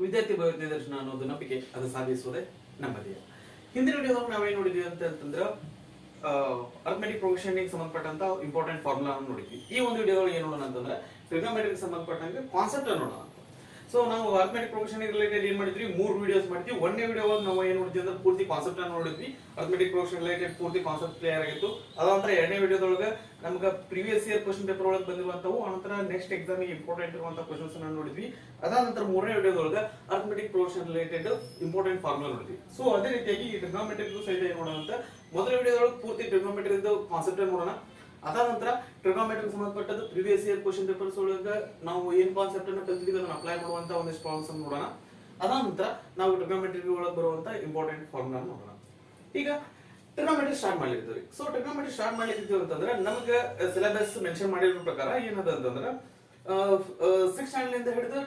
ವಿದ್ಯಾರ್ಥಿ ಭವಿಷ್ಯ ದರ್ಶನ ಅನ್ನೋದು ನಂಬಿಕೆ ಅದು ಸಾಧಿಸುವುದೇ ನಮ್ಮದೇ. ಹಿಂದಿನ ವಿಡಿಯೋದಾಗ ನಾವೇನ್ ನೋಡಿದ್ವಿ ಅಂತಂದ್ರೆ ಅರ್ಥಮೆಟಿಕ್ ಪ್ರೊಫೆಷನ್ಗೆ ಸಂಬಂಧಪಟ್ಟಂತ ಇಂಪಾರ್ಟೆಂಟ್ ಫಾರ್ಮುಲಾ ನೋಡಿದ್ವಿ. ಈ ಒಂದು ವಿಡಿಯೋದಲ್ಲಿ ಏನು ನೋಡೋಣ ಅಂತಂದ್ರೆ ಟ್ರಿಗ್ನೋಮೆಟ್ರಿಗೆ ಸಂಬಂಧಪಟ್ಟಂಗೆ ಕಾನ್ಸೆಪ್ಟ್ ನೋಡೋಣ. ಸೊ ನಾವು ಅರ್ಥಮೆಟಿಕ್ ಪ್ರೊಫೆಷನ್ ರಿಲೇಟೆಡ್ ಏನ್ ಮಾಡಿದ್ವಿ, 3 ವಿಡಿಯೋಸ್ ಮಾಡಿದ್ವಿ. ಒಂದನೇ ವಿಡಿಯೋ ನಾವು ಏನ್ ನೋಡಿದ್ವಿ ಅಂದ್ರೆ ಪೂರ್ತಿ ಕಾನ್ಸೆಪ್ಟ್ ಅನ್ನು ನೋಡಿದ್ವಿ. ಅರ್ಥಮೆಟಿಕ್ ಪ್ರೊಫೆಷನ್ ರಿಲೇಟೆಡ್ ಪೂರ್ತಿ ಕಾನ್ಸೆಪ್ಟ್ ಕ್ಲಿಯರ್ ಆಗಿತ್ತು. ಅದಾಂತರ ಎರಡನೇ ವಿಡಿಯೋದೊಳಗೆ ನಮ್ಗೆ ಪ್ರೀವಿಯಸ್ ಇಯರ್ ಕ್ವಶನ್ ಪೇಪರ್ ಒಳಗೆ ಬಂದಿರುವಂತವು, ಅನಂತರ ನೆಕ್ಸ್ಟ್ ಎಕ್ಸಾಮ್ ಗೆ ಇಂಪಾರ್ಟೆಂಟ್ ಇರುವಂತಹ ಕ್ವಶನ್ಸ್ ಅನ್ನು ನೋಡಿದ್ವಿ. ಅದಾದ ನಂತರ ಮೂರನೇ ವಿಡಿಯೋದೊಳಗೆ arithmetic progression related important formula ನೋಡಿದ್ವಿ. ಸೊ ಅದೇ ರೀತಿಯಾಗಿ ಈ ಟ್ರಿಗ್ನೋಮೆಟ್ರಿಕ್ ಸಹಿತ ಏನ್ ನೋಡೋಣ ಅಂತ ಮೊದಲ ವಿಡಿಯೋದೊಳಗೆ ಪೂರ್ತಿ ಟ್ರಿಗ್ನೋಮೆಟ್ರಿ ಕಾನ್ಸೆಪ್ಟ್ ನೋಡೋಣ. ಅದಾದ ನಂತರ ಟ್ರಿಗ್ನೋಮೆಟ್ರಿಗೆ ಸಂಬಂಧಪಟ್ಟದ್ದು ಪ್ರೀವಿಯಸ್ ಇಯರ್ ಕ್ವಶನ್ ಪೇಪರ್ಸ್ ಒಳಗೆ ನಾವು ಏನ್ ಕಾನ್ಸೆಪ್ಟ್ ಅನ್ನು ಕಲಿತಿದ್ದೀವಿ ಅದನ್ನ ಅಪ್ಲೈ ಮಾಡುವಂತ ಒಂದಿಷ್ಟು ಪ್ರಾಬ್ಲಮ್ಸ್ ಅನ್ನು ನೋಡೋಣ. ಅದಾದ ನಂತರ ನಾವು ಟ್ರಿಗ್ನೋಮೆಟ್ರಿ ಒಳಗೆ ಬರುವಂತ ಇಂಪಾರ್ಟೆಂಟ್ ಫಾರ್ಮುಲಾ ನೋಡೋಣ. ಈಗ ಟ್ರಿಗ್ನೋಮೆಟ್ರಿ ಸ್ಟಾರ್ಟ್ ಮಾಡ್ಲಿದ್ದೀವಿ. ಸೊ ಟ್ರಿಗ್ನೋಮೆಟ್ರಿ ಸ್ಟಾರ್ಟ್ ಮಾಡ್ಲಿದ್ದೀವಿ ಅಂತಂದ್ರೆ ನಮಗೆ ಸಿಲೆಬಸ್ ಮೆನ್ಷನ್ ಮಾಡಿರೋ ಪ್ರಕಾರ ಏನದ ಅಂತಂದ್ರೆ 6th ಸ್ಟ್ಯಾಂಡರ್ಡ್ ಇಂದ ಹಿಡಿದು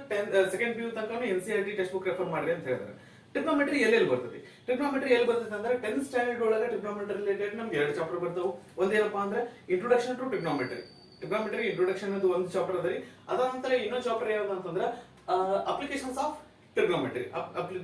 2nd PU ತನಕ NCERT ಟೆಕ್ಸ್ಟ್ ಬುಕ್ ರೆಫರ್ ಮಾಡ್ರಿ ಅಂತ ಹೇಳಿದ್ರೆ ಟ್ರಿಗ್ನೋಮೆಟ್ರಿ ಎಲ್ಲೆಲ್ಲಿ ಬರ್ತದೆ? ಟ್ರಿಗ್ನೋಮೆಟ್ರಿ ಎಲ್ಲಿ ಬರ್ತದೆ ಅಂದ್ರೆ 10th ಸ್ಟ್ಯಾಂಡರ್ಡ್ ಒಳಗೆ ಟ್ರಿಗ್ನೋಮೆಟ್ರಿ ರಿಲೇಟೆಡ್ ನಮ್ಗೆ 2 ಚಾಪ್ಟರ್ ಬರ್ತಾವು. ಒಂದೇನಪ್ಪಾ ಅಂದ್ರೆ introduction to trigonometry. Trigonometry introduction ಅದು ಒಂದು ಚಾಪ್ಟರ್ ಅದ ರೀ. ಅದಾದ ನಂತರ ಇನ್ನೊಂದು ಚಾಪ್ಟರ್ ಯಾವ್ದು ಅಂತಂದ್ರೆ ಅಪ್ಲಿಕೇಶನ್ಸ್ ಆಫ್ ಟ್ರಿಗ್ನೋಮೆಟ್ರಿ.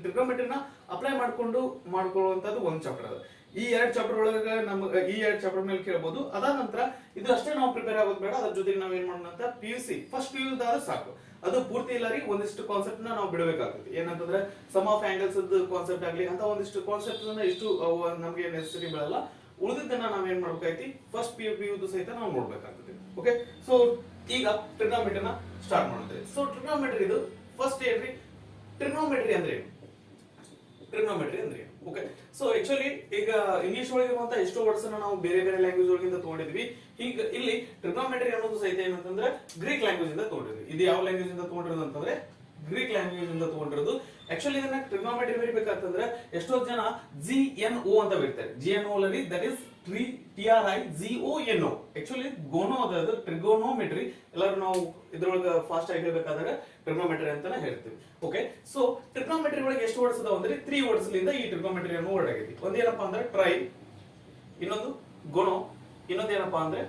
ಟ್ರಿಗ್ನೋಮೆಟ್ರಿನ ಅಪ್ಲೈ ಮಾಡ್ಕೊಳ್ಳುವಂತದ್ದು ಒಂದು ಚಾಪ್ಟರ್ ಅದ. ಈ 2 ಚಾಪ್ಟರ್ ಒಳಗೆ ನಮ್ಗೆ ಈ 2 ಚಾಪ್ಟರ್ ಮೇಲೆ ಕೇಳಬಹುದು. ಅದಾದ ನಂತರ ಇದು ಅಷ್ಟೇ ನಾವು ಪ್ರಿಪೇರ್ ಆಗೋದು ಬೇಡ, ಅದ್ರ ಜೊತೆಗೆ ನಾವ್ ಏನ್ ಮಾಡೋಣ ಅಂತ PUC ಫಸ್ಟ್ PU ಸಾಕು, ಅದು ಪೂರ್ತಿ ಇಲ್ಲ ರೀ. ಒಂದಿಷ್ಟು ಕಾನ್ಸೆಪ್ಟ್ ನ ನಾವು ಬಿಡಬೇಕಾಗ್ತದೆ. ಏನಂತಂದ್ರೆ ಸಮ್ ಆಫ್ ಆಂಗಲ್ಸ್ ಕಾನ್ಸೆಪ್ಟ್ ಆಗ್ಲಿ ಅಂತ ಒಂದಿಷ್ಟು ಕಾನ್ಸೆಪ್ಟ್ ಇಷ್ಟು ನಮ್ಗೆ ನೆಸೆಸಿಟಿ ಬೀಳಲ್ಲ. ಉಳಿದಿದ್ದನ್ನ ನಾವ್ ಏನ್ ಮಾಡ್ಬೇಕಾಯ್ತಿ ಫಸ್ಟ್ PU ಸಹಿತ ನಾವು ನೋಡ್ಬೇಕಾಗ್ತದೆ. ಓಕೆ, ಸೊ ಈಗ ಟ್ರಿಗ್ನೋಮೆಟ್ರಿನ ಸ್ಟಾರ್ಟ್ ಮಾಡುತ್ತೆ. ಸೊ ಟ್ರಿಗ್ನೋಮೆಟ್ರಿ ಇದು ಫಸ್ಟ್ ಏನ್ರಿ, ಟ್ರಿಗ್ನೋಮೆಟ್ರಿ ಅಂದ್ರೆ ಏನು? ಟ್ರಿಗ್ನೋಮೆಟ್ರಿ ಅಂದ್ರೆ ಏನು? ಓಕೆ, ಸೊ ಆಕ್ಚುಲಿ ಈಗ ಇಂಗ್ಲಿಷ್ ಒಳಗಿರುವಂತ ಎಷ್ಟೋ ವರ್ಡ್ಸ್ ನಾವು ಬೇರೆ ಬೇರೆ ಲ್ಯಾಂಗ್ವೇಜ್ ಒಳಗಿಂದ ತಗೊಂಡಿದ್ವಿ. ಈಗ ಇಲ್ಲಿ ಟ್ರಿಗ್ನೋಮೆಟ್ರಿ ಅನ್ನೋದು ಸಹಿತ ಏನಂತಂದ್ರೆ ಗ್ರೀಕ್ ಲ್ಯಾಂಗ್ವೇಜ್ ಇಂದ ತಗೊಂಡಿದ್ವಿ. ಇದು ಯಾವ ಲ್ಯಾಂಗ್ವೇಜ್ ಇಂದ ತಗೊಂಡಿರೋದು ಅಂತಂದ್ರೆ ಗ್ರೀಕ್ ಲ್ಯಾಂಗ್ವೇಜ್ ಇಂದ ತಗೊಂಡಿರೋದು. ಆಕ್ಚುಲಿ ಇದನ್ನ ಟ್ರಿಗ್ನೋಮೆಟ್ರಿ ಬರೀಬೇಕಂತಂದ್ರೆ ಎಷ್ಟೋ ಜನ GNO ಅಂತ ಬರೀತಾರೆ. GNO ಅಲ್ಲಿ ದಟ್ ಇಸ್ TRIGONO. ಆಕ್ಚುಲಿ ಗೋನೋ ಅದು ಟ್ರಿಗೋನೋಮೆಟ್ರಿ. ಎಲ್ಲರೂ ನಾವು ಇದ್ರೊಳಗೆ ಫಾಸ್ಟ್ ಆಗಿ ಹೇಳ್ಬೇಕಾದಾಗ ಟ್ರಿಗ್ನೋಮೆಟ್ರಿ ಅಂತಾನೆ ಹೇಳ್ತೀವಿ. ಓಕೆ, ಸೊ ಟ್ರಿಗ್ನೋಮೆಟ್ರಿ ಒಳಗೆ ಎಷ್ಟು ವರ್ಡ್ಸ್ ಅದಾವ ಅಂದ್ರೆ 3 ವರ್ಡ್ಸ್ ಲಿಂದ ಈ ಟ್ರಿಗ್ನೋಮೆಟ್ರಿ ಅನ್ನೋ ವರ್ಡ್ ಆಗೈತಿ. ಒಂದೇನಪ್ಪಾ ಅಂದ್ರೆ ಟ್ರೈ, ಇನ್ನೊಂದು ಗೋನೋ, ಇನ್ನೊಂದೇನಪ್ಪಾ ಅಂದ್ರೆ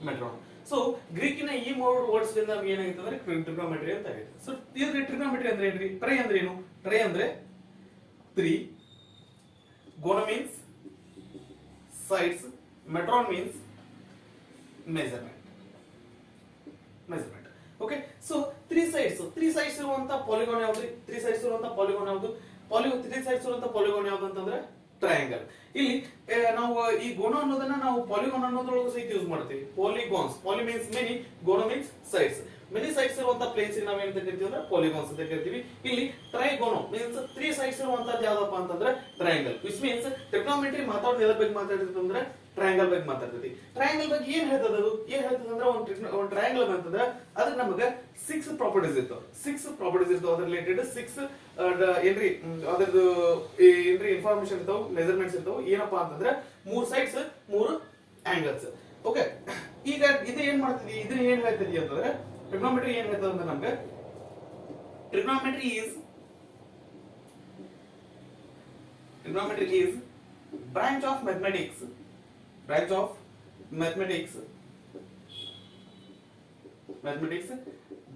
ಮೆಟ್ರೋನ್. ಸೊ ಗ್ರೀಕಿನ ಈ 3 ವರ್ಡ್ಸ್ ಲಿಂದ ನಮ್ಗೆ ಏನಾಗಿತ್ತು ಅಂದ್ರೆ ಟ್ರಿಗ್ನೋಮೆಟ್ರಿ ಅಂತ ಆಗೈತಿ. ಸೊ ಇದ್ರಿ ಟ್ರಿಗ್ನೋಮೆಟ್ರಿ ಅಂದ್ರೆ ಏನ್ರಿ? ಟ್ರೈ ಅಂದ್ರೆ ಏನು? ಟ್ರೈ ಅಂದ್ರೆ 3, ಗೋನೋ means sides, metron means measurement. Okay, so 3 sides ಇರುವಂತ ಪಾಲಿಗಾನ್ ಯಾವ್ದು? 3 sides ಇರುವಂತ ಪಾಲಿಗಾನ್ ಯಾವ್ದು? 3 sides ಇರುವಂತ ಪಾಲಿಗಾನ್ ಯಾವ್ದು ಅಂತಂದ್ರೆ ಟ್ರಯಾಂಗಲ್. ಇಲ್ಲಿ ನಾವು ಈ ಗೋನೋ ಅನ್ನೋದನ್ನ ನಾವು ಪಾಲಿಗಾನ್ ಅನ್ನೋದ್ರೊಳಗೆ ಸಹಿತ ಯೂಸ್ ಮಾಡ್ತೀವಿ. Polygons, poly means many, gono means sides. Many sides ಇರುವಂತ ಪ್ಲೇನ್ಸ್ ನಾವು ಏನ್ ಕರಿತೀವಿ ಅಂದ್ರೆ ಪಾಲಿಗಾನ್ಸ್ ಅಂತ ಕರಿತೀವಿ. ಇಲ್ಲಿ ಟ್ರೈಗೋನೋ ಮೀನ್ಸ್ 3 ಸೈಡ್ಸ್ ಇರುವಂತದ್ದು ಯಾವ್ದಪ್ಪ ಅಂತಂದ್ರೆ ಟ್ರಯಾಂಗಲ್. ವಿಚ್ ಮೀನ್ಸ್ ಟ್ರಿಗ್ನೋಮೆಟ್ರಿ ಮಾತಾಡೋದು ಎದ್ರ ಬಗ್ಗೆ ಮಾತಾಡ್ತಿತ್ತು ಅಂದ್ರೆ ಟ್ರಯಾಂಗಲ್ ಬಗ್ಗೆ ಮಾತಾಡ್ತೀವಿ. ಟ್ರಯಾಂಗಲ್ ಬಗ್ಗೆ ಏನ್ ಹೇಳ್ತದ? ಅದು ಏನ್ ಹೇಳ್ತದ ಅಂದ್ರೆ ಒಂದು ಟ್ರಯಾಂಗಲ್ ಅಂತಂದ್ರೆ ಅದಕ್ಕೆ ನಮಗೆ 6 ಪ್ರಾಪರ್ಟೀಸ್ ಇರ್ತಾವ. 6 ಪ್ರಾಪರ್ಟೀಸ್ ಇರ್ತಾವ. ಅದ್ರ ರಿಲೇಟೆಡ್ 6 ಏನ್ರಿ ಅದ್ರದ್ದು ಏನ್ರಿ ಇನ್ಫಾರ್ಮೇಶನ್ ಇರ್ತಾವ, ಮೆಜರ್ಮೆಂಟ್ಸ್ ಇರ್ತಾವ. ಏನಪ್ಪಾ ಅಂತಂದ್ರೆ 3 ಸೈಡ್ಸ್ 3 ಆಂಗಲ್ಸ್. ಓಕೆ, ಈಗ ಇದು ಏನ್ ಮಾಡ್ತಿದ್ವಿ, ಇದನ್ನ ಏನ್ ಹೇಳ್ತಿದ್ವಿ ಅಂತಂದ್ರೆ ಟ್ರಿಗ್ನೋಮೆಟ್ರಿ ಏನ್ ಹೇಳ್ತದ ಅಂದ್ರೆ ನಮ್ಗೆ trigonometry is branch of mathematics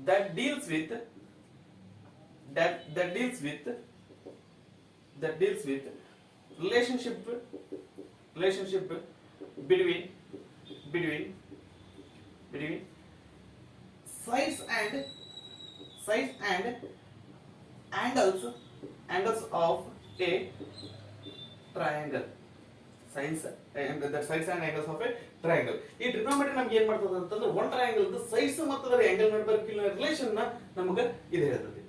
that deals with relationship between sides and angles of a triangle. Sides and angles of a triangle. ಈ ಟ್ರಿಗ್ನೋಮೆಟ್ರಿ ನಮ್ಗೆ ಏನ್ ಮಾಡ್ತದೆ ಅಂತಂದ್ರೆ ಒಂದು ಟ್ರಯಾಂಗಲ್ ಸೈಡ್ಸ್ ಮತ್ತು ಅದರ ಆಂಗಲ್ ನಡುವಿನ ರಿಲೇಷನ್ ನ ನಮಗೆ ಇದು ಹೇಳ್ತದೆ.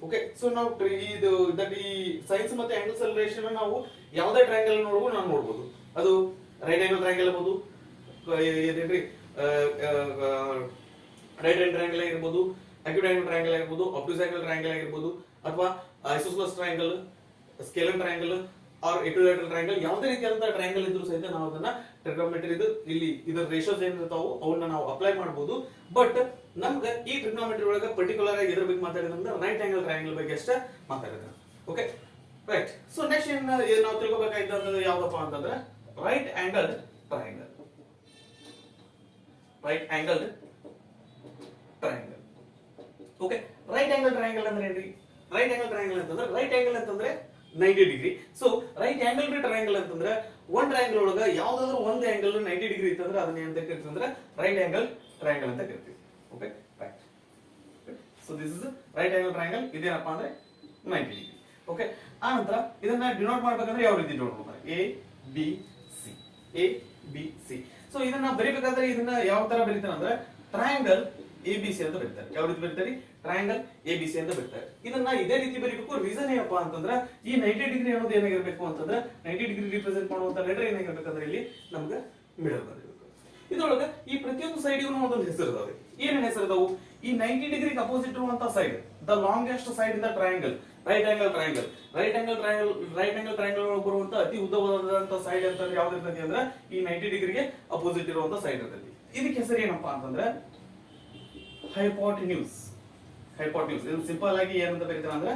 ಓಕೆ, ಸೊ ನಾವು ಇದು ಈ ಸೈಡ್ಸ್ ಮತ್ತೆ ಆಂಗಲ್ಸ್ ರಿಲೇಷನ್ ನಾವು ಯಾವುದೇ ಟ್ರಯಾಂಗಲ್ ನೋಡಬಹುದು. ಅದು ರೈಟ್ ಆಂಗಲ್ ಟ್ರಯಾಂಗಲ್ ಇರಬಹುದು, ಏನ್ರಿ ರೈಟ್ ಆಂಗಲ್ ಟ್ರಯಾಂಗಲ್ ಆಗಿರ್ಬೋದು, ಅಕ್ಯೂಟ್ ಆಂಗಲ್ ಟ್ರಯಾಂಗಲ್ ಆಗಿರ್ಬೋದು, ಆಬ್ಟ್ಯೂಸ್ ಆಂಗಲ್ ಟ್ರಯಾಂಗಲ್ ಆಗಿರ್ಬೋದು, ಅಥವಾ isosceles triangle, scalene triangle or equilateral triangle. ಯಾವುದೇ ರೀತಿಯಾದಂತಹ ಟ್ರಯಾಂಗಲ್ ಇದ್ರೂ ಸಹಿತ ನಾವು ಅದನ್ನ ಟ್ರಿಗ್ನೋಮೆಟ್ರಿ ಇಲ್ಲಿ ಇದರ ರೇಷಿಯೋಸ್ ಏನಿರ್ತಾವೋ ಅವನ್ನ ನಾವು ಅಪ್ಲೈ ಮಾಡಬಹುದು. ಬಟ್ ನಮ್ಗೆ ಈ ಟ್ರಿಗ್ನೋಮೆಟ್ರಿ ಒಳಗೆ ಪರ್ಟಿಕ್ಯುಲರ್ ಆಗಿ ಇದ್ರ ಬಗ್ಗೆ ಮಾತಾಡಿದ್ರೆ ರೈಟ್ ಆಂಗಲ್ ಟ್ರಯಾಂಗಲ್ ಬಗ್ಗೆ ಅಷ್ಟೇ ಮಾತಾಡಿದ್ರೆ. Okay, right. ಸೊ ನೆಕ್ಸ್ಟ್ ನಾವು ತಿಳ್ಕೊಬೇಕಾಗಿದ್ದಂಥದ್ದು ಯಾವ್ದಪ್ಪ ಅಂತಂದ್ರೆ right angle triangle. Okay, right angle triangle ಅಂದ್ರೆ ಏನ್ರಿ? ರೈಟ್ ಆಂಗಲ್ ಟ್ರಯಾಂಗಲ್ ಅಂತಂದ್ರೆ ರೈಟ್ ಆಂಗಲ್ ಅಂತಂದ್ರೆ 90 degree. So right angle triangle ಅಂತಂದ್ರೆ ಒಂದ್ ಟ್ರಯಾಂಗಲ್ ಒಳಗ ಯಾವ್ದಾದ್ರು ಒಂದು ಆಂಗಲ್ 90 ಡಿಗ್ರಿ ಇತ್ತಂದ್ರೆ ಅದನ್ನ ಏನಂತ ಕರಿತೀವಿ ಅಂದ್ರೆ ರೈಟ್ ಆಂಗಲ್ ಟ್ರಯಾಂಗಲ್ ಅಂತ ಕರಿತೀವಿ. Okay right. So this is right angle triangle. ಇದೇನಪ್ಪ ಅಂದ್ರೆ 90 ಡಿಗ್ರಿ. ಓಕೆ ಆ ನಂತರ ಇದನ್ನ ಡಿನೋಟ್ ಮಾಡ್ಬೇಕಂದ್ರೆ ಯಾವ ರೀತಿ ಡಿನೋಟ್ ಮಾಡ್ತಾರೆ? A B C, A B C. So ಇದನ್ನ ಬರಿಬೇಕಾದ್ರೆ ಇದನ್ನ ಯಾವ ತರ ಬರೀತಾರೆ ಅಂದ್ರೆ ಟ್ರಯಾಂಗಲ್ ಎ ಬಿ ಸಿ ಅಂತ ಬರೀತಾರೆ. ಯಾವ ರೀತಿ ಬರೀತಾರೆ? ಟ್ರಯಾಂಗಲ್ ಎ ಬಿ ಸಿ ಅಂತ ಬರೀತಾರೆ. ಇದನ್ನ ಇದೇ ರೀತಿ ಬರೀಬೇಕು. ರೀಸನ್ ಏನಪ್ಪಾ ಅಂತಂದ್ರೆ ಈ 90 ಡಿಗ್ರಿ ಅನ್ನೋದು ಏನಾಗಿರ್ಬೇಕು ಅಂತಂದ್ರೆ 90 ಡಿಗ್ರಿ ರಿಪ್ರೆಸೆಂಟ್ ಮಾಡುವಂತ ಲೆಟರ್ ಏನಾಗಿರ್ಬೇಕಂದ್ರೆ ಇಲ್ಲಿ ನಮ್ಗೆ ಮಿಡಲ್ ಬಂದಿರಬೇಕು. ಇದ್ರೊಳಗ ಈ ಪ್ರತಿಯೊಂದು ಸೈಡ್ಗೂ ಒಂದೊಂದು ಹೆಸರು ಇದಾವೆ. ಏನೇನು ಹೆಸರು ಇದಾವು? ಈ 90 ಡಿಗ್ರಿಗೆ ಅಪೋಸಿಟ್ ಇರುವಂತ side, the longest side in the triangle, right angle triangle. Right angle triangle ಬರುವಂತ ಅತಿ ಉದ್ದವಾದಂತ ಸೈಡ್ ಅಂತ ಯಾವ್ದು ಇರ್ತೈತಿ ಅಂದ್ರೆ ಈ 90 ಡಿಗ್ರಿಗೆ ಅಪೋಸಿಟ್ ಇರುವಂತ ಸೈಡ್ ಇರ್ತೈತಿ. ಇದಕ್ಕೆ ಹೆಸರು ಏನಪ್ಪಾ ಅಂತಂದ್ರೆ ಹೈಪೋಟೆನ್ಯೂಸ್. ಹೈಪೋಟೆನ್ಯೂಸ್ ಇದು ಸಿಂಪಲ್ ಆಗಿ ಏನಂತ ಬರೀತಾರೆ ಅಂದ್ರೆ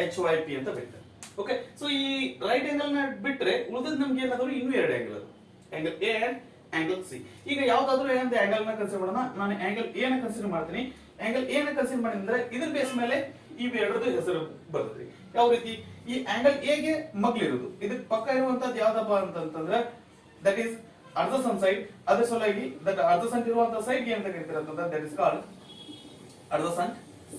HYP ಅಂತ ಬರೀತಾರೆ. ಓಕೆ ಸೊ ಈ ರೈಟ್ ಆಂಗಲ್ ನ ಬಿಟ್ರೆ ಉಳಿದದ್ ನಮ್ಗೆ ಏನಾದ್ರು ಇನ್ನೂ ಎರಡು ಆಂಗಲ್ ಅದು, angle A and angle C. ಈಗ ಯಾವ್ದಾದ್ರು ಏನಂತ ಆಂಗಲ್ ನ ಕನ್ಸಿಡರ್ ಮಾಡೋಣ. ನಾನು ಆಂಗಲ್ ಎ ನ ಕನ್ಸಿಡರ್ ಮಾಡ್ತೀನಿ. ಆಂಗಲ್ ಎ ನ ಕನ್ಸಿಡರ್ ಮಾಡಿದ್ರೆ ಇದ್ರ ಬೇಸ್ ಮೇಲೆ ಈ ಎರಡರದ್ದು ಹೆಸರು ಬರ್ತದೆ. ಯಾವ ರೀತಿ? ಈ ಆಂಗಲ್ ಎ ಗೆ ಮಗ್ಲಿರೋದು, ಇದಕ್ಕೆ ಪಕ್ಕ ಇರುವಂತದ್ದು ಯಾವ್ದಪ್ಪ ಅಂತಂದ್ರೆ ದಟ್ ಈಸ್ ಅರ್ಧಸನ್ ಸೈಡ್. ಅದ್ರ ಸಲುವಾಗಿ ದಟ್ ಅರ್ಧಸನ್ ಇರುವಂತ ಸೈಡ್ ಏನಂತ ಕರೀತಾರೆ ಅಂತಂದ್ರೆ ದಟ್ ಇಸ್ ಕಾಲ್ಡ್ ಅರ್ಧಸನ್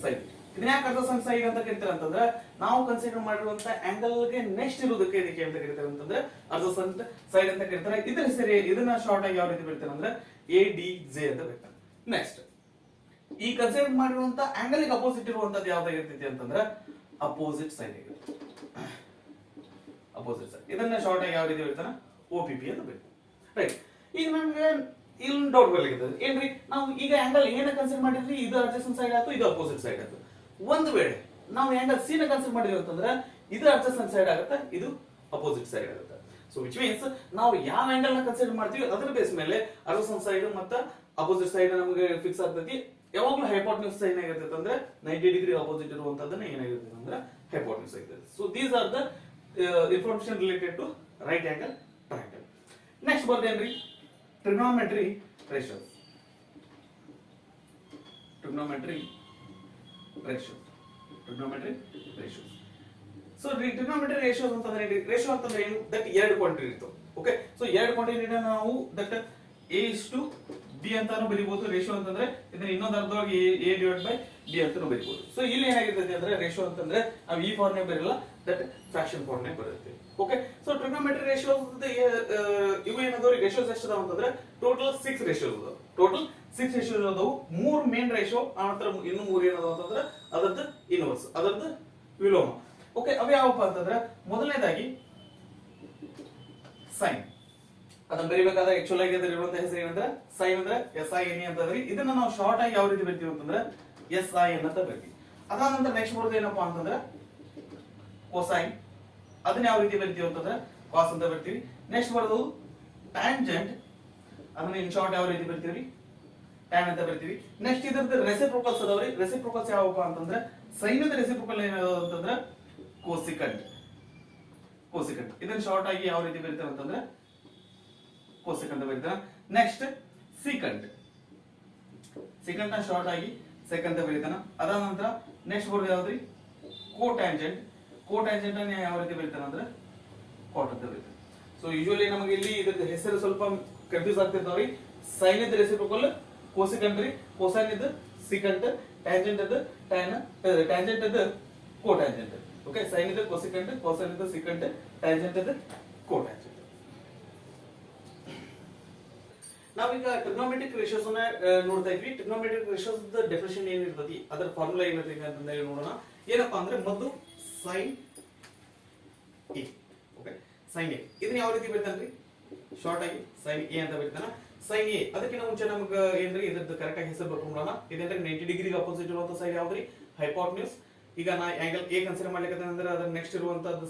ಸೈಡ್. ಇದನ್ನ ಯಾಕೆ ಅರ್ಧಸನ್ ಸೈಡ್ ಅಂತ ಕರೀತಾರೆ ಅಂತಂದ್ರೆ ನಾವು ಕನ್ಸಿಡರ್ ಮಾಡಿರುವಂತ ಆಂಗಲ್ ಗೆ ನೆಕ್ಸ್ಟ್ ಇರೋದಕ್ಕೆ ಇದಕ್ಕೆ ಅಂತ ಕರೀತಾರೆ ಅಂತಂದ್ರೆ ಅರ್ಧಸನ್ ಸೈಡ್ ಅಂತ ಕರೀತಾರೆ. ಇದ್ರ ಹೆಸರು ಇದನ್ನ ಶಾರ್ಟ್ ಆಗಿ ಯಾವ ರೀತಿ ಬರೀತಾರೆ ಅಂದ್ರೆ ADJ ಅಂತ ಬರೀತಾರೆ. ನೆಕ್ಸ್ಟ್ ಈ ಕನ್ಸಿಡರ್ ಮಾಡಿರುವಂತ ಆಂಗಲ್ ಗೆ ಅಪೋಸಿಟ್ ಇರುವಂತದ್ದು ಯಾವ್ದಾಗಿರ್ತೈತಿ ಅಂತಂದ್ರೆ ಅಪೋಸಿಟ್ ಸೈಡ್ ಆಗಿರುತ್ತೆ. ಅಪೋಸಿಟ್ ಸೈಡ್ ಇದನ್ನ ಶಾರ್ಟ್ ಆಗಿ ಯಾವ ರೀತಿ ಬರೀತಾನೆ? OPP ಅಂತ ಬರೀತಾರೆ. ರೈಟ್. ಈಗ ನಮ್ಗೆ ಇಲ್ಲಿ ಡೌಟ್ ಬರ್ಲಿಕ್ಕೆ ಏನ್ರಿ, ನಾವು ಈಗ ಆಂಗಲ್ ಏನ ಕನ್ಸಿಡರ್ ಮಾಡಿದ್ರಿ, ಇದು ಅಡ್ಜಸೆಂಟ್ ಸೈಡ್ ಆಯ್ತು, ಇದು ಅಪೋಸಿಟ್ ಸೈಡ್ ಆಯ್ತು. ಒಂದು ವೇಳೆ ನಾವು ಆಂಗಲ್ ಸಿ ನ ಕನ್ಸಿಡರ್ ಮಾಡಿದ್ವಿ ಅಂತಂದ್ರೆ ಇದು ಅಡ್ಜಸೆಂಟ್ ಸೈಡ್ ಆಗುತ್ತೆ, ಇದು ಅಪೋಸಿಟ್ ಸೈಡ್ ಆಗುತ್ತೆ. ಸೊ ವಿಚ್ ಮೀನ್ಸ್ ನಾವು ಯಾವ ಆಂಗಲ್ ನ ಕನ್ಸಿಡರ್ ಮಾಡ್ತೀವಿ ಅದರ ಬೇಸ್ ಮೇಲೆ ಅಡ್ಜಸೆಂಟ್ ಸೈಡ್ ಮತ್ತೆ ಅಪೋಸಿಟ್ ಸೈಡ್ ನಮಗೆ ಫಿಕ್ಸ್ ಆಗ್ತೈತಿ. ಯಾವಾಗಲೂ ಹೈಪೋಟೆನ್ಯೂಸ್ ಏನಾಗಿರ್ತೈತೆ ಅಂದ್ರೆ 90 ಡಿಗ್ರಿ ಅಪೋಸಿಟ್ ಇರುವಂತದನ್ನ ಏನಾಗಿರ್ತೈತೆ ಅಂದ್ರೆ ಹೈಪೋಟೆನ್ಯೂಸ್ ಆಗಿರ್ತೈತೆ. So these are the information related to right angle triangle. Next ಬರ್ತೇನ್ರಿ trigonometry ratios. Trigonometry ratios. So trigonometry ratios ಅಂತಂದ್ರೆ ರೇಷಿಯೋ ಅಂತಂದ್ರೆ ಏನು? ದಟ್ ಎರಡು ಕ್ವಾಂಟಿಟಿ ಇರ್ತವೆ. ಓಕೆ ಸೊ ಎರಡು ಕ್ವಾಂಟಿಟಿ ನಾವು ದಟ್ A/B ಅಂತಾನು ಬರೀಬಹುದು. ರೇಷಿಯೋ ಅಂತಂದ್ರೆ ಇದನ್ನ ಇನ್ನೊಂದು ಅರ್ಥವಾಗಿ A/B ಅಂತಾನು ಬರೀಬಹುದು. ಸೊ ಇಲ್ಲಿ ಏನಾಗಿರ್ತೈತಿ ಅಂದ್ರೆ ರೇಷಿಯೋ ಅಂತಂದ್ರೆ ನಾವು ಈ ಫಾರ್ಮ್ ನೇ ಬರಲ್ಲ, ದಟ್ ಫ್ರಾಕ್ಷನ್ ಫಾರ್ಮ್ ನೇ ಬರುತ್ತೆ. ಓಕೆ ಸೊ ಟ್ರಿಗ್ನೋಮೆಟ್ರಿ ರೇಷಿಯೋಸ್ ಇವು ಏನಾದವ್ರಿ ರೇಷಿಯೋಸ್ ಎಷ್ಟು ಅದಾವ ಅಂತಂದ್ರೆ ಟೋಟಲ್ 6 ರೇಷಿಯೋಸ್ ಅದಾವ. ಟೋಟಲ್ 6 ರೇಷಿಯೋಸ್ ಅದಾವು. 3 ಮೇನ್ ರೇಷಿಯೋ, ಆ ನಂತರ ಇನ್ನು 3 ಏನದಾವ ಅಂತಂದ್ರೆ ಅದರದ್ದು ಇನ್ವರ್ಸ್, ಅದರದ್ದು ವಿಲೋಮ. ಓಕೆ ಅವು ಯಾವಪ್ಪ ಅಂತಂದ್ರೆ ಮೊದಲನೇದಾಗಿ ಸೈನ್. ಅದನ್ನ ಬರಿಬೇಕಾದ್ರೆ ಆಕ್ಚುಲ್ ಆಗಿ ಇರುವಂತ ಹೆಸರು ಏನಂದ್ರೆ ಸೈನ್ ಅಂದ್ರೆ SINE ಅಂತಂದ್ರಿ. ಇದನ್ನ ನಾವು ಶಾರ್ಟ್ ಆಗಿ ಯಾವ ರೀತಿ ಬರಿತೀವಿ ಅಂತಂದ್ರೆ SIN ಅಂತ ಬರಿತೀವಿ. ಅದಾದ ನಂತರ ನೆಕ್ಸ್ಟ್ ಬರೋದು ಏನಪ್ಪಾ ಅಂತಂದ್ರೆ ಕೊಸೈನ್. ಅದನ್ನ ಯಾವ ರೀತಿ ಬರಿತೀವಿ ಅಂತಂದ್ರೆ ಕಾಸ್ ಅಂತ ಬರ್ತೀವಿ. ನೆಕ್ಸ್ಟ್ ಬರೋದು ಟ್ಯಾಂಜೆಂಟ್. ಅದನ್ನ ಇನ್ ಶಾರ್ಟ್ ಯಾವ ರೀತಿ ಬರ್ತೀವಿ? ಟ್ಯಾನ್ ಅಂತ ಬರ್ತೀವಿ. ನೆಕ್ಸ್ಟ್ ಇದ್ರದ್ದು ರೆಸಿಪ್ರೋಕಲ್ಸ್ ಅದಾವ್ರಿ. ರೆಸಿಪ್ರೋಕಲ್ಸ್ ಯಾವಪ್ಪ ಅಂತಂದ್ರೆ ಸೈನ್ ದ ರೆಸಿಪ್ರೋಕಲ್ ಏನಾದ್ರು ಅಂತಂದ್ರೆ ಕೋಸಿಕಂಟ್. ಇದನ್ನ ಶಾರ್ಟ್ ಆಗಿ ಯಾವ ರೀತಿ ಬರೀತಾರೆ ಅಂತಂದ್ರೆ ಕೋಸಿಕಂಟ್ ಅಂತ ಬರೀತಾರೆ. ನೆಕ್ಸ್ಟ್ ಸಿಕಂಟ್ ನ ಶಾರ್ಟ್ ಆಗಿ ಸೆಕೆಂಡ್ ಅಂತ ಬರೀತಾನ. ಅದಾದ ನಂತರ ನೆಕ್ಸ್ಟ್ ಬರೋದು ಯಾವ್ದ್ರಿ? ಕೋಟ್ಯಾಂಜೆಂಟ್ ಅನ್ನ ಯಾವ ರೀತಿ ಬರೀತಾನೆ ಅಂದ್ರೆ ಕಾಟ್ ಅಂತ ಬರೀತಾರೆ. ಸೊ ಯೂಶುವಲಿ ನಮಗೆ ಇಲ್ಲಿ ಇದ್ರ ಹೆಸರು ಸ್ವಲ್ಪ ಕನ್ಫ್ಯೂಸ್ ಆಗ್ತಿರ್ತಾವ್ರಿ. ಸೈನ್ ಇದ್ ರೆಸಿಪ್ರೋಕಲ್ ಕೋಸಿಕಂಟ್ ರೀ, ಕೊಸೈನ್ ಇದ್ ಸಿಕಂಟ್, ಟ್ಯಾಂಜೆಂಟ್ ಇದ್ ಟ್ಯಾಂಜೆಂಟ್ ಇದ್ ಕೋಟ್ಯಾಂಜೆಂಟ್. ಓಕೆ ಸೈನ್ ಇದ್ ಕೋಸಿಕಂಟ್, ಕೊಸೈನ್ ಇದ್ ಸಿಕಂಟ್, ಟ್ಯಾಂಜೆಂಟ್ ಇದ್ ಕೋಟ್ಯಾಂಜೆಂಟ್. ನಾವೀಗ ಟ್ರಿಗ್ನೋಮೆಟ್ರಿಕ್ ರೇಷಿಯೋಸ್ ಅನ್ನ ನೋಡ್ತಾ ಇದ್ವಿ. ಟ್ರಿಗ್ನೋಮೆಟ್ರಿಕ್ ರೇಷಿಯೋಸ್ ಡೆಫಿನಿಷನ್ ಏನಿರ್ತತಿ, ಅದರ ಫಾರ್ಮುಲಾ ಏನಿರ್ತೈತಿ ಅಂತಂದ್ರೆ ನೋಡೋಣ. ಏನಪ್ಪಾ ಅಂದ್ರೆ ಮೊದಲು sine A. Okay sine A ಇದನ್ನ ಯಾವ ರೀತಿ ಬರೀತಾನ್ರಿ? ಶಾರ್ಟ್ ಆಗಿ ಸೈನ್ ಎ ಅಂತ ಬರೀತಾನ. ಸೈನ್ ಎ ಅದಕ್ಕಿಂತ ಮುಂಚೆ ನಮ್ಗೆ ಏನ್ರಿ ಇದ್ರದ್ದು ಕರೆಕ್ಟ್ ಆಗಿ ಹೆಸರು ಬರ್ಕೊಂಡ್ಬಿಡೋಣ. ಇದೇನ್ರಿ 90 ಡಿಗ್ರಿಗೆ ಅಪೋಸಿಟ್ ಇರುವಂತ ಸೈಡ್ ಯಾವ್ದ್ರಿ? ಹೈಪೋಟೆನ್ಯೂಸ್. ಈಗ ನಾ ಆಂಗಲ್ ಎ ಕನ್ಸಿಡರ್ ಮಾಡ್ಲಿಕ್ಕೆ ಅಂದ್ರೆ ಅದರ ನೆಕ್ಸ್ಟ್ ಇರುವಂತದ್ದು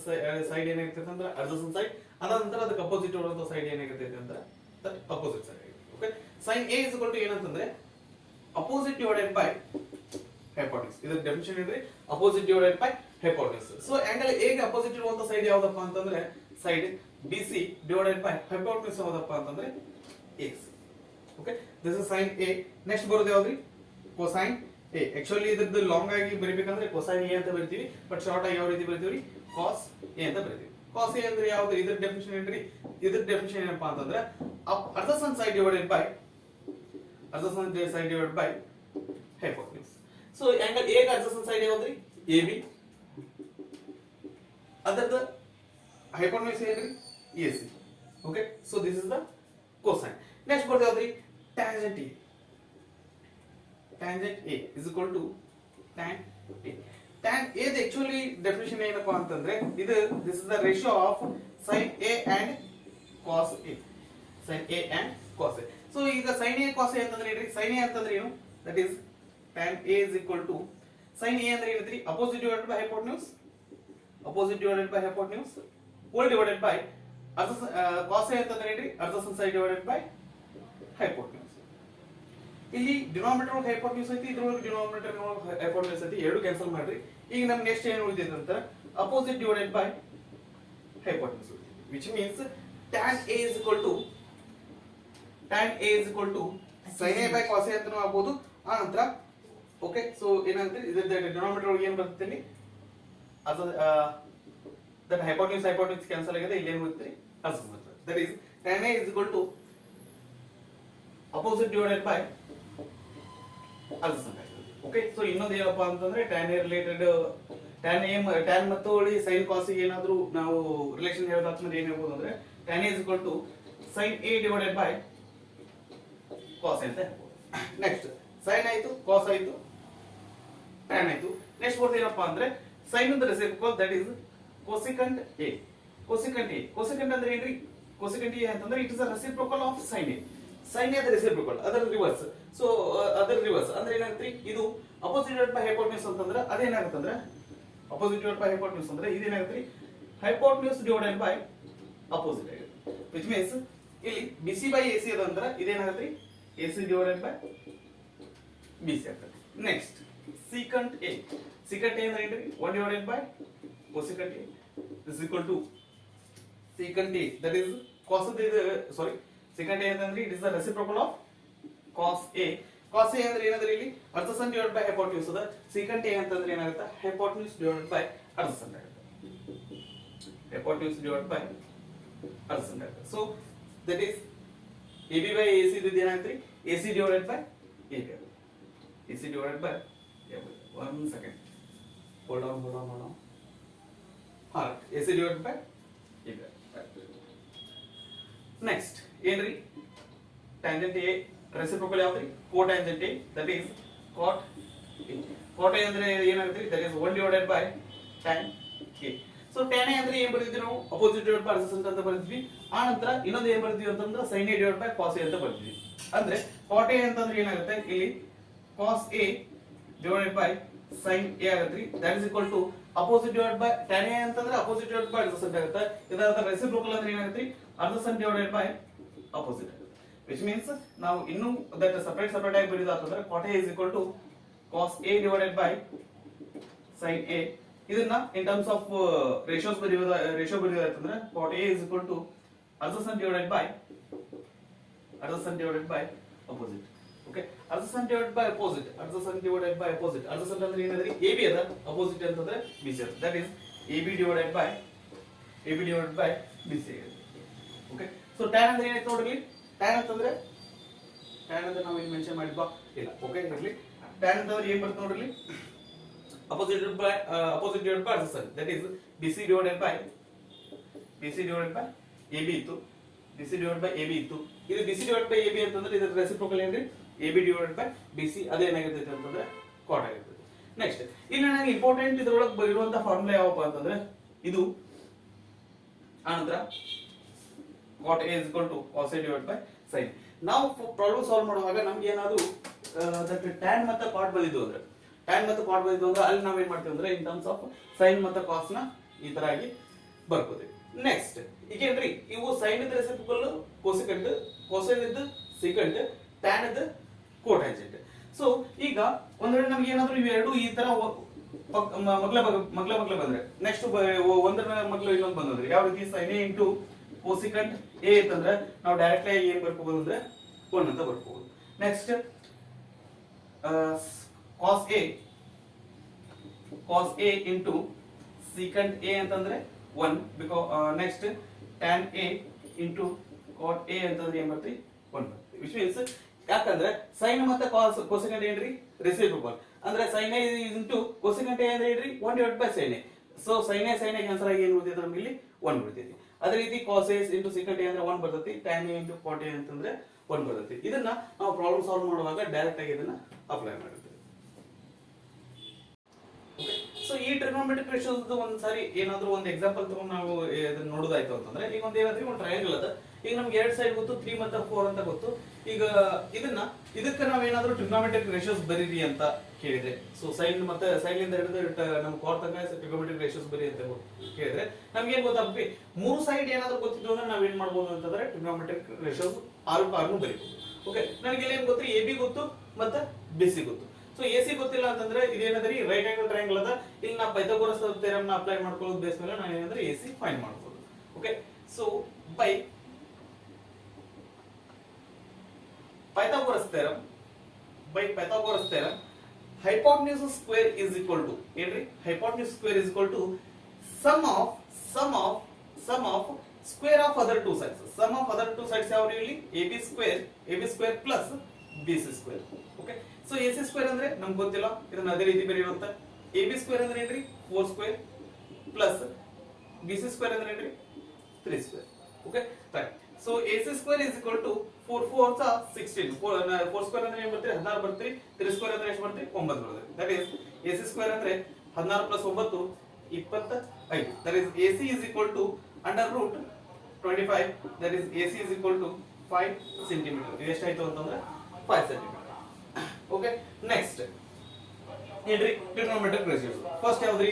ಸೈಡ್ ಏನಾಗಿರ್ತೈತೆ ಅಂದ್ರೆ ಅಡ್ಜಸೆಂಟ್ ಸೈಡ್. ಅದಾದ ನಂತರ ಅದಕ್ಕೆ ಅಪೋಸಿಟ್ ಇರುವಂತ ಸೈಡ್ ಏನಾಗಿರ್ತೈತೆ ಅಂದ್ರೆ that opposite side. Okay sine A is equal to ಏನಂತಂದ್ರೆ ಅಪೋಸಿಟ್ ಡಿವೈಡೆಡ್ ಬೈ ಹೈಪೋಟೆನ್ಯೂಸ್. ಇದರ ಡೆಫಿನಿಷನ್ ಏನ್ರಿ? Opposite divided by hypotenuse. So angle A ಗೆ ಅಪೋಸಿಟ್ ಇರುವಂತ ಸೈಡ್ ಯಾವ್ದಪ್ಪ ಅಂತಂದ್ರೆ side BC divided by hypotenuse ಯಾವ್ದಪ್ಪ ಅಂತಂದ್ರೆ AC. Okay this is sine A. Next ಬರೋದು ಯಾವ್ದ್ರಿ? ಕೊಸೈನ್ ಆಕ್ಚುಲಿ ಇದ್ರದ್ದು ಲಾಂಗ್ ಆಗಿ ಬರಿಬೇಕಂದ್ರೆ ಕೊಸೈನ್ ಎ ಅಂತ ಬರಿತೀವಿ, ಬಟ್ ಶಾರ್ಟ್ ಆಗಿ ಯಾವ ರೀತಿ ಬರಿತೀವಿ ಕಾಸ್ ಎ ಅಂತ ಬರಿತೀವಿ. ಕಾಸ್ ಎ ಅಂದ್ರೆ ಯಾವುದು? ಇದ್ರ ಡೆಫಿನಿಷನ್ ಏನ್ರಿ? ಇದ್ರ ಡೆಫಿನಿಷನ್ ಏನಪ್ಪಾ ಅಂತಂದ್ರೆ adjacent side divided by hypotenuse. So angle A ಗೆ ಅರ್ಧಸನ್ ಸೈಡ್ ಯಾವ್ದ್ರಿ? A B. ಅದರದ ಹೈಪೋಟೆನ್ಯೂಸ್ ಏನ್ರಿ? A C. Okay, so this is the cosine. Next ಬರ್ತದೆ ಯಾವ್ದ್ರಿ? tangent A. Tangent A is equal to tan A. Tan A the actually definition ಏನಪ್ಪಾ ಅಂತಂದ್ರೆ ಇದು this is the ratio of sin A and cos A. Sin A and cos A. So ಈಗ sin A cos A ಅಂತಂದ್ರೆ ಏನ್ರಿ? sin A ಅಂತಂದ್ರೆ ಏನು? That is tan A is equal to sin A ಅಂದ್ರೆ ಏನಂತ್ರಿ? opposite divided by hypotenuse. Opposite divided by hypotenuse whole divided by cos A ಅಂತಂದ್ರೆ ಏನ್ರಿ? ಅರ್ಧಸನ್ side divided by hypotenuse. ಇಲ್ಲಿ denominator ಒಳಗೆ hypotenuse ಐತಿ, ಇದ್ರೊಳಗೆ ಡಿನಾಮಿನೇಟರ್ ಒಳಗೆ ಹೈಪೋಟೆನ್ಯೂಸ್ ಐತಿ, ಎರಡು ಕ್ಯಾನ್ಸಲ್ ಮಾಡ್ರಿ. ಈಗ ನಮ್ಗೆ ನೆಕ್ಸ್ಟ್ ಏನು ಉಳಿದಿದೆ ಅಂತ opposite divided by hypotenuse, which means tan A is equal to sin A by cos A ಅಂತಾನೂ ಆಗ್ಬೋದು. ಆ ನಂತರ ಓಕೆ, ಸೊ ಏನಾಗುತ್ತೆ ಇದರ ಡಿನಾಮಿನೇಟರ್ ಒಳಗೆ ಏನು ಬರುತ್ತೆ ಇಲ್ಲಿ? ಅದು ದಟ್ ಹೈಪೋಟೆನ್ಯೂಸ್ ಕ್ಯಾನ್ಸಲ್ ಆಗಿದೆ, ಇಲ್ಲಿ ಏನು ಬರುತ್ತೆ? ಅರ್ಧಸನ್ ಬರುತ್ತೆ. That is tan A is equal to opposite divided by adjacent. Okay, so ಇನ್ನೊಂದು ಏನಪ್ಪಾ ಅಂತಂದ್ರೆ tan A ರಿಲೇಟೆಡ್ tan ಮತ್ತು sin cos ಗೆ ಏನಾದರೂ ನಾವು ರಿಲೇಷನ್ ಹೇಳೋದಾದ್ಮೇಲೆ ಏನು ಹೇಳ್ಬೋದು ಅಂದ್ರೆ tan A is equal to sin A divided by cos A ಅಂತ ಹೇಳ್ಬೋದು. ನೆಕ್ಸ್ಟ್ sin ಆಯ್ತು, cos ಆಯ್ತು, tan ಆಯ್ತು. ನೆಕ್ಸ್ಟ್ ಬರ್ತದೆ ಏನಪ್ಪಾ ಅಂದ್ರೆ sin ದ ರೆಸಿಪ್ರೋಕಲ್, ದಟ್ ಈಸ್ cosecant A. cosecant ಅಂದ್ರೆ ಏನ್ರಿ? cosecant A ಅಂತಂದ್ರೆ it is a reciprocal of sin A. sin A the reciprocal, ಅದರ ರಿವರ್ಸ್. ಸೊ ಅದರ ರಿವರ್ಸ್ ಅಂದ್ರೆ ಏನಾಗುತ್ತೆ? ಇದು ಅಪೋಸಿಟ್ ಡಿವೈಡೆಡ್ ಬೈ ಹೈಪೋಟೆನ್ಯೂಸ್ ಅಂತಂದ್ರೆ ಅದೇನಾಗುತ್ತೆ ಅಂದ್ರೆ ಅಪೋಸಿಟ್ ಡಿವೈಡೆಡ್ ಬೈ ಹೈಪೋಟೆನ್ಯೂಸ್ ಅಂದ್ರೆ ಇದೇನಾಗುತ್ತೆ? ಹೈಪೋಟೆನ್ಯೂಸ್ ಡಿವೈಡೆಡ್ ಬೈ ಅಪೋಸಿಟ್ ಆಗುತ್ತೆ. which means ಇಲ್ಲಿ BC by AC ಅದಂದ್ರೆ ಇದೇನಾಗುತ್ತೆ? AC divided by BC ಆಗ್ತದೆ. ನೆಕ್ಸ್ಟ್ secant A ಅಂದ್ರೆ ಏನ್ರಿ? 1 divided by cosecant A is equal to secant A, that is cos secant A ಅಂತಂದ್ರೆ it is the reciprocal of cos A. cos A ಅಂದ್ರೆ ಏನಾದ್ರೆ ಇಲ್ಲಿ ಅರ್ಧಸನ್ divided by hypotenuse ಅದ. secant A ಅಂತಂದ್ರೆ ಏನಾಗುತ್ತೆ? Hypotenuse divided by ಅರ್ಧಸನ್ ಆಗುತ್ತೆ. Hypotenuse divided by ಅರ್ಧಸನ್ ಆಗುತ್ತೆ. So that is AB by AC ಇದು ಏನಾಗುತ್ತೆ? AC divided by AB. AC divided by AB. 1 second, hold on. AC divided by AB. Next ಏನ್ರಿ? tangent A reciprocal ಯಾವ್ದ್ರಿ? cotangent A, that is cot A. cot A ಅಂದ್ರೆ ಏನಾಗುತ್ತೆ? that is 1 divided by tan A. So tan A ಅಂದ್ರೆ ಏನ್ ಬರೆದಿದ್ವಿ ನಾವು? Opposite divided by adjacent ಅಂತ ಬರೆದಿದ್ವಿ. ಆ ನಂತರ ಇನ್ನೊಂದು ಏನ್ ಬರೆದಿದ್ವಿ ಅಂತಂದ್ರೆ sin A divided by cos A ಅಂತ ಬರೆದಿದ್ವಿ. ಅಂದ್ರೆ cot A ಅಂತಂದ್ರೆ ಏನಾಗುತ್ತೆ? ಇಲ್ಲಿ cos A divided by sin A ಆಗುತ್ತೆ. that is equal to opposite divided by tan A ಅಂತಂದ್ರೆ opposite divided by adjacent ಆಗುತ್ತೆ. ಇದರ ರೆಸಿಪ್ರೋಕಲ್ ಅಂದ್ರೆ ಏನಾಗುತ್ತೆ? adjacent divided by opposite, which means ನಾವು ಇನ್ನು that separate ಆಗಿ ಬರೆಯೋದಾದ್ರೆ cot A is equal to cos A divided by sin A. ಇದನ್ನ in terms of ratio ಬರೆಯೋದಾದ್ರೆ cot A is equal to adjacent divided by opposite. ಓಕೆ, adjacent divided by opposite. adjacent ಅಂದ್ರೆ ಏನಾದ್ರಿ? AB ಅದ, opposite ಅಂತಂದ್ರೆ BC ಅದ. that is AB divided by BC. Okay, so tan ಅಂದ್ರೆ ಏನಾಯ್ತು ನೋಡ್ರಿ? tan ಅಂತಂದ್ರೆ ನಾವು ಏನು ಮೆನ್ಷನ್ ಮಾಡಿದ್ವಾ? ಇಲ್ಲ. ಓಕೆ, ಇರಲಿ. tan ಅಂತಂದ್ರೆ ಏನು ಬರುತ್ತೆ ನೋಡ್ರಿ? opposite divided by adjacent, that is BC divided by AB ಇತ್ತು. BC divided by AB ಇತ್ತು. ಇದು BC divided by AB ಅಂತಂದ್ರೆ ಇದರ ರೆಸಿಪ್ರೋಕಲ್ ಏನ್ರಿ? AB divided by BC. ಅದೇನಾಗಿರ್ತೈತೆ ಅಂತಂದ್ರೆ cot ಆಗಿರ್ತೈತೆ. ನೆಕ್ಸ್ಟ್ ಇಲ್ಲಿ ನನಗೆ ಇಂಪಾರ್ಟೆಂಟ್ ಇದ್ರೊಳಗೆ ಇರುವಂತ ಫಾರ್ಮುಲಾ ಯಾವಪ್ಪ ಅಂತಂದ್ರೆ ಇದು. ಆನಂತರ cot A is equal to cos A divided by sin. ನಾವು ಪ್ರಾಬ್ಲಮ್ ಸಾಲ್ವ್ ಮಾಡುವಾಗ ನಮ್ಗೆ ಏನಾದ್ರು ಅದಕ್ಕೆ tan ಮತ್ತು cot ಬಂದಿದ್ದು ಅಂದ್ರೆ ಅಲ್ಲಿ ನಾವ್ ಏನ್ ಮಾಡ್ತೀವಿ ಅಂದ್ರೆ ಇನ್ ಟರ್ಮ್ಸ್ ಆಫ್ sin ಮತ್ತು cos ನ ಈ ತರ ಆಗಿ ಬರ್ಕೋತೀವಿ. ನೆಕ್ಸ್ಟ್ ಈಗ ಏನ್ರಿ? ಇವು sin ಇದ್ ರೆಸಿಪ್ರೋಕಲ್ cosecant, cosine ಇದ್ secant, tan ಇದ್ cotangent. ಸೊ ಈಗ ಒಂದ್ ವೇಳೆ ನಮ್ಗೆ ಏನಾದ್ರು ಇವೆರಡು ಈ ತರ ಮಗ್ಲ ಬಂದ್ರೆ ನೆಕ್ಸ್ಟ್ ಒಂದರ ಮಗ್ಲ ಇನ್ನೊಂದು ಬಂದ್ರೆ ಯಾವ ರೀತಿ? sin A into cosecant A ಅಂತಂದ್ರೆ ನಾವು ಡೈರೆಕ್ಟ್ ಆಗಿ ಏನ್ ಬರ್ಕೋಬಹುದು ಅಂದ್ರೆ 1 ಅಂತ ಬರ್ಕೋಬಹುದು. Next cos A into secant A ಅಂತಂದ್ರೆ 1 because next tan A into cot A ಅಂತಂದ್ರೆ ಏನ್ ಬರ್ತೈತಿ 1 ಬರ್ತೈತಿ ವಿಚ್ ಮೀನ್ಸ್ ಯಾಕಂದ್ರೆ ಸೈನ್ ಮತ್ತೆ ಕಾಸ್ ಕೊಸೆಕೆಂಟ್ ಏನ್ರಿ ರೆಸಿಪ್ರೋಕಲ್ ಅಂದ್ರೆ sine A into cosecant A ಅಂದ್ರೆ ಏನ್ರಿ 1 divide by sine A so sine A cancel ಆಗಿ ಏನು ಉಳಿತೈತಿ ನಮಗೆ ಇಲ್ಲಿ 1 ಉಳಿತೈತಿ ಅದೇ ರೀತಿ cos A into secant A ಅಂದ್ರೆ 1 ಬರ್ತೈತಿ tan A into cot A ಅಂತಂದ್ರೆ 1 ಬರ್ತೈತಿ ಇದನ್ನ ನಾವು ಪ್ರಾಬ್ಲಮ್ ಸಾಲ್ವ್ ಮಾಡುವಾಗ ಡೈರೆಕ್ಟ್ ಆಗಿ ಇದನ್ನ ಅಪ್ಲೈ ಮಾಡ್ತೀವಿ ಸೊ ಈ ಟ್ರಿಗೊನೋಮೆಟ್ರಿಕ್ ರೇಷಿಯೋಸ್ ಒಂದ್ ಸಾರಿ ಏನಾದ್ರೂ ಒಂದು ಎಕ್ಸಾಂಪಲ್ ತಗೊಂಡು ನಾವು ಇದನ್ನ ನೋಡೋದಾಯ್ತು ಅಂತಂದ್ರೆ ಈಗ ಒಂದ್ ಏನಾದ್ರೂ ಒಂದು ಟ್ರಯಾಂಗಲ್ ಅದ ಈಗ ನಮ್ಗೆ ಎರಡು ಸೈಡ್ ಗೊತ್ತು 3 ಮತ್ತು 4 ಅಂತ ಗೊತ್ತು ಈಗ ಇದಕ್ಕೆ ನಾವ್ ಏನಾದ್ರೂ ಟ್ರಿಗೊನೋಮೆಟ್ರಿಕ್ ರೇಷಿಯೋಸ್ ಬರೀರಿ ಅಂತ ಕೇಳಿದ್ರೆ ಸೊ ಸೈಡ್ ಮತ್ತೆ ಸೈಡ್ ಇಂದ ಹಿಡಿದು ನಮ್ಮ ಕಾಟ್ ತನಕ ಟ್ರಿಗೊನೋಮೆಟ್ರಿಕ್ ರೇಷಿಯೋಸ್ ಬರಿ ಅಂತ ಕೇಳಿದ್ರೆ ನಮ್ಗೆ ಏನ್ ಗೊತ್ತಾಗ್ತದೆ ಮೂರು ಸೈಡ್ ಏನಾದ್ರೂ ಗೊತ್ತಿದ್ದು ಅಂದ್ರೆ ನಾವ್ ಏನ್ ಮಾಡ್ಬೋದು ಅಂತಂದ್ರೆ ಟ್ರಿಗೊನೋಮೆಟ್ರಿಕ್ ರೇಷಿಯೋಸ್ 6 ಬರೀಬಹುದು ಓಕೆ ನನಗೆ ಇಲ್ಲಿ ಏನ್ ಗೊತ್ತು ಎ ಬಿ ಗೊತ್ತು ಮತ್ತೆ ಬಿ ಸಿ ಗೊತ್ತು ಸೊ ಎ ಸಿ ಗೊತ್ತಿಲ್ಲ ಅಂತಂದ್ರೆ ಇದೇನದ್ರಿ ರೈಟ್ ಆಂಗಲ್ ಟ್ರಯಾಂಗಲ್ ಅದ ಇಲ್ಲಿ ನಾ ಪೈಥಾಗೋರಸ್ ಥಿಯರಂ ನ ಅಪ್ಲೈ ಮಾಡ್ಕೊಳ್ಳೋದು ಬೇಸ್ ಮೇಲೆ ನಾನು ಏನಂದ್ರೆ ಎ ಸಿ ಫೈಂಡ್ ಮಾಡ್ಬೋದು okay so by Pythagoras theorem hypotenuse square is equal to ಏನ್ರಿ hypotenuse square is equal to sum of square of other two sides sum of other two sides ಯಾವ್ದು ಇಲ್ಲಿ ab square plus bc square okay so ac square ಅಂದ್ರೆ ನಮ್ಗೆ ಗೊತ್ತಿಲ್ಲ ಇದನ್ನ ಅದೇ ರೀತಿ ಬರೆಯುವಂತ ab square ಅಂದ್ರೆ ಏನ್ರಿ 4 square plus bc square ಅಂದ್ರೆ ಏನ್ರಿ 3 square okay right so ac square is equal to 4 4s are 16 4 square ಅಂದ್ರೆ ಏನು ಬರುತ್ತೆ 16 ಬರುತ್ತೆ 3 square ಅಂದ್ರೆ ಎಷ್ಟು ಬರುತ್ತೆ 9 ಬರುತ್ತೆ ದಟ್ ಇಸ್ ac square ಅಂದ್ರೆ 16 plus 9 25 that is ac is equal to under root 25 that is ac is equal to 5 centimeter ಇದು ಎಷ್ಟು ಆಯ್ತು ಅಂತಂದ್ರೆ 5 centimeter ಓಕೆ ನೆಕ್ಸ್ಟ್ ಏನ್ರಿ ಟ್ರಿಗೊನೋಮೆಟ್ರಿಕ್ ರೇಷಿಯೋಸ್ ಫಸ್ಟ್ ಯಾವ್ದ್ರಿ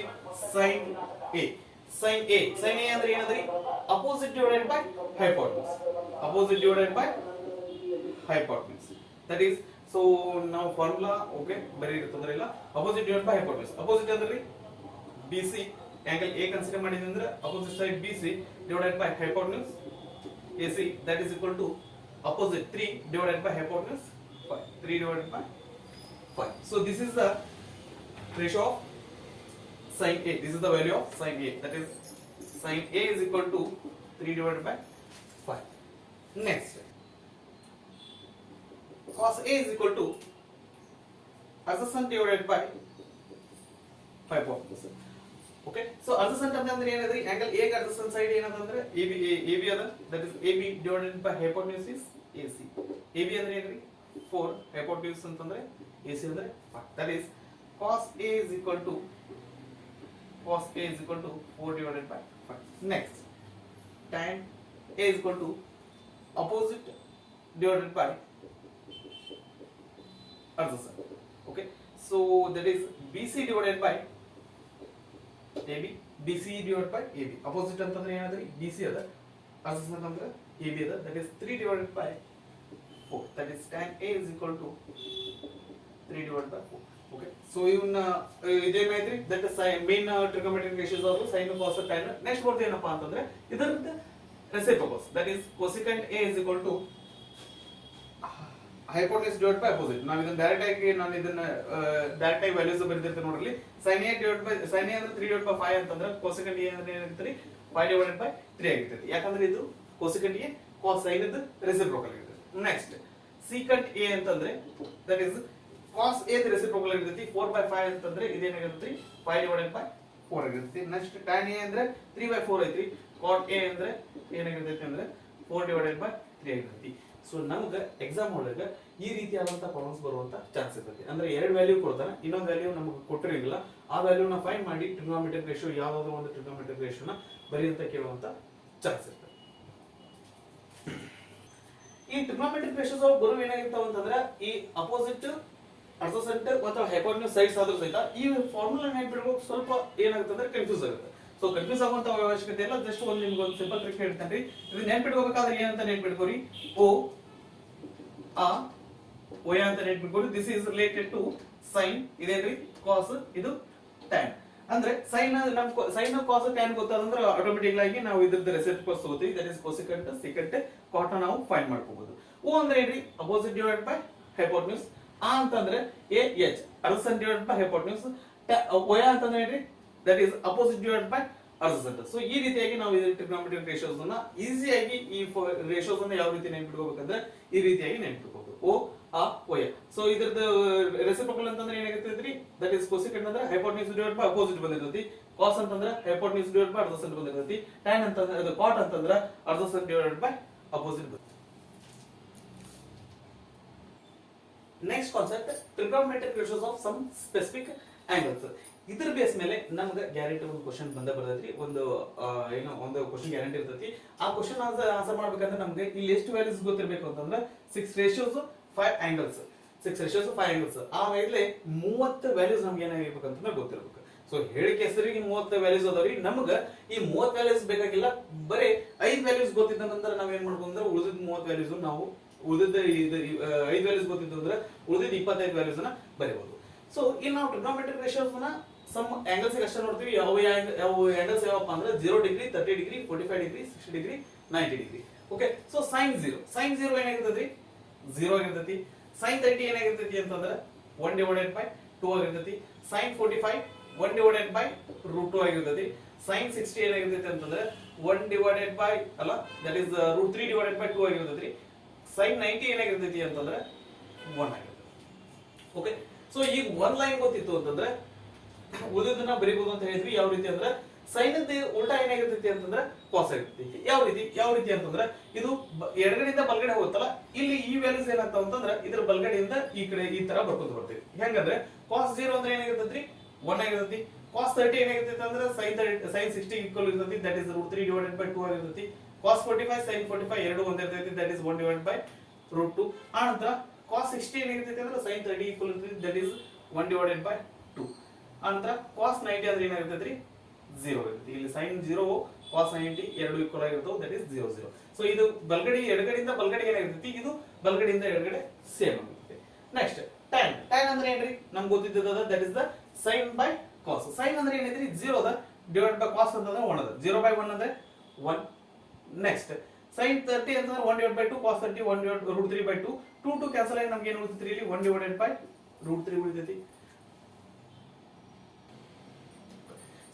sin a ಅಂದ್ರೆ ಏನಂದ್ರಿ opposite divided by hypotenuse that is so now formula okay ಬರೀ ತೊಂದರೆ ಇಲ್ಲ opposite divided by hypotenuse opposite ಅಂದ್ರೆ BC angle A ಕನ್ಸಿಡರ್ ಮಾಡಿದ್ರೆ ಅಂದ್ರೆ opposite side BC divided by hypotenuse AC that is equal to opposite 3 divided by hypotenuse 5 3 divided by 5 so this is the ratio of sin A this is the value of sin A that is sin A is equal to 3 divided by 5 next cos A is equal to adjacent divided by hypotenuse okay so adjacent ಅಂದ್ರೆ ಏನಂದ್ರೆ angle A ಗೆ adjacent side ಏನಂದ್ರೆ AB ಅದ that is AB divided by hypotenuse is AC AB ಅಂದ್ರೆ ಏನ್ರಿ 4 hypotenuse ಅಂತಂದ್ರೆ AC ಅಂದ್ರೆ 5 that is cos A is equal to 4 divided by 5 next tan A is equal to opposite divided by adjacent okay so that is BC divided by AB BC divided by AB opposite ಅಂತಂದ್ರೆ ಏನಂದ್ರೆ BC ಅದ adjacent ಅಂದ್ರೆ AB ಅದ that is 3 divided by 4 that is tan A is equal to 3 divided by 4 okay so ಇವನ್ನ ಇದೇನೈತ್ರಿ that is main trigonometric ratios of sin cos tan next ಬರ್ತದೆ ಏನಪ್ಪಾ ಅಂತಂದ್ರೆ ಇದರದ reciprocals that is cosecant A is equal to hypotenuse divided by opposite ನಾವು ಇದನ್ನ direct ಆಗಿ values ಬರೆದಿರ್ತೀವಿ ನೋಡ್ರಿ sin A divided by sin A ಅಂದ್ರೆ 3 divided by 5 ಅಂತಂದ್ರೆ cosecant A ಅಂದ್ರೆ ಏನಾಗಿರ್ತದೆ 5 divided by 3 ಆಗಿರ್ತದೆ ಯಾಕಂದ್ರೆ ಇದು cosecant A cos sin ಇದು reciprocal ಆಗಿರ್ತದೆ ನೆಕ್ಸ್ಟ್ secant A ಅಂತಂದ್ರೆ that is cos A the reciprocal ಆಗಿರ್ತದೆ 4 by 5 ಅಂತಂದ್ರೆ ಇದೇನಾಗಿರ್ತದೆ 5 divided by 4 ಆಗಿರ್ತದೆ ನೆಕ್ಸ್ಟ್ tan A ಅಂದ್ರೆ 3 by 4 ಐತ್ರಿ cot A ಅಂದ್ರೆ ಏನಾಗಿರ್ತೈತಿ ಅಂದ್ರೆ 4 divided by 3 ಆಗಿರ್ತೈತಿ ಸೊ ನಮಗೆ ಎಕ್ಸಾಮ್ ಒಳಗೆ ಈ ರೀತಿಯಾದಂತ ಪ್ರಾಬ್ಲಮ್ಸ್ ಬರುವಂತ ಚಾನ್ಸ್ ಇರ್ತೈತಿ ಅಂದ್ರೆ ಎರಡು ವ್ಯಾಲ್ಯೂ ಕೊಡ್ತಾನೆ ಇನ್ನೊಂದು ವ್ಯಾಲ್ಯೂ ನಮಗೆ ಕೊಟ್ಟಿರಂಗಿಲ್ಲ ಆ ವ್ಯಾಲ್ಯೂನ ಫೈಂಡ್ ಮಾಡಿ ಟ್ರಿಗೊನೋಮೆಟ್ರಿಕ್ ರೇಷಿಯೋ ಯಾವುದಾದ್ರೂ ಒಂದು ಟ್ರಿಗೊನೋಮೆಟ್ರಿಕ್ ರೇಷಿಯೋನ ಬರಿ ಅಂತ ಕೇಳುವಂತ ಚಾನ್ಸ್ ಇರ್ತದೆ ಈ ಟ್ರಿಗೊನೋಮೆಟ್ರಿಕ್ ರೇಷಿಯೋಸ್ ಬರೋ ಏನಾಗಿರ್ತಾವ ಅಂತಂದ್ರೆ ಈ ಅಪೋಸಿಟ್ ಅಡ್ಜಸೆಂಟ್ ಮತ್ತು ಹೈಪೋಟೆನ್ಯೂಸ್ ಸೈಡ್ಸ್ ಆದ್ರೂ ಸಹಿತ ಈ ಫಾರ್ಮುಲಾ ನೆನಪಿಡಬೇಕು ಸ್ವಲ್ಪ ಏನಾಗುತ್ತೆ ಅಂದ್ರೆ ಕನ್ಫ್ಯೂಸ್ ಆಗುತ್ತೆ ಸೊ ಕನ್ಫ್ಯೂಸ್ ಆಗುವಂತ ಅವಶ್ಯಕತೆ ಇಲ್ಲ ಜಸ್ಟ್ ಒಂದು ನಿಮ್ಗೆ ಒಂದು ಸಿಂಪಲ್ ಟ್ರಿಕ್ ಹೇಳ್ತೇನೆ ಇದು ನೆನಪಿಡ್ಕೋಬೇಕಾದ್ರೆ ಏನಂತ ನೆನಪಿಡ್ಕೋರಿ ಓ ಆ ಓ ಅಂತ ನೆನಪಿಡ್ಕೋರಿ this is related to sine ಇದೇನ್ರಿ ಕಾಸ್ ಇದು ಟ್ಯಾನ್ ಅಂದ್ರೆ ಸೈನ್ ನಮ್ ಸೈನ್ ಕಾಸ್ ಟ್ಯಾನ್ ಗೊತ್ತಾದಂದ್ರೆ ಆಟೋಮೆಟಿಕ್ ಆಗಿ ನಾವು ಇದ್ರದ್ದು ರೆಸಿಪ್ರೋಕಲ್ಸ್ ತಗೋತೀವಿ that is cosecant secant cot ನಾವು ಫೈಂಡ್ ಮಾಡ್ಕೋಬಹುದು ಓ ಅಂದ್ರೆ ಏನ್ರಿ ಅಪೋಸಿಟ್ ಡಿವೈಡೆಡ್ ಬೈ ಹೈಪೋಟೆನ್ಯೂಸ್ ಆ ಅಂತಂದ್ರೆ ಎ ಎಚ್ ಅರ್ಧ ಸೆಂಟ್ ಡಿವೈಡ್ ಬೈ ಹೈಪೋಟೆನ್ಯೂಸ್, ಒಯ ಅಂತಂದ್ರೆ ಏನ್ರಿ that is opposite divide by ಅರ್ಧ ಸೆಂಟ್. ಸೊ ಈ ರೀತಿಯಾಗಿ ನಾವು ಟ್ರಿಗ್ನೋಮೆಟ್ರಿಕ್ ರೇಷಿಯೋಸ್ ಅನ್ನ ಈಸಿಯಾಗಿ ಈ ರೇಷಿಯೋಸ್ ಅನ್ನ ಯಾವ ರೀತಿ ನೆನಪಿಟ್ಕೋಬೇಕಂದ್ರೆ ಈ ರೀತಿಯಾಗಿ ನೆನಪಿಟ್ಕೋಬಹುದು. ಓ ಆ ಒಯ. ಸೊ ಇದ್ರದ್ದು ರೆಸಿಪ್ರೋಕಲ್ ಅಂತಂದ್ರೆ ಏನಾಗಿರ್ತೈತ್ರಿ ದಟ್ ಈಸ್ ಕೊಸಿಕೆಂಟ್ ಅಂದ್ರೆ ಹೈಪೋಟೆನ್ಯೂಸ್ ಡಿವೈಡ್ ಬೈ ಅಪೋಸಿಟ್ ಬಂದಿರ್ತೈತಿ, ಕಾಸ್ ಅಂತಂದ್ರೆ hypotenuse divide by adjacent ಬಂದಿರ್ತೈತಿ, ಟ್ಯಾನ್ ಅಂತಂದ್ರೆ ಅದು ಕಾಟ್ ಅಂತಂದ್ರೆ adjacent divide by opposite ಬಂದಿರ್ತೈತಿ. Next concept trigonometric ratios of some specific angles. ಇದ್ರ ಬೇಸ್ ಮೇಲೆ ನಮ್ಗೆ ಗ್ಯಾರಂಟಿ ಒಂದು ಕ್ವಶನ್ ಬರ್ತೈತಿ, ಒಂದು ಏನೋ ಒಂದು ಕ್ವಶನ್ ಗ್ಯಾರಂಟಿ ಇರ್ತೈತಿ. ಆ ಕ್ವಶನ್ ಆನ್ಸರ್ ಮಾಡ್ಬೇಕಂದ್ರೆ ನಮ್ಗೆ ಇಲ್ಲಿ ಎಷ್ಟು ವ್ಯಾಲ್ಯೂಸ್ ಗೊತ್ತಿರಬೇಕು ಅಂತಂದ್ರೆ 6 ರೇಷಿಯೋಸ್ 5 ಆಂಗಲ್ಸ್, 6 ರೇಷಿಯೋಸ್ 5 ಆಂಗಲ್ಸ್. ಆಮೇಲೆ 30 ವ್ಯಾಲ್ಯೂಸ್ ನಮ್ಗೆ ಏನಾಗಿರ್ಬೇಕು ಅಂತಂದ್ರೆ ಗೊತ್ತಿರ್ಬೇಕು. ಸೊ ಹೇಳಿಕೆ ಹೆಸರಿಗೆ 30 ವ್ಯಾಲ್ಯೂಸ್ ಅದಾವ್ರಿ. ನಮ್ಗೆ ಈ 30 ವ್ಯಾಲ್ಯೂಸ್ ಬೇಕಾಗಿಲ್ಲ, ಬರೀ 5 ವ್ಯಾಲ್ಯೂಸ್ ಗೊತ್ತಿದ್ದ ನಂತರ ನಾವ್ ಏನ್ ಮಾಡ್ಬೋದು ಅಂದ್ರೆ ಉಳಿದ 30 ವ್ಯಾಲ್ಯೂಸ್ ನಾವು ಉಳಿದ 5 ವ್ಯಾಲ್ಯೂಸ್ ಗೊತ್ತಿದ್ದು ಅಂದ್ರೆ ಉಳಿದ 25 ವ್ಯಾಲ್ಯೂಸ್ ಅನ್ನ ಬರೀಬಹುದು. ಸೊ ಇಲ್ಲಿ ನಾವು ಟ್ರಿಗ್ನೋಮೆಟ್ರಿಕ್ ರೇಷಿಯೋಸ್ ನ ಸಮ್ ಆಂಗಲ್ಸ್ ಅಷ್ಟೇ ನೋಡ್ತೀವಿ. ಯಾವ ಆಂಗಲ್ಸ್ ಯಾವಪ್ಪ ಅಂದ್ರೆ 0 degree, 30 degree, 45 degree, 60 degree, 90 degree. Okay. So sine 0 ಏನಾಗಿರ್ತೈತಿ 0 ಆಗಿರ್ತೈತಿ. ಸೈನ್ 30 ಏನಾಗಿರ್ತೈತಿ ಅಂತಂದ್ರೆ 1 ಡಿವೈಡೆಡ್ ಬೈ 2 ಆಗಿರ್ತೈತಿ. ಸೈನ್ 45 1 ಡಿವೈಡೆಡ್ ಬೈ √2 ಆಗಿರ್ತೈತಿ. ಸೈನ್ 60 ಏನಾಗಿರ್ತೈತಿ ಅಂತಂದ್ರೆ 1 ಡಿವೈಡೆಡ್ ಬೈ ಅಲ್ಲ ದಟ್ ಈಸ್ √3 ಡಿವೈಡೆಡ್ ಬೈ 2 ಆಗಿರ್ತೈತಿ. ಸೈನ್ 90 ಏನಾಗಿರ್ತೈತಿ ಅಂತಂದ್ರೆ 1 ಆಗಿರ್ತೈತಿ. ಓಕೆ. ಸೊ ಈಗ ಒಂದ್ ಲೈನ್ ಗೊತ್ತಿತ್ತು ಅಂತಂದ್ರೆ ಉಳಿದನ್ನ ಬರೀಬಹುದು ಅಂತ ಹೇಳಿದ್ವಿ. ಯಾವ ರೀತಿ ಅಂದ್ರೆ ಸೈನ್ ಉಲ್ಟಾ ಏನಾಗಿರ್ತೈತಿ ಅಂತಂದ್ರೆ ಕಾಸ್ ಆಗಿರ್ತೈತಿ. ಯಾವ ರೀತಿ ಅಂತಂದ್ರೆ ಇದು ಎಡಗಡೆಯಿಂದ ಬಲಗಡೆ ಹೋಗುತ್ತಲ್ಲ, ಇಲ್ಲಿ ಈ ವ್ಯಾಲ್ಯೂಸ್ ಏನಾಗ್ತಾವ ಅಂತಂದ್ರೆ ಇದ್ರ ಬಲಗಡೆಯಿಂದ ಈ ಕಡೆ ಈ ತರ ಬರ್ಕೊಂಡು ಬರ್ತೀವಿ. ಹೆಂಗಂದ್ರೆ ಕಾಸ್ 0 ಅಂದ್ರೆ ಏನಾಗಿರ್ತೈತಿ 1 ಆಗಿರ್ತೈತಿ. ಕಾಸ್ 30 ಏನಾಗಿರ್ತೈತಿ ಅಂದ್ರೆ ಸೈನ್ 60 ಈಕ್ವಲ್ ಇರ್ತೈತಿ, ದಟ್ ಇಸ್ √3 ಡಿವೈಡೆಡ್ ಬೈ 2 ಆಗಿರ್ತೈತಿ. ಕಾಸ್ 45 ಸೈನ್ 45 ಎರಡು ಒಂದೇ ಇರ್ತೈತಿ, ದಟ್ ಇಸ್ 1 ಡಿವೈಡೆಡ್ ಬೈ √2. ಆ ನಂತರ ಕಾಸ್ 60 ಏನಾಗಿರ್ತೈತಿ ಅಂದ್ರೆ ಸೈನ್ 30 ಈಕ್ವಲ್ ಇರ್ತೈತಿ, ದಟ್ ಇಸ್ 1 ಡಿವೈಡೆಡ್ ಬೈ 2. ನಂತರ ಕಾಸ್ 90 ಅಂದ್ರೆ ಏನಾಗಿರ್ತೈತಿ 0 ಇರ್ತೈತಿ. ಇಲ್ಲಿ ಸೈನ್ 0 ಕಾಸ್ 90 ಎರಡು ಈಕ್ವಲ್ ಆಗಿರ್ತವೆ, ದಟ್ ಇಸ್ 0 0. ಸೊ ಇದು ಬಲಗಡೆ ಎಡಗಡೆಯಿಂದ ಬಲಗಡೆ ಏನಾಗಿರ್ತೈತಿ, ಇದು ಬಲಗಡೆಯಿಂದ ಎಡಗಡೆ ಸೇಮ್ ಆಗಿರುತ್ತೆ. ನೆಕ್ಸ್ಟ್ ಟ್ಯಾನ್ ಅಂದ್ರೆ ಏನ್ರಿ ನಮ್ಗೆ ಗೊತ್ತಿದ್ದದ, that is the sine by cos. Sine ಅಂದ್ರೆ ಏನೈತ್ರಿ 0 ಅದ, ಡಿವೈಡ್ ಬೈ ಕಾಸ್ ಅಂತಂದ್ರೆ 1 ಅದ, 0 ಬೈ 1 ಅಂದ್ರೆ 1. ನೆಕ್ಸ್ಟ್ ಸೈನ್ 30 ಅಂತಂದ್ರೆ 1 divide by 2, cos 30 1 divide √3 by 2. 2 cancel ಆಗಿ ನಮ್ಗೆ ಏನು ಉಳಿತೈತಿ ಇಲ್ಲಿ 1 ಡಿವೈಡೆಡ್ ಬೈ √3 ಉಳಿತೈತಿ.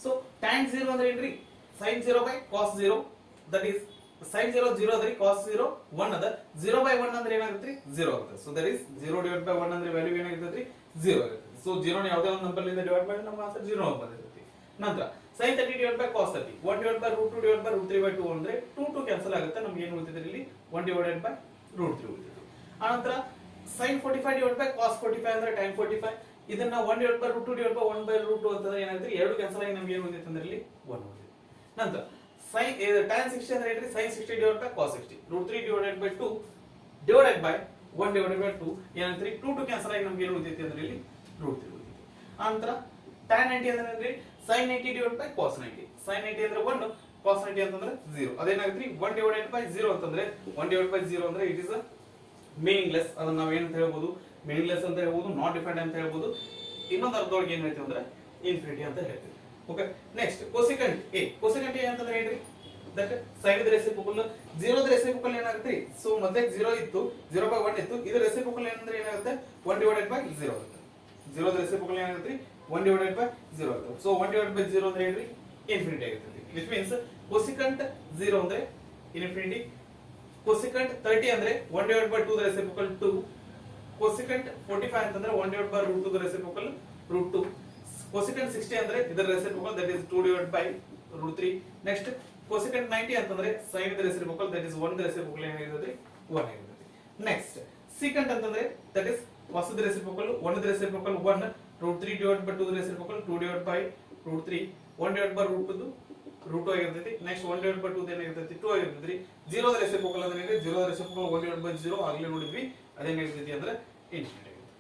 ಸೊ tan 0 ಅಂದ್ರೆ ಏನ್ರಿ sin 0 by cos 0, that is sin 0 0 ಅದ್ರಿ, cos 0 1 ಅದ, 0 ಬೈ 1 ಅಂದ್ರೆ ಏನಾಗುತ್ತೆ 0 ಆಗುತ್ತೆ. So that is 0 divide by 1 ಅಂದ್ರೆ ವ್ಯಾಲ್ಯೂ ಏನಾಗುತ್ತೆ 0 ಆಗುತ್ತೆ. ಸೊ 0 ನ ಯಾವುದೇ ಒಂದು ನಂಬರ್ ಇಂದ ಡಿವೈಡ್ ಮಾಡಿ ನಮ್ಮ ಆನ್ಸರ್ 0 ಬಂದಿರುತ್ತೆ. ನಂತರ sin 30 divide by cos 30 1 divide by √2 divide by √3 by 2 ಅಂದ್ರೆ 2 ಕ್ಯಾನ್ಸಲ್ ಆಗುತ್ತೆ, ನಮಗೆ ಏನು ಉಳಿತೈತೆ ಇಲ್ಲಿ 1 ಡಿವೈಡೆಡ್ ಬೈ √3 ಉಳಿತೈತೆ. ಆನಂತರ sin 45 ಡಿವೈಡ್ ಬೈ cos 45 ಅಂದ್ರೆ tan 45, ಇದನ್ನ 1 divide by √2 divide by 1 by √2 ಅಂತಂದ್ರೆ ಏನಾಗುತ್ತೆ ಎರಡು ಕ್ಯಾನ್ಸಲ್ ಆಗಿ ನಮಗೆ ಏನು ಉಳಿತೈತೆ ಅಂದ್ರೆ ಇಲ್ಲಿ 1 ಉಳಿತೈತೆ. ನಂತರ sin tan 60 ಅಂದ್ರೆ ಏನ್ರಿ sin 60 divide by cos 60, √3 divided by 2 divided by 1 divided by 2 ಏನಾಗುತ್ತೆ 2 ಕ್ಯಾನ್ಸಲ್ ಆಗಿ ನಮಗೆ ಏನು ಉಳಿತೈತೆ ಅಂದ್ರೆ ಇಲ್ಲಿ √3 ಉಳಿತೈತೆ. ಆನಂತರ tan 90 ಅಂದ್ರೆ ಏನ್ರಿ sin 90 divide by cos 90, sin 90 ಅಂದ್ರೆ 1, cos 90 ಅಂತಂದ್ರೆ 0. ಅದೇನಾಗುತ್ತೆ 1 ಡಿವೈಡೆಡ್ ಬೈ 0 ಅಂತಂದ್ರೆ 1 ಡಿವೈಡೆಡ್ ಬೈ 0 ಅಂದ್ರೆ ಇಟ್ ಇಸ್ ಮೀನಿಂಗ್ಲೆಸ್. ಅದನ್ನ ನಾವು ಏನಂತ ಹೇಳ್ಬೋದು, ಮೀನಿಂಗ್ಲೆಸ್ ಅಂತ ಹೇಳ್ಬೋದು, ನಾಟ್ ಡಿಫೈನ್ಡ್ ಅಂತ ಹೇಳ್ಬೋದು. ಇನ್ನೊಂದು ಅರ್ಥದೊಳಗೆ ಏನ್ ಹೇಳ್ತೀವಿ ಅಂದ್ರೆ ಇನ್ಫಿನಿಟಿ ಅಂತ ಹೇಳ್ತೀವಿ. Okay. Next cosecant A. Cosecant A ಅಂತಂದ್ರೆ ಏನ್ರಿ that sine the reciprocal 0 the reciprocal ಏನಾಗುತ್ತೆ, ಸೊ ಮೊದಲೇ 0 ಇತ್ತು, 0 ಬೈ 1 ಇತ್ತು, ಇದರ ರೆಸಿಪ್ರೋಕಲ್ ಏನಂದ್ರೆ ಏನಾಗುತ್ತೆ 1 ಡಿವೈಡೆಡ್ ಬೈ 0 ಆಗುತ್ತೆ. 0 ದ ರೆಸಿಪ್ರೋಕಲ್ ಏನಾಗುತ್ತೆ 1 ಡಿವೈಡೆಡ್ ಬೈ 0 ಆಗುತ್ತೆ. ಸೊ 1 ಡಿವೈಡೆಡ್ ಬೈ 0 ಅಂದ್ರೆ ಏನ್ರಿ ಇನ್ಫಿನಿಟಿ ಆಗುತ್ತೆ. ವಿಚ್ ಮೀನ್ಸ್ ಕೊಸಿಕೆಂಟ್ 0 ಅಂದ್ರೆ ಇನ್ಫಿನಿಟಿ, ಕೊಸಿಕೆಂಟ್ 30 ಅಂದ್ರೆ 1 divided by 2 the reciprocal 2, cosecant 45 ಅಂತಂದ್ರೆ 1 divided by √2 the reciprocal √2, cosecant 60 ಅಂದ್ರೆ ಇದರ reciprocal that is 2 divided by √3. Next cosecant 90 ಅಂತಂದ್ರೆ sin the reciprocal that is 1 the reciprocal ಏನಾಗಿರುತ್ತೆ 1 ಆಗಿರುತ್ತೆ. ನೆಕ್ಸ್ಟ್ ಸೀಕೆಂಟ್ ಅಂತಂದ್ರೆ that is cos the reciprocal 1 the reciprocal 1, √3 divided by 2 the reciprocal 2 divided by √3, 1 divided by √2 ಆಗಿರ್ತೈತಿ. Next 1 divided by 2 ಏನಾಗಿರ್ತೈತಿ 2 ಆಗಿರ್ತೈತಿ. 0 the reciprocal ಅಂದ್ರೆ ಏನ್ರಿ 0 the reciprocal 1 divided by 0 ಆಗ್ಲೇ ನೋಡಿದ್ವಿ, ಅದೇನಾಗಿರ್ತೈತಿ ಅಂದ್ರೆ ಇನ್ಫಿನಿಟಿ ಆಗಿರುತ್ತೆ.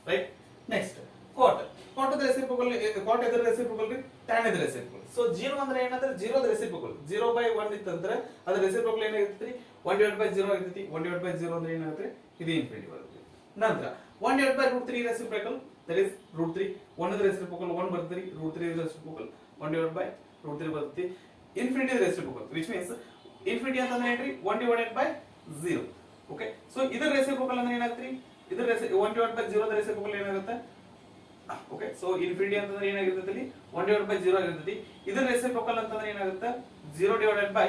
Right. Next cot. Cot the reciprocal, cot ಎದರ reciprocal ರೀ tan ಎದರ ರೆಸಿಪ್ರೋಕಲ್. ಸೊ 0 ಅಂದ್ರೆ ಏನಂದ್ರೆ 0 ದ ರೆಸಿಪ್ರೋಕಲ್ 0 ಬೈ 1 ಇತ್ತಂದ್ರೆ ಅದರ ರೆಸಿಪ್ರೋಕಲ್ ಏನಾಗಿರ್ತೈತಿ 1 ಡಿವೈಡೆಡ್ ಬೈ 0 ಆಗಿರ್ತೈತಿ. 1 ಡಿವೈಡೆಡ್ ಬೈ 0 ಅಂದ್ರೆ ಏನಾಗುತ್ತೆ ಇದು ಇನ್ಫಿನಿಟಿ ಬರುತ್ತೆ. ನಂತರ 1 divided by √3 reciprocal that is √3, 1 the reciprocal 1 ಬರ್ತೈತಿ, √3 ದ ರೆಸಿಪ್ರೋಕಲ್ 1 ಡಿವೈಡೆಡ್ ಬೈ √3 ಬರುತ್ತೆ. Infinity the reciprocal which means infinity ಅಂತಂದ್ರೆ ಏನ್ರಿ 1 ಡಿವೈಡೆಡ್ ಬೈ 0. ಓಕೆ. ಸೊ ಇದರ ರೆಸಿಪ್ರೋಕಲ್ ಅಂದ್ರೆ ಏನಾಗ್ತರಿ ಇದ್ರ one divide by zero reciprocal ಏನಾಗುತ್ತೆ ಓಕೆ ಸೊ ಇನ್ಫಿನಿಟಿ ಅಂತಂದ್ರೆ ಏನಾಗಿರ್ತದೆ ಇಲ್ಲಿ 1 ಡಿವೈಡ್ ಬೈ 0 ಆಗಿರ್ತದೆ ಇದರ ರೆಸಿಪ್ರೋಕಲ್ ಅಂತಂದ್ರೆ ಏನಾಗುತ್ತೆ 0 ಡಿವೈಡೆಡ್ ಬೈ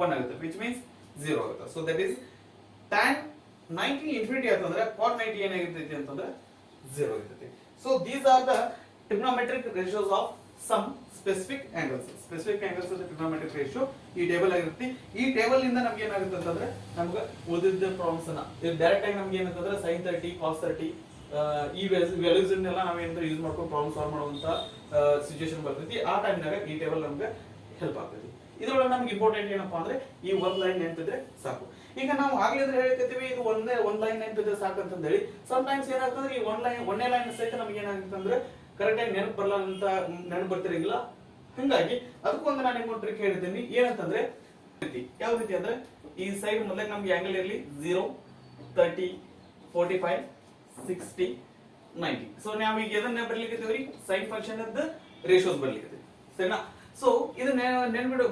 1 ಆಗುತ್ತೆ which means 0 ಆಗುತ್ತೆ so that is tan 90 infinity ಅಂತಂದ್ರೆ cot 90 ಏನಾಗಿರ್ತೈತಿ ಅಂತಂದ್ರೆ 0 ಇರ್ತೈತಿ so these are the trigonometric ratios of some specific angles of the trigonometric ratio ಈ ಟೇಬಲ್ ಆಗಿರುತ್ತೆ ಈ ಟೇಬಲ್ ಇಂದ ನಮಗೆ ಏನಾಗುತ್ತೆ ಅಂತಂದ್ರೆ ನಮಗೆ ಉಳಿದಿದ್ದ ಪ್ರಾಬ್ಲಮ್ಸ್ ಅನ್ನ ಡೈರೆಕ್ಟ್ ಆಗಿ ನಮಗೆ ಏನಂತಂದ್ರೆ sin 30 cos 30 ಈ ವ್ಯಾಲ್ಯೂಸ್ ಅನ್ನೆಲ್ಲ ನಾವೇನಾದ್ರೂ ಯೂಸ್ ಮಾಡ್ಕೊಂಡು ಪ್ರಾಬ್ಲಮ್ ಸಾಲ್ವ್ ಮಾಡುವಂತ ಸಿಚುಯೇಷನ್ ಬರ್ತೈತಿ ಆ ಟೈಮ್ನಾಗ ಈ ಟೇಬಲ್ ನಮಗೆ ಹೆಲ್ಪ್ ಆಗ್ತೈತಿ ಇದರೊಳಗೆ ನಮ್ಗೆ ಇಂಪಾರ್ಟೆಂಟ್ ಏನಪ್ಪಾ ಅಂದ್ರೆ ಈ ಒಂದ್ ಲೈನ್ ನೆನಪಿದ್ರೆ ಸಾಕು ಈಗ ನಾವು ಆಗ್ಲೇ ಹೇಳ್ಕತ್ತೀವಿ ಇದು ಒಂದ್ ಲೈನ್ ನೆನಪಿದ್ರೆ ಸಾಕು ಅಂತ ಹೇಳಿ ಸಮ್ ಟೈಮ್ಸ್ ಏನಾಗ್ತಂದ್ರೆ ಈ ಒಂದೇ ಲೈನ್ ಸಹಿತ ನಮ್ಗೆ ಏನಾಗುತ್ತೆ ಅಂದ್ರೆ ಕರೆಕ್ಟ್ ಆಗಿ ನೆನಪು ಬರಲ್ಲ ಅಂತ ನೆನಪು ಬರ್ತಿರಂಗಿಲ್ಲ ಹಂಗಾಗಿ ಅದಕ್ಕೊಂದು ನಾನು ನಿಮ್ಗೆ ಟ್ರಿಕ್ ಹೇಳಿದ್ದೀನಿ ಏನಂತಂದ್ರೆ ಯಾವ ರೀತಿ ಅಂದ್ರೆ ಈ ಸೈಡ್ ಮೊದಲೇ ನಮ್ಗೆ ಆಂಗಲ್ ಇರಲಿ 0 30 45 60 90 ಸೊ ನಾವು ಈಗ ಎದನ್ನ ಬರ್ಲಿಕ್ಕೆ ಸೈನ್ ಫಂಕ್ಷನ್ ಅದ ರೇಷಿಯೋಸ್ ಬರ್ಲಿಕ್ಕೆ ಸರಿನಾ ಸೊ ಇದನ್ನ ನೆನ್ಬಿಡು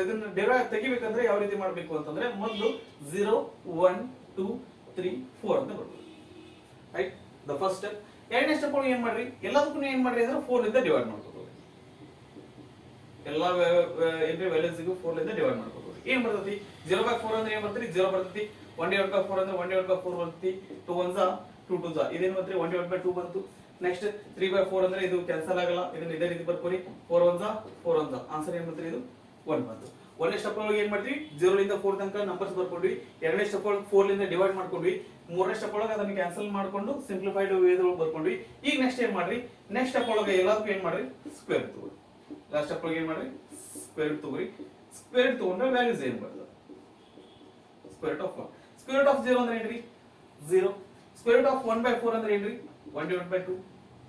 ಇದನ್ನ ಡಿರೈವ್ ತೆಗಿಬೇಕಂದ್ರೆ ಯಾವ ರೀತಿ ಮಾಡಬೇಕು ಅಂತಂದ್ರೆ ಮೊದಲು 0 1 2 3 4 ಅಂತ ಬರ್ಬೋದು ರೈಟ್ ದ ಫಸ್ಟ್ ಸ್ಟೆಪ್ ಎರಡನೇ ಸ್ಟೆಪ್ ಒಳಗೆ ಏನ್ ಮಾಡ್ರಿ ಎಲ್ಲದಕ್ಕೂ ಏನ್ ಮಾಡ್ರಿ ಅಂದ್ರೆ 4 ಇಂದ ಡಿವೈಡ್ ಮಾಡ್ಕೋಬಹುದು ಎಲ್ಲಾ ಏನ್ರಿ ವ್ಯಾಲ್ಯೂಸ್ಗೂ 4 ಇಂದ ಡಿವೈಡ್ ಮಾಡ್ಕೋಬಹುದು ಏನ್ ಬರ್ತೈತಿ 0/4 ಅಂದ್ರೆ ಏನ್ ಬರ್ತೈತಿ 0 ಬರ್ತೈತಿ 1/4 ಅಂದ್ರೆ 1/4 ಬರ್ತೈತಿ 2 1s 2 2s ಇದೇನ್ ಬಂತ್ರಿ 1/2 ಬಂತು ನೆಕ್ಸ್ಟ್ 3/4 ಅಂದ್ರೆ ಇದು ಕ್ಯಾನ್ಸಲ್ ಆಗಲ್ಲ ಇದನ್ನ ಇದೇ ರೀತಿ ಬರ್ಕೋರಿ 4 1s 4 1s ಆನ್ಸರ್ ಏನ್ ಬಂತ್ರಿ ಇದು 1 ಬಂತು ಒಂದನೇ ಸ್ಟೆಪ್ ಒಳಗೆ ಏನ್ ಮಾಡ್ತೀವಿ 0 ರಿಂದ 4 ತನಕ ನಂಬರ್ಸ್ ಬರ್ಕೊಂಡ್ವಿ ಎರಡನೇ ಸ್ಟೆಪ್ ಒಳಗೆ 4 ರಿಂದ ಡಿವೈಡ್ ಮಾಡ್ಕೊಂಡ್ವಿ ಮೂರನೇ ಸ್ಟೆಪ್ ಒಳಗೆ ಅದನ್ನ ಕ್ಯಾನ್ಸಲ್ ಮಾಡ್ಕೊಂಡು ಸಿಂಪ್ಲಿಫೈಡ್ ವೇದೊಳಗೆ ಬರ್ಕೊಂಡ್ವಿ ಈಗ ನೆಕ್ಸ್ಟ್ ಏನ್ ಮಾಡ್ರಿ ನೆಕ್ಸ್ಟ್ ಸ್ಟೆಪ್ ಒಳಗೆ ಎಲ್ಲದಕ್ಕೂ ಏನ್ ಮಾಡ್ರಿ ಸ್ಕ್ವೇರ್ ರೂಟ್ ತಗೋರಿ ಲಾಸ್ಟ್ ಸ್ಟೆಪ್ ಒಳಗೆ ಏನ್ ಮಾಡ್ರಿ ಸ್ಕ್ವೇರ್ ರೂಟ್ ತಗೋರಿ ಸ್ಕ್ವೇರ್ ರೂಟ್ ತಗೊಂಡ್ರೆ ವ್ಯಾಲ್ಯೂಸ್ ಏನ್ ಬರ್ತದೆ square root of 1 square root of 0 ಅಂದ್ರೆ ಏನ್ರಿ 0 ಸ್ಕ್ವೇರ್ ರೂಟ್ ಆಫ್ 1/4 ಅಂದ್ರೆ ಏನ್ರಿ 1/2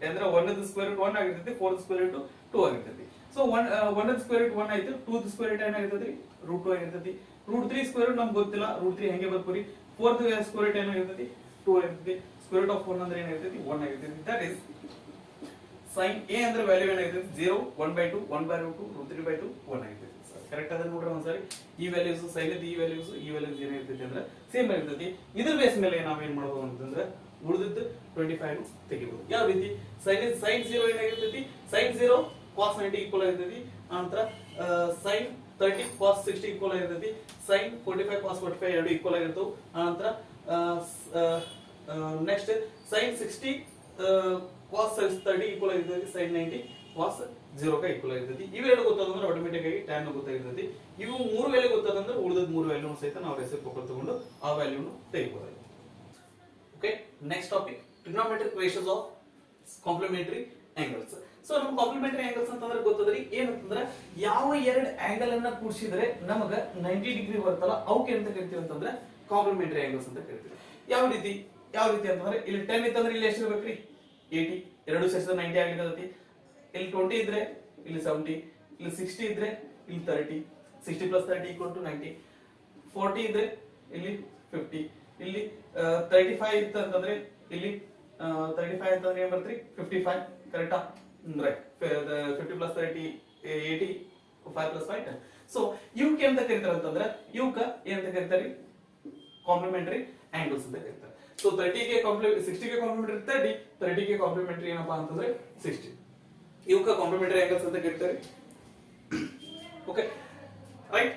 ಅಂದ್ರೆ 1 ದ ಸ್ಕ್ವೇರ್ ರೂಟ್ 1 ಆಗಿರ್ತೈತಿ 4 ದ ಸ್ಕ್ವೇರ್ ರೂಟ್ 2 ಆಗಿರ್ತೈತಿ ಸೊ 1 ದ ಸ್ಕ್ವೇರ್ ರೂಟ್ 1 ಆಯ್ತು 2 ದ ಸ್ಕ್ವೇರ್ ರೂಟ್ ಏನಾಗಿರ್ತೈತಿ ರೂಟ್ 2 ಆಗಿರ್ತೈತಿ ರೂಟ್ 3 ಸ್ಕ್ವೇರ್ ರೂಟ್ ನಮ್ಗೆ ಗೊತ್ತಿಲ್ಲ ರೂಟ್ 3 ಹೆಂಗೆ ಬರ್ಕೋರಿ 4 ದ ಸ್ಕ್ವೇರ್ ರೂಟ್ ಏನಾಗಿರ್ತೈತಿ 2 ಆಗಿರ್ತೈತಿ ಸ್ಕ್ವೇರ್ ರೂಟ್ ಆಫ್ 1 ಅಂದ್ರೆ ಏನಾಗಿರ್ತೈತಿ 1 ಆಗಿರ್ತೈತಿ ದಟ್ ಇಸ್ sin a ಅಂದ್ರೆ ವ್ಯಾಲ್ಯೂ ಏನಾಗಿರ್ತೈತಿ 0 1/2 1/2 ರೂಟ್ 3/2 1 ಆಗಿರ್ತೈತಿ ಕರೆಕ್ಟ್ ಅದನ್ನ ನೋಡ್ರಿ ಒಂದ್ಸರಿ ಈ ವ್ಯಾಲ್ಯೂಸ್ ಸೈನ್ ಈ ವ್ಯಾಲ್ಯೂಸ್ ಏನಾಗಿರ್ತೈತಿ ಅಂದ್ರೆ ಸೇಮ್ ಆಗಿರ್ತೈತಿ ಇದ್ರ ಬೇಸ್ ಮೇಲೆ ನಾವ್ ಏನ್ ಮಾಡಬಹುದು ಅಂತಂದ್ರೆ ಉಳಿದಿದ್ದು 25 ತೆಗಿಬಹುದು ಯಾವ ರೀತಿ sin 0 ಏನಾಗಿರ್ತೈತಿ sin 0 cos 90 ಈಕ್ವಲ್ ಆಗಿರ್ತೈತಿ ನಂತರ sin 30 cos 60 ಈಕ್ವಲ್ ಆಗಿರ್ತೈತಿ sin 45 cos 45 ಎರಡು ಈಕ್ವಲ್ ಆಗಿರ್ತವು ನಂತರ ನೆಕ್ಸ್ಟ್ sin 60 cos 30 ಈಕ್ವಲ್ ಆಗಿರ್ತೈತಿ sin 90 cos 0 ಗೆ ಈಕ್ವಲ್ ಆಗಿರ್ತೈತಿ ಇವೆರಡು ಗೊತ್ತಾದಂದ್ರೆ ಆಟೋಮೆಟಿಕ್ ಆಗಿ tan ಗೊತ್ತಾಗಿರ್ತೈತಿ ಇವು ಮೂರು ವ್ಯಾಲ್ಯೂ ಗೊತ್ತಾದಂದ್ರೆ ಉಳಿದ ಮೂರು ವ್ಯಾಲ್ಯೂ ಸಹಿತ ನಾವು ರೆಸಿಪ್ರೋಕಲ್ ತಗೊಂಡು ಆ ವ್ಯಾಲ್ಯೂನು ತೆಗಿಬಹುದು okay next topic trigonometric ratios of complementary angles so ನಮ್ಮ complementary angles ಅಂತಂದ್ರೆ ಗೊತ್ತದ್ರಿ ಏನಂತಂದ್ರೆ ಯಾವ ಎರಡು ಆಂಗಲ್ ಅನ್ನ ಕೂಡಿಸಿದ್ರೆ ನಮಗ 90 ಡಿಗ್ರಿ ಬರ್ತಲ್ಲ ಅವಕ್ಕೆ ಅಂತ ಕರಿತೀವಿ ಅಂತಂದ್ರೆ complementary angles ಅಂತ ಕರಿತೀವಿ ಯಾವ ರೀತಿ ಅಂತಂದ್ರೆ ಇಲ್ಲಿ 10 ಇತ್ತಂದ್ರೆ ಇಲ್ಲಿ ಎಷ್ಟು ಇರಬೇಕ್ರಿ 80 ಎರಡು ಸೇರಿಸಿದ್ರೆ 90 ಆಗ್ಲಿಕ್ಕೆ ಇಲ್ಲಿ 20 ಇದ್ರೆ ಇಲ್ಲಿ 70 ಇಲ್ಲಿ 60 ಇದ್ರೆ ಇಲ್ಲಿ 30 60 plus 30 equal to 90 40 ಇದ್ರೆ ಇಲ್ಲಿ 50 ಇಲ್ಲಿ 35 ಇತ್ತು ಅಂತಂದ್ರೆ ಇಲ್ಲಿ 35 ಅಂತಂದ್ರೆ ಏನ್ ಬರ್ತ್ರಿ 55 ಕರೆಕ್ಟಾ ರೈಟ್ 50 plus 30 80 5 plus 5 10 ಸೊ ಇವಕ್ಕೆ ಅಂತ ಕರೀತಾರೆ ಅಂತಂದ್ರೆ ಇವಕ್ಕ ಏನಂತ ಕರೀತಾರೆ ಕಾಂಪ್ಲಿಮೆಂಟರಿ ಆಂಗಲ್ಸ್ ಅಂತ ಕರೀತಾರೆ ಸೊ 30 ಗೆ 60 ಗೆ ಕಾಂಪ್ಲಿಮೆಂಟರಿ 30 ಗೆ ಕಾಂಪ್ಲಿಮೆಂಟರಿ ಏನಪ್ಪಾ ಅಂತಂದ್ರೆ 60 ಇವಕ್ಕ ಕಾಂಪ್ಲಿಮೆಂಟರಿ ಆಂಗಲ್ಸ್ ಅಂತ ಕರೀತಾರೆ ಓಕೆ ರೈಟ್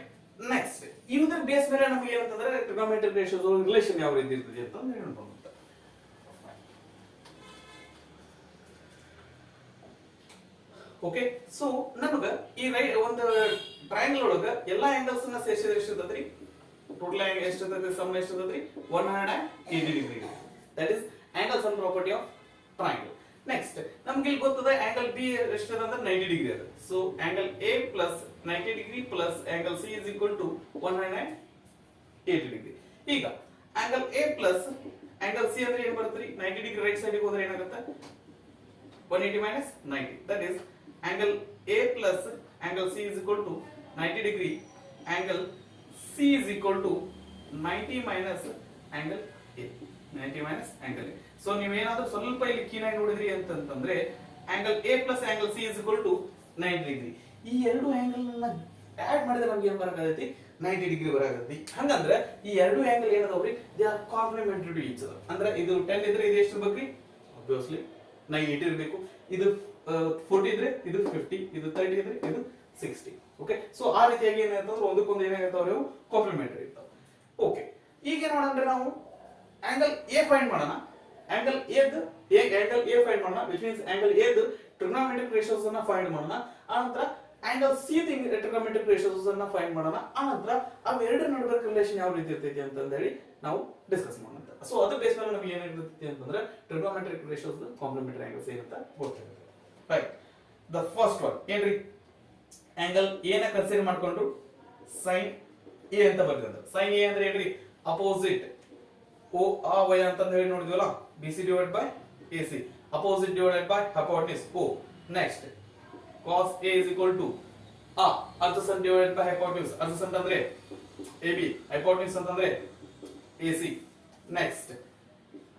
ನೆಕ್ಸ್ಟ್ ಇದ್ರ ಬೇಸ್ ಮೇಲೆ ನಮಗೆ ಏನಂತಂದ್ರೆ ಟ್ರಿಗೊನೋಮೆಟ್ರಿಕ್ ರೇಷಿಯೋಸ್ ರಿಲೇಷನ್ ಯಾವ ರೀತಿ ಇರ್ತದೆ ಅಂತ ಹೇಳ್ಬೋದು ಓಕೆ ಸೊ ನಮಗ ಈ ಒಂದು ಟ್ರಯಾಂಗಲ್ ಒಳಗ ಎಲ್ಲಾ ಆಂಗಲ್ಸ್ ನ ಸೇರಿಸಿದ್ರೆ ಎಷ್ಟು ಇರ್ತದ್ರಿ ಟೋಟಲ್ ಆಂಗಲ್ ಎಷ್ಟು ಇರ್ತದೆ ಸಮ್ ಎಷ್ಟು ಇರ್ತದ್ರಿ 180 ಡಿಗ್ರಿ that is angle sum property of triangle next ನಮ್ಗೆ ಇಲ್ಲಿ ಗೊತ್ತದೆ ಆಂಗಲ್ ಬಿ ಎಷ್ಟು ಅಂದ್ರೆ 90 ಡಿಗ್ರಿ ಅದ so angle A plus 90 degree plus angle C is equal to 180 degree ಈಗ angle A plus angle C ಅಂದ್ರೆ ಏನು ಬರುತ್ತೆ 90 ಡಿಗ್ರಿ ರೈಟ್ ಸೈಡ್ ಗೆ ಹೋದ್ರೆ ಏನಾಗುತ್ತೆ 180 minus 90 that is angle A plus angle C is equal to 90 degree angle C is equal to 90 minus angle A 90 minus angle A so ನೀವು ಏನಾದರೂ ಸ್ವಲ್ಪ ಇಲ್ಲಿ ಕೀನಾಗಿ ನೋಡಿದ್ರಿ ಅಂತಂದ್ರೆ angle A plus angle C is equal to 90 degree ಈ ಎರಡು angle ಅನ್ನ add ಮಾಡಿದ್ರೆ ನಮಗೆ ಏನು ಬರಕೈತಿ 90 ಡಿಗ್ರಿ ಬರಾಕತ್ತಿ. ಹಂಗಂದ್ರೆ ಈ ಎರಡು ಆಂಗಲ್ ಏನದಾವ್ರಿ, they are complementary to each other. ಅಂದ್ರೆ ಇದು 10 ಇದ್ರೆ ಇದು ಎಷ್ಟು ಇರ್ಬೇಕ್ರಿ, ಆಬ್ವಿಯಸ್ಲಿ 90 ಇರಬೇಕು. ಇದು 40 ಇದ್ರೆ ಇದು 50, ಇದು 30 ಇದ್ರೆ ಇದು 60. ಓಕೆ, ಸೊ ಆ ರೀತಿಯಾಗಿ ಏನಾಯ್ತಂದ್ರೆ ಒಂದಕ್ಕೊಂದು ಏನಾಗಿರ್ತಾವ್ರಿ, ಅವು ಕಾಂಪ್ಲಿಮೆಂಟರಿ ಇರ್ತಾವ. ಓಕೆ, ಈಗ ಏನ್ ಮಾಡೋಣ ನಾವು, ಆಂಗಲ್ ಎ ಫೈಂಡ್ ಮಾಡೋಣ. ಆಂಗಲ್ ಎ ಫೈಂಡ್ ಮಾಡೋಣ, which means angle A trigonometric ratios ಅನ್ನ ಫೈಂಡ್ ಮಾಡೋಣ. ಆನಂತರ ಆಂಗಲ್ ಸಿ ಟ್ರಿಗ್ನೋಮೆಟ್ರಿಕ್ ರೇಷಿಯೋಸ್ ಅನ್ನ ಫೈಂಡ್ ಮಾಡೋಣ. ಆನಂತರ ಅವೆರಡರ ನಡುವೆ ರಿಲೇಷನ್ ಯಾವ ರೀತಿ ಇರ್ತೈತಿ ಅಂತ ಹೇಳಿ ನಾವು ಡಿಸ್ಕಸ್ ಮಾಡೋಣ. ಸೊ ಅದ್ರ ಬೇಸ್ ಮೇಲೆ ನಮಗೆ ಏನಿರ್ತೈತಿ ಅಂತಂದ್ರೆ ಟ್ರಿಗ್ನೋಮೆಟ್ರಿಕ್ ರೇಷಿಯೋಸ್ ಕಾಂಪ್ಲಿಮೆಂಟರಿ ಆಂಗಲ್ಸ್ ಏನಂತ ಗೊತ್ತಿರುತ್ತೆ. ರೈಟ್, ದ ಫಸ್ಟ್ ಒನ್ ಏನ್ರಿ, ಆಂಗಲ್ ಎ ನ ಕನ್ಸಿಡರ್ ಮಾಡ್ಕೊಂಡು ಸೈನ್ ಎ ಅಂತ ಬರ್ತಿದ್ದಾರೆ. ಸೈನ್ ಎ ಅಂದ್ರೆ ಏನ್ರಿ, ಅಪೋಸಿಟ್ ಓ ಆ ವೈ ಅಂತ ಹೇಳಿ ನೋಡಿದ್ವಲ್ಲ, B C divide by A C, opposite divided by hypotenuse ಓ. Next cos A is equal to adjacent divided by hypotenuse. Adjacent ಅಂದ್ರೆ AB, hypotenuse ಅಂತಂದ್ರೆ AC. Next,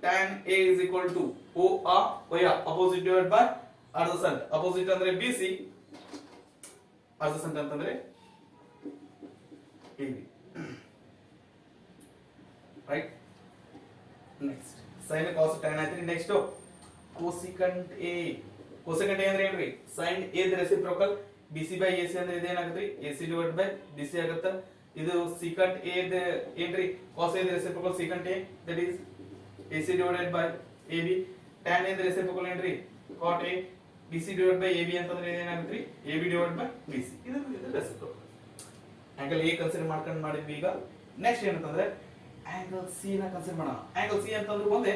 tan A is equal to OA, opposite divided by adjacent. Opposite ಅಂದ್ರೆ BC, adjacent ಅಂತಂದ್ರೆ AB. Right? Next, sin cos tan ಆಯ್ತು. Next, cosecant A. cosecant A ಅಂದ್ರೆ ಏನ್ರಿ, sin A the reciprocal BC by AC ಅಂದ್ರೆ ಇದೇನಾಗುತ್ತೆ, AC divided by BC ಆಗುತ್ತೆ. ಇದು secant A the ಏನ್ರಿ, cos A the reciprocal secant A, that is AC divided by AB. tan A the reciprocal ಏನ್ರಿ, cot A, BC divided by AB ಅಂತಂದ್ರೆ ಏನಾಗುತ್ತೆ, AB divided by BC. ಇದು reciprocal. Angle A consider ಮಾಡ್ಕೊಂಡು ಮಾಡಿದ್ವಿ. ಈಗ next ಏನಂತಂದ್ರೆ angle C ನ consider ಮಾಡೋಣ. ಆಂಗಲ್ C ಅಂತಂದ್ರೆ ಒಂದೇ,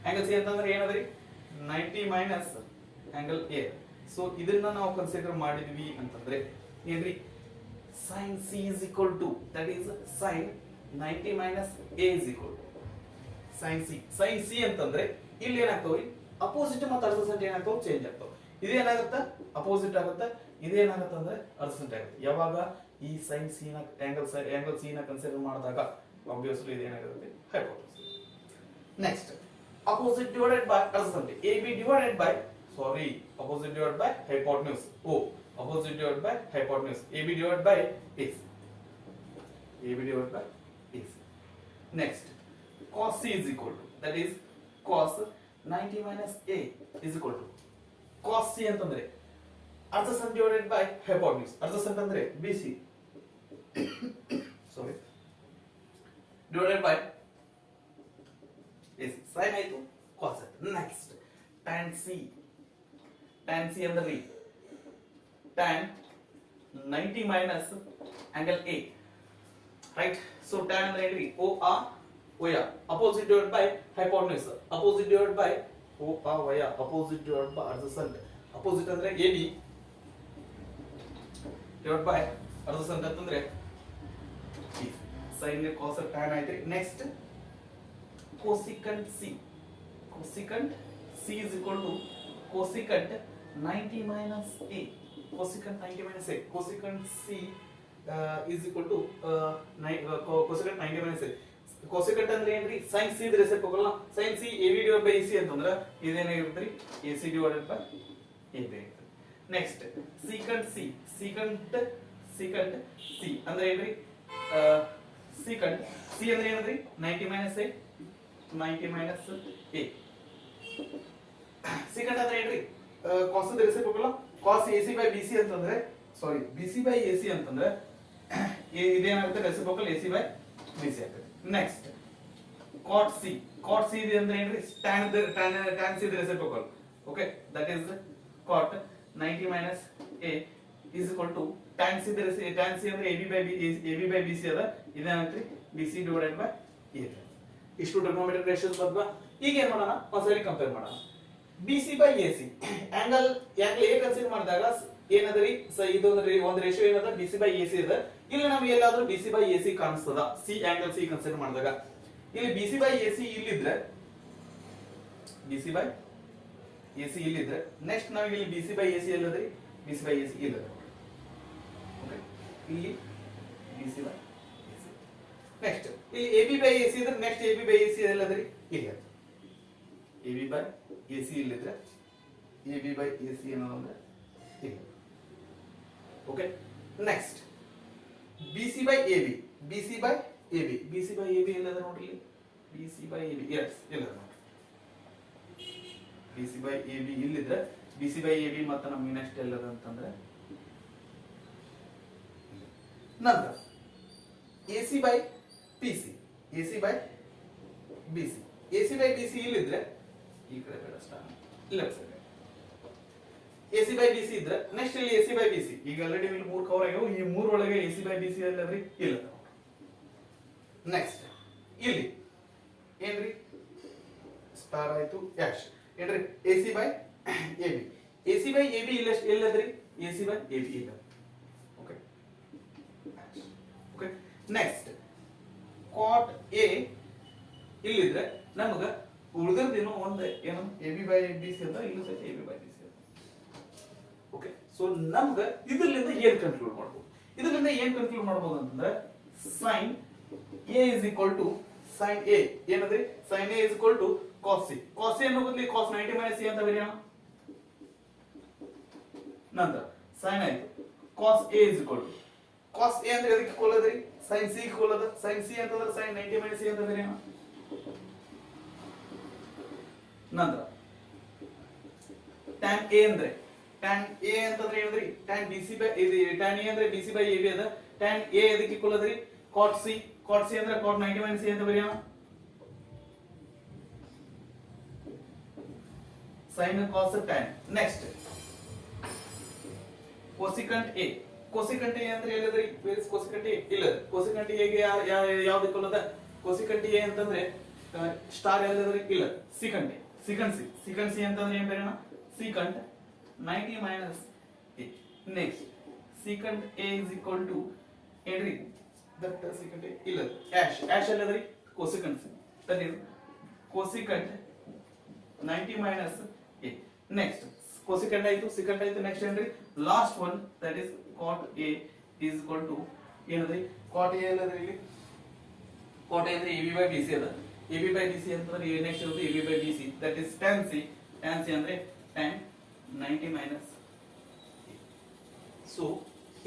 ಆಂಗಲ್ C ಅಂತಂದ್ರೆ ಏನದ್ರಿ, 90 ಮೈನಸ್ ಆಂಗಲ್ ಎ. ಸೊ ಇದನ್ನ ನಾವು ಕನ್ಸಿಡರ್ ಮಾಡಿದ್ವಿ ಅಂತಂದ್ರೆ ಏನ್ರಿ, sin C is equal to, that is sin 90 minus A is equal to sin C. sin C ಅಂತಂದ್ರೆ ಇಲ್ಲಿ ಏನಾಗ್ತಾವ್ರಿ, ಅಪೋಸಿಟ್ ಮತ್ತು ಅಡ್ಜಸೆಂಟ್ ಏನಾಗ್ತಾವ, ಚೇಂಜ್ ಆಗ್ತಾವ. ಇದೇನಾಗುತ್ತೆ, ಅಪೋಸಿಟ್ ಆಗುತ್ತೆ, ಇದೇನಾಗುತ್ತೆ ಅಂದ್ರೆ ಅಡ್ಜಸೆಂಟ್ ಆಗುತ್ತೆ. ಯಾವಾಗ ಈ sin C ನ ಆಂಗಲ್ C ನ ಕನ್ಸಿಡರ್ ಮಾಡಿದಾಗ ಆಬ್ವಿಯಸ್ಲಿ ಇದೇನಾಗುತ್ತೆ, hypotenuse. Next, opposite divided by adjacent, AB divided by, sorry, opposite divided by hypotenuse O, opposite divided by hypotenuse, AB divided by AC, AB divided by AC. Next, cos C is equal to, that is cos 90 minus A is equal to, cos C ಅಂತಂದ್ರೆ adjacent divided by hypotenuse, adjacent ಅಂದ್ರೆ BC, sorry, divided by is sin ಆಯ್ತು, cos ಆಯ್ತು. Next tan C ಅಂದ್ರೆ tan 90 minus angle A, right? So tan ಅಂದ್ರೆ ಏನ್ರಿ, OA, opposite divided by hypotenuse, opposite divided by OA, opposite divided by adjacent. opposite ಅಂದ್ರೆ AB divided by adjacent ಅಂತಂದ್ರೆ sin cos tan ಆಯ್ತು. Next cosecant C, cosecant C is equal to cosecant 90 minus A, cosecant 90 minus A, cosecant C is equal to cosecant 90 minus A. cosecant ಅಂದ್ರೆ ಏನ್ರಿ, sin C the reciprocal, sin C AB divided by AC ಅಂತಂದ್ರೆ ಇದೇನಾಗಿರುತ್ತೆ, AC divided by AB ಆಗಿರುತ್ತೆ. Next secant C ಅಂದ್ರೆ ಏನ್ರಿ, secant C ಅಂದ್ರೆ ಏನಂದ್ರಿ, 90 minus A, 90 minus A. secant ಅಂದ್ರೆ ಏನ್ರಿ, cos the reciprocal, cos AC by BC ಅಂತಂದ್ರೆ, ಸಾರಿ, BC by AC ಅಂತಂದ್ರೆ ಇದೇನಾಗುತ್ತೆ, ರೆಸಿಪ್ರೋಕಲ್ AC by BC ಆಗುತ್ತೆ. ನೆಕ್ಸ್ಟ್ cot C ಅಂದ್ರೆ ಏನ್ರಿ, tan C the reciprocal. Okay, that is cot 90 minus A is equal to tan C ಅಂದ್ರೆ AB by BC ಅದ, ಇದೇನಾಗುತ್ತೆ BC divided by A. ಇಷ್ಟು trigonometric ratios ಬಂದ್ವಾ. ಈಗ ಏನ್ ಮಾಡೋಣ, ಒಂದ್ಸರಿ ಕಂಪೇರ್ ಮಾಡೋಣ. BC by AC angle A consider ಮಾಡಿದಾಗ ಏನದರಿ, ಒಂದು ರೇಷಿಯೋ ಏನದ, BC by AC ಇದೆ. ಇಲ್ಲಿ ನಮಗೆ ಎಲ್ಲಾದ್ರೂ BC by AC ಕಾಣಿಸ್ತದ, ಆಂಗಲ್ C ಕನ್ಸಿಡರ್ ಮಾಡಿದಾಗ. ಇಲ್ಲಿ BC by AC ಇಲ್ಲಿದ್ರೆ, BC by AC ಇಲ್ಲಿದ್ರೆ, ನೆಕ್ಸ್ಟ್ ನಮಗೆ ಇಲ್ಲಿ BC by AC ಎಲ್ಲದ್ರಿ, BC by AC ಇಲ್ಲದ. ಓಕೆ, ಇಲ್ಲಿ BC by AC. ನೆಕ್ಸ್ಟ್ ಇಲ್ಲಿ AB by AC ಇದ್ರೆ, ನೆಕ್ಸ್ಟ್ AB by AC ಎಲ್ಲದ್ರಿ, ಇಲ್ಲಿ AB by AC ಇಲ್ಲಿದ್ರೆ, AB by AC ಏನಂದ್ರೆ ಇಲ್ಲಿ. Okay, next BC by AB, BC by AB, BC by AB ಎಲ್ಲದ ನೋಡ್ರಿ BC by AB, yes ಎಲ್ಲದ ನೋಡ್ರಿ BC by AB ಇಲ್ಲಿದ್ರೆ BC by AB ಮತ್ತೆ ನಮಗೆ ನೆಕ್ಸ್ಟ್ ಎಲ್ಲದ ಅಂತಂದ್ರೆ ನಂತರ AC by PC, AC by BC, AC by BC ಇಲ್ಲಿದ್ರೆ ಈ ಕಡೆ ಬೇಡ star left side AC by BC ಇದ್ರೆ ನೆಕ್ಸ್ಟ್ ಇಲ್ಲಿ AC by BC ಈಗ ಆಲ್ರೆಡಿ ಇಲ್ಲಿ ಮೂರು ಕವರ್ ಆಗ್ಯಾವ ಈ ಮೂರು ಒಳಗೆ AC by BC ಅಲ್ಲದ್ರಿ ಇಲ್ಲ ನೆಕ್ಸ್ಟ್ ಇಲ್ಲಿ ಏನ್ರಿ ಸ್ಟಾರ್ ಆಯ್ತು ಯಾಶ್ ಏನ್ರಿ AC by AB, AC by AB ಇಲ್ಲ ಎಲ್ಲದ್ರಿ AC by AB ಇಲ್ಲ okay okay next cot A ಇಲ್ಲಿದ್ರೆ ನಮಗ ಉಳಿದಿದ್ದೇನೋ ಒಂದು ಏನು AB by BC ಅಂತ ಇಲ್ಲಿ ಸಹಿತ AB by BC okay so ನಮ್ಗ ಇದರಿಂದ ಏನ್ ಕನ್ಕ್ಲೂಡ್ ಮಾಡಬಹುದು ಇದರಿಂದ ಏನ್ ಕನ್ಕ್ಲೂಡ್ ಮಾಡಬಹುದು ಅಂತಂದ್ರೆ sin A is equal to sin A ಏನಂದ್ರೆ sin A is equal to cos C, cos C ಅನ್ನೋ ಬದಲಿ cos 90 minus C ಅಂತ ಬರೆಯೋಣ ನಂತರ sin ಆಯ್ತು cos A is equal to cos A ಅಂದ್ರೆ ಅದಕ್ಕೆ ಕೊಲ್ಲದ್ರಿ sin C ಗೆ ಕೊಲ್ಲದ sin C ಅಂತಂದ್ರೆ sin 90 minus C ಅಂತ ಬರೆಯೋಣ ನಂತರ tan A ಅಂದ್ರೆ tan A ಅಂತಂದ್ರೆ ಏನಂದ್ರಿ tan BC by ಇದು tan A ಅಂದ್ರೆ BC by AB ಅದ tan A ಅದಕ್ಕೆ ಈಕ್ವಲ್ ಅದರಿ cot C, cot C ಅಂದ್ರೆ cot 90 minus C ಅಂತ ಬರೆಯೋಣ sin cos tan next cosecant A, cosecant A ಅಂದ್ರೆ ಎಲ್ಲದ್ರಿ where is cosecant A ಇಲ್ಲ cosecant A ಗೆ ಯಾವುದು ಈಕ್ವಲ್ ಅದ cosecant A ಅಂತಂದ್ರೆ ಸ್ಟಾರ್ ಎಲ್ಲದ್ರಿ ಇಲ್ಲ secant A, secant C, secant C ಅಂತಂದ್ರೆ ಏನು ಬರೆಯೋಣ secant 90 minus A, next secant A is equal to ಏನ್ರಿ that secant A ಇಲ್ಲ ash ಎಲ್ಲದ್ರಿ cosecant C, that is cosecant 90 minus A, next cosecant ಆಯ್ತು secant ಆಯ್ತು next ಏನ್ರಿ last one that is cot A is equal to ಏನದ್ರಿ cot A ಎಲ್ಲದ್ರಿ ಇಲ್ಲಿ cot A ಅಂದ್ರೆ AB by BC ಅದ AB by BC ಅಂತಂದ್ರೆ next ಇರೋದು AB by BC that is tan C, tan C ಅಂದ್ರೆ tan 90 minus A. So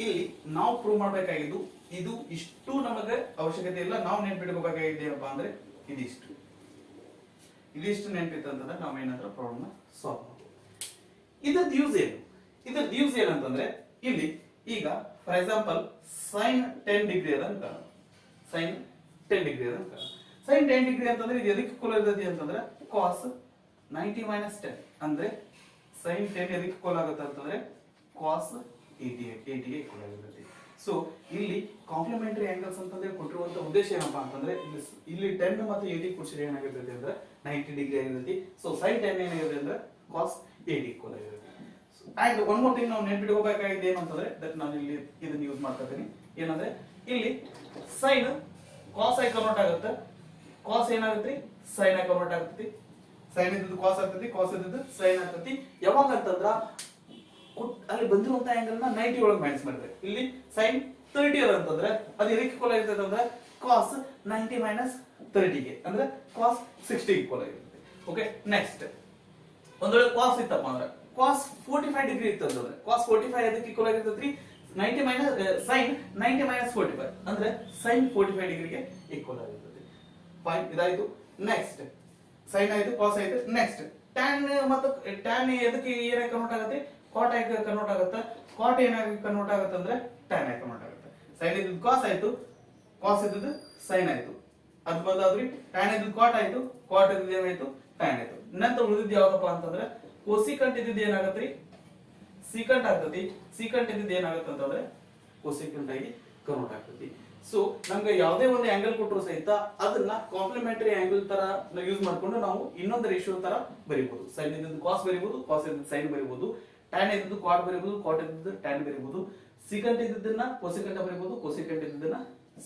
ಇಲ್ಲಿ ನಾವು prove ಮಾಡಬೇಕಾಗಿದ್ದು ಇದು ಇಷ್ಟು ನಮಗೆ ಅವಶ್ಯಕತೆ ಇಲ್ಲ, ನಾವು ನೆನಪಿಡಬೇಕಾಗಿದ್ದು ಏನಪ್ಪಾ ಅಂದ್ರೆ ಇದಿಷ್ಟು ನೆನಪಿತ್ತು ಅಂತಂದ್ರೆ ನಾವು ಏನಾದ್ರೂ ಪ್ರಾಬ್ಲಮ್ ಸಾಲ್ವ್ ಮಾಡ್ಬೋದು. ಇದರ ಯೂಸ್ ಏನಂತಂದ್ರೆ ಇಲ್ಲಿ ಈಗ ಫಾರ್ ಎಕ್ಸಾಂಪಲ್ sin 10 ಡಿಗ್ರಿ ಅದ ಅಂತ sin 10 ಡಿಗ್ರಿ ಅದ ಅಂತ sin 10 ಡಿಗ್ರಿ ಅಂತಂದ್ರೆ ಇದು ಎದಕ್ಕೆ ಈಕ್ವಲ್ ಇರ್ತೈತಿ ಅಂತಂದ್ರೆ cos 90 minus 10 ಅಂದ್ರೆ sin 10 ಎದಕ್ಕೆ ಈಕ್ವಲ್ ಆಗುತ್ತೆ ಅಂತಂದ್ರೆ cos 80 ಗೆ ಈಕ್ವಲ್ ಆಗಿರುತ್ತೆ. ಸೊ ಇಲ್ಲಿ ಕಾಂಪ್ಲಿಮೆಂಟರಿ ಆಂಗಲ್ಸ್ ಅಂತಂದ್ರೆ ಕೊಟ್ಟಿರುವಂತ ಉದ್ದೇಶ ಏನಪ್ಪಾ ಅಂತಂದ್ರೆ ಇಲ್ಲಿ 10 ಮತ್ತು 80 ಕೂಡಿಸಿದ್ರೆ ಏನಾಗಿರ್ತೈತಿ ಅಂದ್ರೆ 90 ಡಿಗ್ರಿ ಆಗಿರ್ತೈತಿ. ಸೊ sin 10 ಏನಾಗಿರುತ್ತೆ ಅಂದ್ರೆ cos 80 ಈಕ್ವಲ್ ಆಗಿರುತ್ತೆ. ಅಂಡ್ ಒನ್ ಮೋರ್ ಥಿಂಗ್ ನಾವು ನೆನಪಿಟ್ಕೋಬೇಕಾಗಿದೆ ಏನು ಅಂತಂದ್ರೆ ದಟ್ ನಾನು ಇಲ್ಲಿ ಇದನ್ನ ಯೂಸ್ ಮಾಡ್ತಾ ಇದ್ದೀನಿ ಏನಂದ್ರೆ ಇಲ್ಲಿ sin cos ಆಗಿ ಕನ್ವರ್ಟ್ ಆಗುತ್ತೆ, cos ಏನಾಗುತ್ತೆ sin ಆಗಿ ಕನ್ವರ್ಟ್ ಆಗ್ತೈತಿ, sin ಇದ್ದದ್ದು cos ಆಗ್ತೈತಿ, cos ಇದ್ದದ್ದು sin ಆಗ್ತೈತಿ. ಯಾವಾಗ ಅಂತಂದ್ರ ಅಲ್ಲಿ ಬಂದಿರುವಂತ ಆಂಗಲ್ ನ 90 ಒಳಗೆ ಮೈನಸ್ ಮಾಡಿದ್ರೆ ಇಲ್ಲಿ sin 30 ಅದ ಅಂತಂದ್ರೆ ಅದು ಎದಕ್ಕೆ ಈಕ್ವಲ್ ಆಗಿರ್ತದೆ ಅಂದ್ರೆ cos 90 minus 30 ಗೆ ಅಂದ್ರೆ cos 60 ಈಕ್ವಲ್ ಆಗಿರುತ್ತೆ. ಓಕೆ ನೆಕ್ಸ್ಟ್ ಒಂದ್ ವೇಳೆ cos ಇತ್ತಪ್ಪ ಅಂದ್ರೆ cos 45 ಡಿಗ್ರಿ ಇತ್ತು ಅಂತಂದ್ರೆ cos 45 ಎದಕ್ಕೆ ಈಕ್ವಲ್ ಆಗಿರ್ತೈತಿ 90 minus sin 90 minus 45 ಅಂದ್ರೆ sin 45 ಡಿಗ್ರಿಗೆ ಈಕ್ವಲ್ ಆಗಿರ್ತೈತಿ. ಫೈನ್ ಇದಾಯ್ತು. ನೆಕ್ಸ್ಟ್ sin ಆಯ್ತು cos ಆಯ್ತು. ನೆಕ್ಸ್ಟ್ tan ಮತ್ತು tan ಎದಕ್ಕೆ ಏನಾಗಿ ಕನ್ವರ್ಟ್ ಆಗುತ್ತೆ cot ಆಗಿ ಕನ್ವರ್ಟ್ ಆಗುತ್ತೆ, cot ಏನಾಗಿ ಕನ್ವರ್ಟ್ ಆಗುತ್ತೆ ಅಂದ್ರೆ tan ಆಗಿ ಕನ್ವರ್ಟ್ ಆಗುತ್ತೆ. sin ಇದ್ದದ್ದು cos ಆಯ್ತು, cos ಇದ್ದದ್ದು sin ಆಯ್ತು, ಅದು ಬದಲಾದ್ರಿ tan ಇದ್ದದ್ದು cot ಆಯ್ತು, cot ಇದ್ದದ್ದು ಏನಾಯ್ತು tan ಆಯ್ತು. ನಂತರ ಉಳಿದಿದ್ದು ಯಾವ್ದಪ್ಪ ಅಂತಂದ್ರೆ cosecant ಇದ್ದದ್ದು ಏನಾಗತ್ರಿ secant ಆಗ್ತತಿ, secant ಇದ್ದದ್ದು ಏನಾಗುತ್ತೆ ಅಂತಂದ್ರೆ cosecant ಆಗಿ ಕನ್ವರ್ಟ್ ಆಗ್ತತಿ. ಸೊ ನಮ್ಗೆ ಯಾವುದೇ ಒಂದು ಆಂಗಲ್ ಕೊಟ್ಟರು ಸಹಿತ ಅದನ್ನ ಕಾಂಪ್ಲಿಮೆಂಟರಿ ಆಂಗಲ್ ತರ ಯೂಸ್ ಮಾಡ್ಕೊಂಡು ನಾವು ಇನ್ನೊಂದು ರೇಷಿಯೋ ತರ ಬರೀಬಹುದು. sin ಇದ್ದದ್ದು cos ಬರೀಬಹುದು, cos ಇದ್ದದ್ದು sin ಬರೀಬಹುದು, tan ಇದ್ದದ್ದು cot ಬರೀಬಹುದು, cot ಇದ್ದದ್ದು tan ಬರೀಬಹುದು, secant ಇದ್ದದನ್ನ cosecant ಬರೀಬಹುದು, cosecant ಇದ್ದದನ್ನ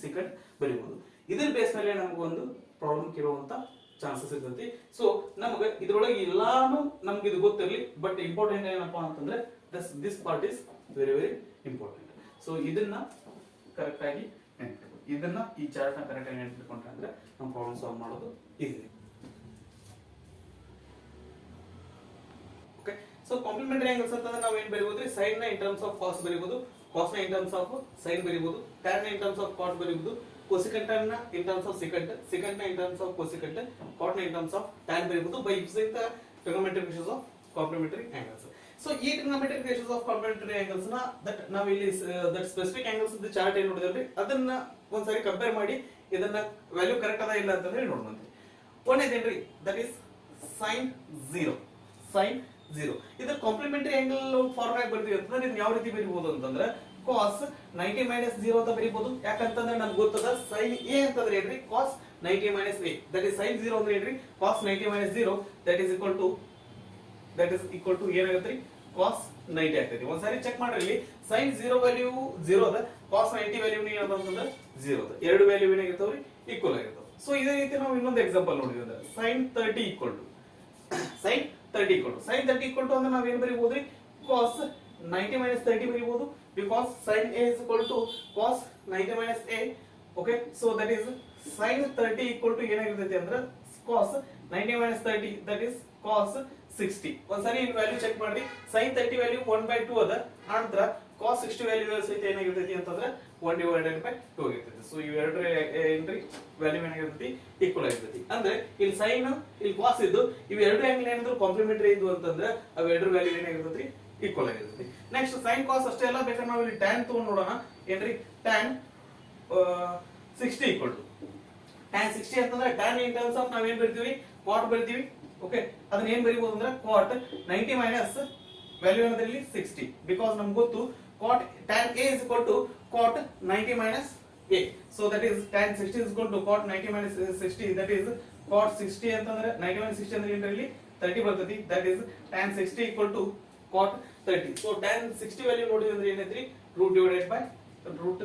secant ಬರೀಬಹುದು. ಇದರ ಬೇಸ್ ಮೇಲೆ ನಮಗೆ ಒಂದು ಪ್ರಾಬ್ಲಮ್ ಕೇಳುವಂತ ಚಾನ್ಸಸ್ ಇರ್ತೈತಿ. ಸೊ ನಮಗೆ ಇದರೊಳಗೆ ಎಲ್ಲಾನು ನಮ್ಗೆ ಇದು ಗೊತ್ತಿರಲಿ, ಬಟ್ ಇಂಪಾರ್ಟೆಂಟ್ ಏನಪ್ಪಾ ಅಂತಂದ್ರೆ this part is very very important. So ಇದನ್ನ ಕರೆಕ್ಟ್ ಆಗಿ ನೆನಪಿಟ್ಕೊಂಡು ಇದನ್ನ ಈ ಚಾರ್ಟ್ ನ ಕರೆಕ್ಟ್ ಆಗಿ ನೆನಪಿಟ್ಕೊಂಡ್ರೆ ಅಂದ್ರೆ ನಾವು ಪ್ರಾಬ್ಲಮ್ ಸಾಲ್ವ್ ಮಾಡೋದು easy. Okay, so so complementary angles ಅಂತಂದ್ರೆ ನಾವು ಏನ್ ಬರೀಬಹುದು sin ನ ಇನ್ ಟರ್ಮ್ಸ್ ಆಫ್ cos ಬರೀಬಹುದು, cos ನ ಇನ್ ಟರ್ಮ್ಸ್ ಆಫ್ sin ಬರೀಬಹುದು, tan ನ ಇನ್ ಟರ್ಮ್ಸ್ ಆಫ್ cot ಬರೀಬಹುದು, cosecant ನ ಇನ್ ಟರ್ಮ್ಸ್ ಆಫ್ secant, secant ನ ಇನ್ ಟರ್ಮ್ಸ್ ಆಫ್ cosecant, cot ನ ಇನ್ terms of tan ಬರೀಬಹುದು by using the trigonometric ratios of complementary angles. So ಈ trigonometric ratios of complementary angles ನ that ನಾವು ಇಲ್ಲಿ that specific angles the chart ಏನು ನೋಡಿದ್ರಿ ಅದನ್ನ ಒಂದ್ಸರಿ ಕಂಪೇರ್ ಮಾಡಿ ಇದನ್ನ ವ್ಯಾಲ್ಯೂ ಕರೆಕ್ಟ್ ಅದ ಇಲ್ಲ ಅಂತ ಹೇಳಿ ನೋಡೋಣಂತೆ. ಒಂದೇದೇನ್ರಿ ದಟ್ ಇಸ್ sin 0, sin 0 ಇದರ ಕಾಂಪ್ಲಿಮೆಂಟರಿ ಆಂಗಲ್ ಫಾರ್ಮುಲಾ ಬರ್ತೀವಿ ಅಂತಂದ್ರೆ ಇದನ್ನ ಯಾವ ರೀತಿ ಬರೀಬಹುದು ಅಂತಂದ್ರೆ cos 90 minus 0 ಅಂತ ಬರೀಬಹುದು. ಯಾಕಂತಂದ್ರೆ ನಮ್ಗೆ ಗೊತ್ತದ sin a ಅಂತಂದ್ರೆ ಏನ್ರಿ cos 90 minus a, that is sin 0 ಅಂದ್ರೆ ಏನ್ರಿ cos 90 minus 0 that is equal to ಏನಾಗುತ್ತೆ cos 90 ಆಗ್ತೈತಿ. ಒಂದ್ಸಾರಿ ಚೆಕ್ ಮಾಡ್ರಿ ಇಲ್ಲಿ sin 0 ವ್ಯಾಲ್ಯೂ 0 ಅದ, cos 90 ವ್ಯಾಲ್ಯೂ ಏನದ ಅಂತಂದ್ರೆ 0 ಅದ. ಎರಡು ವ್ಯಾಲ್ಯೂ ಏನಾಗಿರ್ತಾವ್ರಿ ಈಕ್ವಲ್ ಆಗಿರ್ತಾವ. ಸೊ ಇದೇ ರೀತಿ ನಾವು ಇನ್ನೊಂದು ಎಕ್ಸಾಂಪಲ್ ನೋಡಿದ್ವಿ ಅಂದ್ರೆ sin 30 equal to sin 30 equal to ಅಂದ್ರೆ ನಾವ್ ಏನ್ ಬರೀಬಹುದ್ರಿ cos 90 minus 30 ಬರೀಬಹುದು, because sin a is equal to cos 90 minus a. okay, so that is sin 30 equal to ಏನಾಗಿರ್ತೈತಿ ಅಂದ್ರೆ cos 90 minus 30 that is cos 60. ಒಂದ್ಸರಿ ಈ ವ್ಯಾಲ್ಯೂ ಚೆಕ್ ಮಾಡಿ sin 30 value 1/2 ಅದ, ನಂತರ cos 60 value ಸಹಿತ ಏನಾಗಿರ್ತೈತಿ ಅಂತಂದ್ರೆ 1/2 ಆಗಿರ್ತೈತಿ. ಸೊ ಇವೆರಡರ ಏನ್ರಿ ವ್ಯಾಲ್ಯೂ ಏನಾಗಿರ್ತೈತಿ ಈಕ್ವಲ್ ಆಗಿರ್ತೈತಿ. ಅಂದ್ರೆ ಇಲ್ಲಿ sin ಇಲ್ಲಿ cos ಇದ್ದು ಇವೆರಡು ಆಂಗಲ್ ಏನಾದ್ರು ಕಾಂಪ್ಲಿಮೆಂಟರಿ ಇದ್ವು ಅಂತಂದ್ರೆ ಅವೆರಡರ ವ್ಯಾಲ್ಯೂ ಏನಾಗಿರ್ತೈತಿ ಈಕ್ವಲ್ ಆಗಿರ್ತೈತಿ. ನೆಕ್ಸ್ಟ್ sin cos ಅಷ್ಟೇ ಅಲ್ಲ, ಬೇಕಾದ್ರೆ ನಾವು ಇಲ್ಲಿ tan ತಗೊಂಡು ನೋಡೋಣ. ಏನ್ರಿ tan 60 equal to tan 60 ಅಂತಂದ್ರೆ tan in terms of ನಾವ್ ಏನ್ ಬರಿತೀವಿ cot ಬರಿತೀವಿ. ಓಕೆ, ಅದನ್ನ ಏನ್ ಬರಿಬಹುದು ಅಂದ್ರೆ cot 90 minus ವ್ಯಾಲ್ಯೂ ಏನಂದ್ರೆ ಇಲ್ಲಿ 60, ಬಿಕಾಸ್ ನಮ್ಗೆ ಗೊತ್ತು cot tan a is equal to cot 90 minus a. so that is tan 60 is equal to cot 90 minus 60, that is cot 60 ಅಂತಂದ್ರೆ 90 minus 60 ಅಂದ್ರೆ ಏನ್ರಿ ಇಲ್ಲಿ 30 ಬರ್ತೈತಿ. that is tan 60 equal to cot 30. so tan 60 value ನೋಡಿದ್ರೆ ಅಂದ್ರೆ ಏನೈತ್ರಿ root divided by root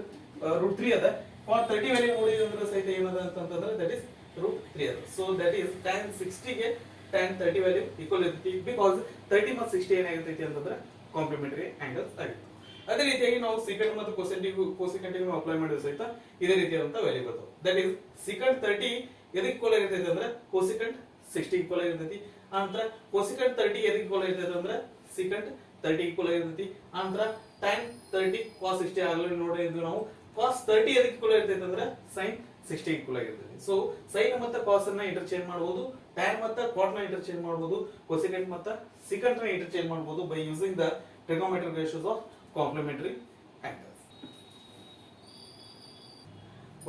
3 ಅದ. cot 30 value ನೋಡಿದ್ರೆ ಅಂದ್ರೆ ಸಹಿತ ಏನದ ಅಂತಂದ್ರೆ that is root 3 ಅದ. so that is tan 60 ಗೆ tan 30 ವ್ಯಾಲ್ಯೂ ಈಕ್ವಲ್ ಇರ್ತೈತಿ, ಬಿಕಾಸ್ 30 ಮತ್ತು 60 ಏನಾಗಿರ್ತೈತಿ ಅಂತಂದ್ರೆ ಕಾಂಪ್ಲಿಮೆಂಟರಿ ಆಂಗಲ್ಸ್ ಆಗಿರ್ತೈತಿ. ಅದೇ ರೀತಿಯಾಗಿ ನಾವು secant ಮತ್ತು cosecant ನಾವು ಅಪ್ಲೈ ಮಾಡಿದ್ರೆ ಸಹಿತ ಇದೇ ರೀತಿಯಾದಂತ ವ್ಯಾಲ್ಯೂ ಬರ್ತವೆ. ದಟ್ ಈಸ್ secant 30 ಎದಕ್ಕೆ ಈಕ್ವಲ್ ಆಗಿರ್ತೈತಿ ಅಂದ್ರೆ cosecant 60 ಈಕ್ವಲ್ ಆಗಿರ್ತೈತಿ. ನಂತರ cosecant 30 ಎದಕ್ಕೆ ಈಕ್ವಲ್ ಆಗಿರ್ತೈತಿ ಅಂದ್ರೆ secant 30 ಈಕ್ವಲ್ ಆಗಿರ್ತೈತಿ. ನಂತರ tan 30 cos 60 ಆಗಲೇ ನೋಡಿದ್ವಿ ನಾವು. cos 30 ಎದಕ್ಕೆ ಈಕ್ವಲ್ ಆಗಿರ್ತೈತಿ ಅಂದ್ರೆ sin 60 ಈಕ್ವಲ್ ಆಗಿರ್ತೈತಿ. ಸೊ sin ಮತ್ತೆ cos ಅನ್ನ ಇಂಟರ್ಚೇಂಜ್ ಮಾಡಬಹುದು, tan ಮತ್ತೆ cot ನ ಇಂಟರ್ಚೇಂಜ್ ಮಾಡಬಹುದು, cosecant ಮತ್ತೆ secant ನ ಇಂಟರ್ಚೇಂಜ್ ಮಾಡಬಹುದು by using the trigonometric ratios of complementary angles.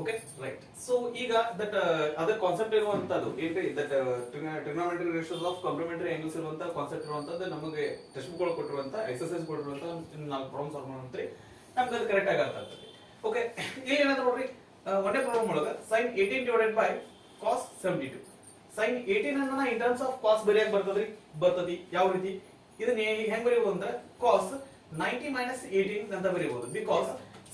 okay, right. so ಈಗ that ಅದರ ಕಾನ್ಸೆಪ್ಟ್ ಇರುವಂತದ್ದು ಏನ್ರಿ that trigonometric ratios of complementary angles ಇರುವಂತ ಕಾನ್ಸೆಪ್ಟ್ ಇರುವಂತದ್ದು ನಮಗೆ ಟೆಕ್ಸ್ಟ್ ಬುಕ್ ಒಳಗೆ ಕೊಟ್ಟಿರುವಂತ ಎಕ್ಸರ್ಸೈಸ್ ಕೊಟ್ಟಿರುವಂತ ನಾವು ಪ್ರಾಬ್ಲಮ್ ಸಾಲ್ವ್ ಮಾಡೋಂತ್ರಿ ನಮ್ಗೆ ಅದು ಕರೆಕ್ಟ್ ಆಗಿ ಅರ್ಥ ಆಗ್ತದೆ. ಓಕೆ, ಇಲ್ಲಿ ಏನಾದ್ರು ನೋಡ್ರಿ ಒಂದೇ ಪ್ರಾಬ್ಲಮ್ ಒಳಗೆ sin 18 divided by cos 72. sin 18 ಅನ್ನ ಇನ್ ಟರ್ಮ್ಸ್ ಆಫ್ cos ಬರೆಯಕ್ಕೆ ಬರ್ತದಿ. ಯಾವ ರೀತಿ ಇದನ್ನ ಹೆಂಗ್ ಬರೆಯಬಹುದು ಅಂದ್ರೆ cos 90 minus 18 ಅಂತ ಬರೆಯಬಹುದು, because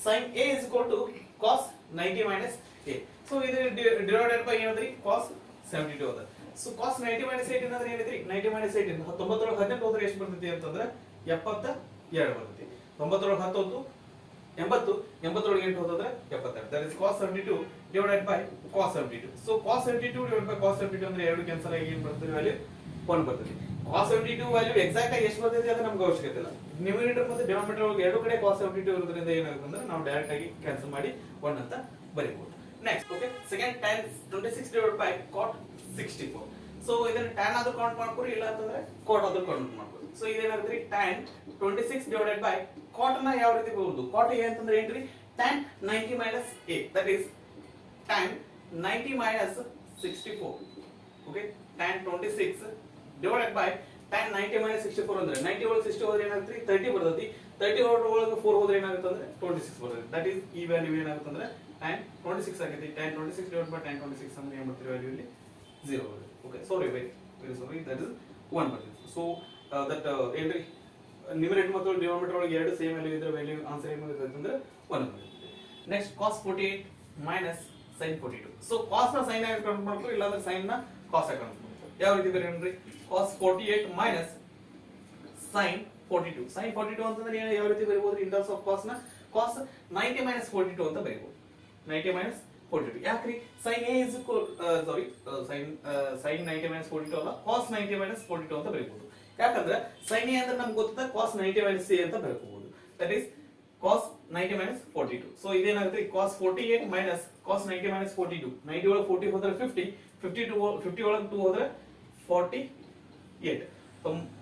sin a is equal to cos 90 minus a. So ಇದು ಡಿವೈಡೆಡ್ ಬೈ ಏನಂದ್ರಿ cos 72 ಅದ. ಸೊ cos 90 minus 18 ಅಂದ್ರೆ ಏನಿದ್ರಿ 90 minus 18 19 ಒಳಗೆ 18 ಹೋದ್ರೆ ಎಷ್ಟು ಬರ್ತೈತಿ ಅಂತಂದ್ರೆ 72 ಬರ್ತೈತಿ. 90 ಒಳಗೆ 10 80, 80 ಒಳಗೆ 8 ಹೋದ್ರೆ 72. that is cos 72 divided by cos 72. so cos 72 divided by cos 72 ಅಂದ್ರೆ ಎರಡು ಕ್ಯಾನ್ಸಲ್ ಆಗಿ ಏನು ಬರ್ತದೆ ವ್ಯಾಲ್ಯೂ 1 ಬರ್ತದೆ. cos 72 ವ್ಯಾಲ್ಯೂ ಎಕ್ಸಾಕ್ಟ್ ಆಗಿ ಎಷ್ಟು ಬರ್ತೈತಿ ಅದು ನಮಗೆ ಅವಶ್ಯಕತೆ ಇಲ್ಲ. ನ್ಯೂಮರೇಟರ್ ಮತ್ತು ಡಿನಾಮಿನೇಟರ್ ಒಳಗೆ ಎರಡು ಕಡೆ cos 72 ಇರೋದ್ರಿಂದ ಏನಾಗುತ್ತೆ ಅಂದ್ರೆ ನಾವು ಡೈರೆಕ್ಟ್ ಆಗಿ ಕ್ಯಾನ್ಸಲ್ ಮಾಡಿ 1 ಅಂತ ಬರೀಬಹುದು. Next okay, second tan 26 divided by cot 64. So ಇದನ್ನ tan ಆದ್ರೂ ಕೌಂಟ್ ಮಾಡ್ಕೊರಿ, ಇಲ್ಲ ಅಂತಂದ್ರೆ cot ಆದ್ರೂ ಕೌಂಟ್ ಮಾಡ್ಕೊರಿ. ಸೊ ಇದೇನಾಗುತ್ತೆ tan 26 divided by cot ನ ಯಾವ ರೀತಿ ಬರೋದು, cot a ಅಂತಂದ್ರೆ ಏನ್ರಿ tan 90 minus a, that is tan 90 minus 64. okay, tan 26 divided by tan 90 minus 64 ಅಂದ್ರೆ 90 ಒಳಗೆ 60 ಹೋದ್ರೆ ಏನಾಗುತ್ತೆ 30 ಬರ್ತೈತಿ. 30 ಒಳಗೆ 4 ಹೋದ್ರೆ ಏನಾಗುತ್ತೆ ಅಂದ್ರೆ 26 ಬರ್ತೈತಿ. ದಟ್ ಈಸ್ ಈ ವ್ಯಾಲ್ಯೂ ಏನಾಗುತ್ತೆ ಅಂದ್ರೆ tan 26 ಆಗುತ್ತೆ. tan 26 divided by tan 26 ಅಂದ್ರೆ ಏನು ಬರ್ತಿರೋ ವ್ಯಾಲ್ಯೂ ಇಲ್ಲಿ 0 ಬರುತ್ತೆ. Okay, sorry very sorry, that is 1 ಬರ್ತೈತಿ. ಸೊ ದಟ್ ಏನ್ರಿ ನ್ಯೂಮರೇಟರ್ ಮತ್ತು ಡಿನಾಮಿನೇಟರ್ ಒಳಗೆ ಎರಡು ಸೇಮ್ ವ್ಯಾಲ್ಯೂ ಇದ್ರೆ ವ್ಯಾಲ್ಯೂ ಆನ್ಸರ್ ಏನು ಬರುತ್ತೆ ಅಂದ್ರೆ 1 ಬರುತ್ತೆ. Next cos 48 minus sin 42. So cos ನ sin ಆಗಿ ಕೌಂಟ್ ಮಾಡ್ತೀವಿ, ಇಲ್ಲ ಅಂದ್ರೆ sin ನ cos ಆಗಿ ಕೌಂಟ್ ಮಾಡ್ತೀವಿ. ಯಾವ ರೀತಿ ಬರೆಯೋಣ್ರಿ cos 48 minus sin 42. sin 42 ಅಂತಂದ್ರೆ ಯಾವ ರೀತಿ ಬರೀಬಹುದು ಇನ್ ಟರ್ಮ್ಸ್ ಆಫ್ cos ನ cos 90 minus 42 ಅಂತ ಬರೀಬಹುದು. 90 minus 42 ಯಾಕ್ರಿ sin a is sin 90 minus 42 ಅಲ್ಲ cos 90 minus 42 ಅಂತ ಬರೀಬಹುದು. ಯಾಕಂದ್ರೆ sin A ಅಂದ್ರೆ ನಮ್ಗೆ ಗೊತ್ತಿದೆ cos 90 minus C ಅಂತ ಬರ್ಕೋಬಹುದು. That is cos 90 minus 42. So ಇದೇನಾಗುತ್ತೆ cos 48 minus cos 90 minus 42. 90 ಒಳಗೆ 40 ಹೋದ್ರೆ 50, 50 ಒಳಗೆ 2 ಹೋದ್ರೆ 48.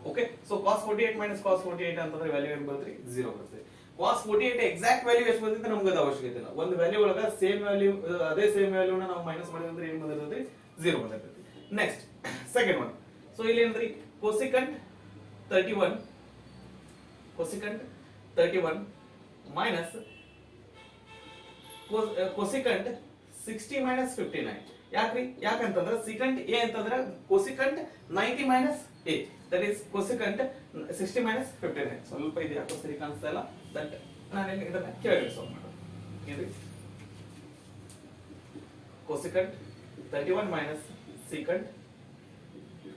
Okay, so cos 48 minus cos 48 ಅಂತಂದ್ರೆ ವ್ಯಾಲ್ಯೂ ಏನು ಬರುತ್ತೆ? 0 ಬರುತ್ತೆ. cos 48 ಎಕ್ಸಾಕ್ಟ್ ವ್ಯಾಲ್ಯೂ ಎಷ್ಟು ಬಂದಿದೆ ನಮ್ಗೆ ಅದು ಅವಶ್ಯಕತೆ ಇಲ್ಲ. ಒಂದು ವ್ಯಾಲ್ಯೂ ಒಳಗೆ ಸೇಮ್ ವ್ಯಾಲ್ಯೂ ಅದೇ ಸೇಮ್ ವ್ಯಾಲ್ಯೂನ ನಾವು ಮೈನಸ್ ಮಾಡಿದ್ರೆ ಅಂದ್ರೆ ಏನು ಬಂದಿರುತ್ತೆ? 0 ಬಂದಿರುತ್ತೆ. Next second one. ಸೊ ಇಲ್ಲಿ ಏನಂದ್ರೆ cosecant 31 minus cosecant 60 minus 59. ಯಾಕ್ರಿ? ಯಾಕಂತಂದ್ರೆ secant A ಅಂತಂದ್ರೆ cosecant 90 minus A, that is cosecant 60 minus 59. ಸ್ವಲ್ಪ ಇದು ಯಾಕೋ ಸರಿ ಕಾಣಿಸ್ತಾ ಇಲ್ಲ, ದಟ್ ನಾನು ಇದನ್ನ ಕೆಳಗೆ ಸಾಲ್ವ್ ಮಾಡೋಣ. ಏನ್ರಿ cosecant 31 minus secant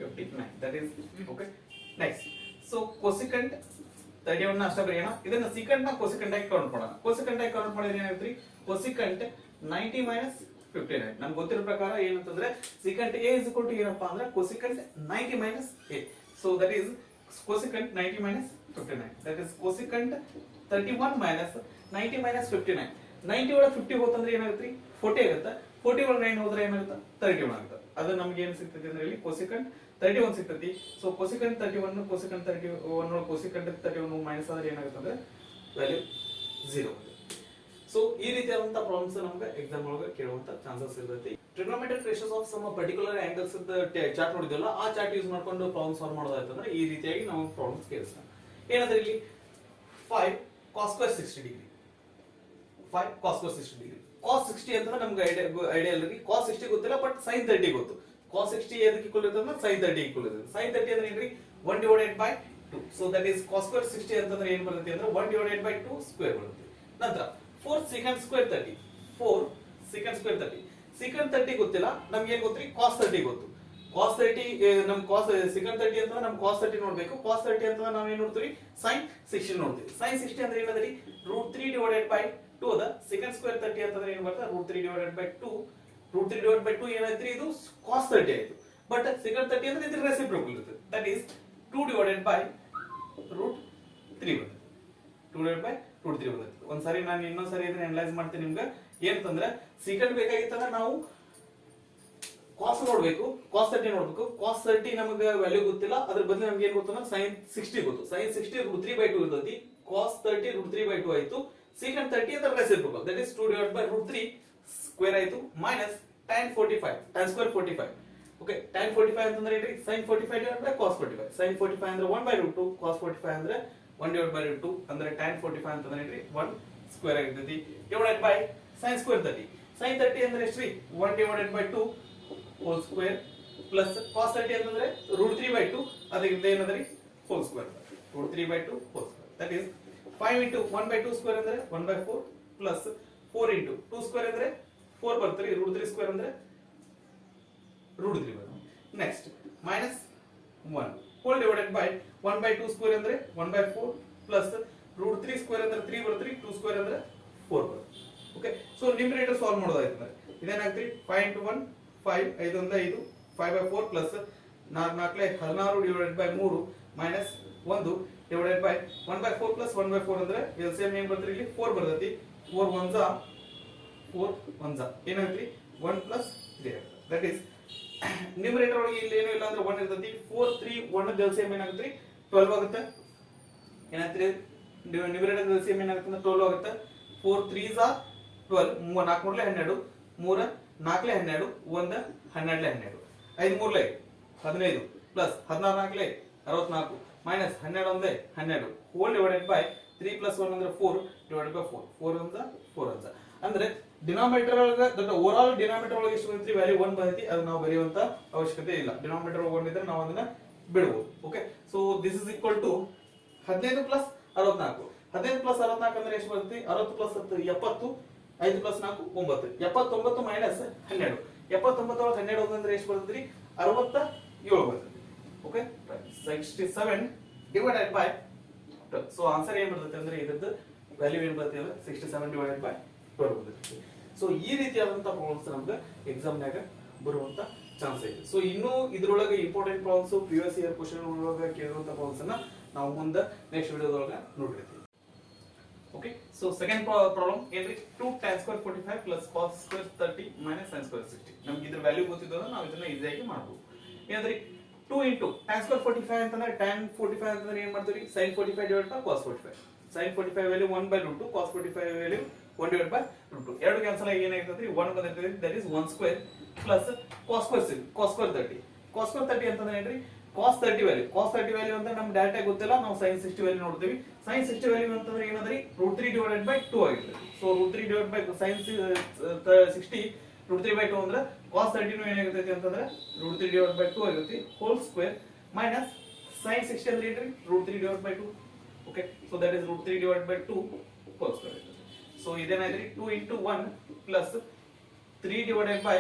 59, that is okay. Next, so cosecant 31 ನ ಅಷ್ಟ ಬರೆಯೋಣ. ಇದನ್ನ secant ನ cosecant ಆಗಿ ಕನ್ವರ್ಟ್ ಮಾಡೋಣ. cosecant ಆಗಿ ಕನ್ವರ್ಟ್ ಮಾಡಿದ್ರೆ ಏನಾಗುತ್ತೆ? cosecant 90 minus 59. ನಮ್ಗೆ ಗೊತ್ತಿರೋ ಪ್ರಕಾರ ಏನಂತಂದ್ರೆ secant A is equal to ಏನಪ್ಪಾ ಅಂದ್ರೆ cosecant 90 minus A. So that is cosecant 90 minus 59. That is cosecant 31 minus 90 minus 59. 90 ಒಳಗೆ 50 ಹೋತಂದ್ರೆ ಏನಾಗುತ್ತೆ? 40 ಆಗುತ್ತೆ. 40 ಒಳಗೆ 9 ಹೋದ್ರೆ ಏನಾಗುತ್ತೆ? 31 ಆಗುತ್ತೆ. ಅದು ನಮಗೆ ಏನು ಸಿಗ್ತದೆ ಅಂದ್ರೆ ಇಲ್ಲಿ cosecant 31 ಸಿಗ್ತತಿ. So cosecant 31 cosecant 31 cosecant 31 minus ಆದ್ರೆ ಏನಾಗುತ್ತೆ ಅಂದ್ರೆ ವ್ಯಾಲ್ಯೂ 0. ಸೊ ಈ ರೀತಿಯಾದಂತ ಪ್ರಾಬ್ಲಮ್ಸ್ ನಮಗೆ ಎಕ್ಸಾಮ್ ಒಳಗೆ ಕೇಳುವಂತ ಚಾನ್ಸಸ್ ಇರುತ್ತೆ. Trigonometric ratios of some particular angles chart ನೋಡಿದ್ವಲ್ಲ, ಆ ಚಾರ್ಟ್ ಯೂಸ್ ಮಾಡ್ಕೊಂಡು ಪ್ರಾಬ್ಲಮ್ ಸಾಲ್ವ್ ಮಾಡೋದಾಯ್ತಂದ್ರೆ ಈ ರೀತಿಯಾಗಿ ನಾವು ಪ್ರಾಬ್ಲಮ್ಸ್ ಕೇಳಿಸ್ತಾರೆ. ಏನಂದ್ರೆ ಇಲ್ಲಿ 5 cos square 60 degree, 5 cos square 60 degree. cos 60 ಅಂತಂದ್ರೆ ನಮ್ಗೆ ಐಡಿಯಾ ಇಲ್ಲರಿ. cos 60 ಗೊತ್ತಿಲ್ಲ, ಬಟ್ sin 30 ಗೊತ್ತು. cos 60 ಎದಕ್ಕೆ ಈಕ್ವಲ್ ಇರುತ್ತೆ ಅಂದ್ರೆ sin 30 ಈಕ್ವಲ್ ಇರುತ್ತೆ. sin 30 ಅಂದ್ರೆ ಏನ್ರಿ? 1 divided by 2. So that is cos square 60 ಅಂತಂದ್ರೆ ಏನು ಬರುತ್ತೆ ಅಂದ್ರೆ 1 divided by 2 ಸ್ಕ್ವೇರ್ ಬರುತ್ತೆ. ನಂತರ 4 secant square 30, 4 secant square 30. secant 30 ಗೊತ್ತಿಲ್ಲ, ನಮ್ಗೆ ಏನು ಗೊತ್ತ್ರಿ? cos 30 ಗೊತ್ತು. cos 30 ನಮ್ cos secant 30 ಅಂತಂದ್ರೆ ನಮ್ cos 30 ನೋಡ್ಬೇಕು. cos 30 ಅಂತಂದ್ರೆ ನಾವು ಏನು ನೋಡ್ತೀವಿ? sin 60 ನೋಡ್ತೀವಿ. sin 60 ಅಂದ್ರೆ ಏನಂದ್ರಿ? √3 divided by 2 ಅದ. secant square 30 ಅಂತಂದ್ರೆ ಏನು ಬರುತ್ತೆ? √3 divided by 2. √3 divided by 2 ಏನಾಯ್ತು? ಇದು cos 30 ಆಯ್ತು. ಬಟ್ secant 30 ಅಂದ್ರೆ ಇದ್ರ ರೆಸಿಪ್ರೋಕಲ್ ಇರುತ್ತೆ. ದಟ್ ಈಸ್ 2 divided by √3 ಬರುತ್ತೆ. 2 divided by √3 ಬರುತ್ತೆ. ಒಂದ್ಸರಿ ನಾನು ಇನ್ನೊಂದ್ಸರಿ ಇದನ್ನ ಅನಲೈಸ್ ಮಾಡ್ತೀನಿ ನಿಮ್ಗೆ. ಏನಂತಂದ್ರೆ secant ಬೇಕಾಗಿತ್ತಂದ್ರೆ ನಾವು cos ನೋಡ್ಬೇಕು, cos 30 ನೋಡ್ಬೇಕು. cos 30 ನಮಗೆ ವ್ಯಾಲ್ಯೂ ಗೊತ್ತಿಲ್ಲ, ಅದ್ರ ಬದಲು ನಮ್ಗೆ ಏನು ಗೊತ್ತು ಅಂದ್ರೆ sin 60 ಗೊತ್ತು. sin 60 √3 by 2 ಇರ್ತೈತಿ. cos 30 √3 by 2 ಆಯ್ತು. secant 30 ಅಂದ್ರೆ ರೆಸಿಪ್ರೋಕಲ್, ದಟ್ ಈಸ್ 2 divided by √3 ಸ್ಕ್ವೇರ್ ಆಯ್ತು minus tan 45, tan square 45. Okay, tan 45 ಅಂತಂದ್ರೆ ಏನ್ರಿ? sin 45 divided by cos 45. sin 45 ಅಂದ್ರೆ 1 by √2, cos 45 ಅಂದ್ರೆ 1 divided by √2 ಅಂದ್ರೆ tan 45 ಅಂತಂದ್ರೆ ಏನ್ರಿ? 1 ಸ್ಕ್ವೇರ್ ಆಗಿರ್ತೈತಿ divided by sin square 30. sin 30 ಅಂದ್ರೆ ಎಷ್ಟ್ರಿ? 1 divided by 2 whole square plus cos 30 ಅಂತಂದ್ರೆ √3 by 2, ಅದರಿಂದ ಏನಂದ್ರಿ? Whole square. √3 by 2 whole square. That is 5 into 1 by 2 square ಅಂದ್ರೆ 1 by 4 ಪ್ಲಸ್ 4 into 2 ಸ್ಕ್ವೇರ್ ಅಂದ್ರೆ 4 ಬರ್ತರಿ. √3 ಸ್ಕ್ವೇರ್ ಅಂದ್ರೆ √3 ಬರುತ್ತೆ. Next minus 1 hole divided by 1 by 2 square ಅಂದ್ರೆ 1 by 4 ಪ್ಲಸ್ √3 ಸ್ಕ್ವೇರ್ ಅಂದ್ರೆ 3 ಬರ್ತರಿ. 2 square ಅಂದ್ರೆ 4 ಬರುತ್ತೆ. ಓಕೆ, ಸೊ ನ್ಯೂಮರೇಟರ್ ಸಾಲ್ವ್ ಮಾಡೋದಾಯ್ತು ಅಂದ್ರೆ ಇದೇನಾಗ್ತರಿ? 5 into 1 5, 5 1 5, 5 by 4 plus 4 4 16 divided by 3 minus 1 divided by 1 by 4 plus 1 by 4 ಅಂದ್ರೆ LCM ಏನು ಬರ್ತರಿ? ಇಲ್ಲಿ 4 ಬರ್ತೈತಿ. 4 1s 4 1s ಏನಾಗ್ತರಿ? 1 plus 3 ಆಗುತ್ತೆ. ದಟ್ ಈಸ್ ನ್ಯೂಮರೇಟರ್ ಒಳಗೆ ಇಲ್ಲಿ ಏನು ಇಲ್ಲ ಅಂದ್ರೆ 1 ಇರ್ತೈತಿ. 4 3 1 ಎಲ್ಸಿಎಂ ಏನಾಗುತ್ತೆ? 12 ಆಗುತ್ತೆ. ಏನಾಗ್ತರಿ? ನ್ಯೂಮರೇಟರ್ ಎಲ್ಸಿಎಂ ಏನಾಗುತ್ತೆ ಅಂದ್ರೆ 12 ಆಗುತ್ತೆ. 4 3s 12, 4 4 12, 3 4 12, 1 12, 5 3 15 plus 16 4 64 minus 12 1 12 hole divided by 3 plus 1 ಅಂದ್ರೆ 4 ಡಿವೈಡೆಡ್ ಬೈ 4. 4 1s 4 1s ಅಂದ್ರೆ ಡಿನಾಮಿನೇಟರ್ ಒಳಗೆ ದಟ್ ಓವರ್ ಆಲ್ ಡಿನಾಮಿನೇಟರ್ ಒಳಗೆ ಎಷ್ಟು ಬಂತ್ರಿ? ವ್ಯಾಲ್ಯೂ 1 ಬಂದೈತಿ. ಅದು ನಾವು ಬರೆಯುವಂತ ಅವಶ್ಯಕತೆ ಇಲ್ಲ. ಡಿನಾಮಿನೇಟರ್ ಒಳಗೆ 1 ಇದ್ರೆ ನಾವು ಅದನ್ನ ಬಿಡಬಹುದು. Okay, so this is equal to 15 plus 64. 15 plus 64 ಅಂದ್ರೆ ಎಷ್ಟು ಬರುತ್ತೆ? 60 ಪ್ಲಸ್ 70 5 ಪ್ಲಸ್ 4 9. 79 ಮೈನಸ್ 12. 79 ಒಳಗೆ 12 ಅಂದ್ರೆ ಎಷ್ಟು ಬರ್ತದ್ರಿ? 67 ಬರ್ತದೆ. Okay, 67 divided by 12. So answer ಏನು ಬರ್ತದೆ ಅಂದ್ರೆ ಇದ್ರದ್ದು ವ್ಯಾಲ್ಯೂ ಏನು ಬರ್ತದೆ ಅಂದ್ರೆ 67 ಡಿವೈಡೆಡ್ ಬೈ 12 ಬರ್ತದೆ. ಸೊ ಈ ರೀತಿಯಾದಂತ ಪ್ರಾಬ್ಲಮ್ಸ್ ನಮ್ಗೆ ಎಕ್ಸಾಮ್ನಾಗ ಬರುವಂತ ಚಾನ್ಸ್ ಐತೆ. ಸೊ ಇನ್ನು ಇದ್ರೊಳಗೆ important problems previous year question ಒಳಗೆ ಕೇಳಿರುವಂತ ಪ್ರಾಬ್ಲಮ್ಸ್ ಅನ್ನ ನಾವು ಮುಂದೆ ನೆಕ್ಸ್ಟ್ ವಿಡಿಯೋದೊಳಗೆ ನೋಡಿರ್ತೀವಿ. ಓಕೆ, ಸೊ ಸೆಕೆಂಡ್ ಪ್ರಾಬ್ಲಮ್ ಏನ್ರಿ 2 tan square 45 plus cos square 30 minus sin square 60. ನಮ್ಗೆ ಇದ್ರ ವ್ಯಾಲ್ಯೂ ಗೊತ್ತಿದ್ದಲ್ಲ ನಾವು ಇದನ್ನ ಈಸಿಯಾಗಿ ಮಾಡಬಹುದು. ಏನಂದ್ರೆ 2 into tan square 45 ಅಂತಂದ್ರೆ tan 45 ಅಂತಂದ್ರೆ ಏನ್ ಮಾಡ್ತೀವಿ sin 45 divided by cos 45. sin 45 value 1/√2, cos 45 value 1/√2. ಎರಡು ಕ್ಯಾನ್ಸಲ್ ಆಗಿ ಏನಾಗ್ತದ್ರಿ 1 ಬಂದಿರ್ತದೆ, that is 1 square plus cos square 30. cos square 30 ಅಂತಂದ್ರೆ ಏನ್ರಿ cos 30 ವ್ಯಾಲ್ಯೂ ಅಂತ ನಮ್ಗೆ ಡೈರೆಕ್ಟ್ ಆಗಿ ಗೊತ್ತಿಲ್ಲ, ನಾವು sin 60 ವ್ಯಾಲ್ಯೂ ನೋಡ್ತೀವಿ. sin 60 ವ್ಯಾಲ್ಯೂ ಅಂತಂದ್ರೆ ಏನಂದ್ರಿ √3 divided by 2 ಆಗಿರ್ತದೆ. ಸೊ √3 divided by sin 60 √3/2 ಅಂದ್ರೆ cos 30 ನು ಏನಾಗಿರ್ತೈತಿ ಅಂತಂದ್ರೆ √3 divided by 2 ಆಗಿರುತ್ತೆ ಹೋಲ್ ಸ್ಕ್ವೇರ್ ಮೈನಸ್ sin 60 ಅಂದ್ರೆ ಏನ್ರಿ √3 divided by 2. Okay, so that is √3 divided by 2 whole square. So ಇದೇನಾಯ್ತ್ರಿ 2 into 1 plus 3 divided by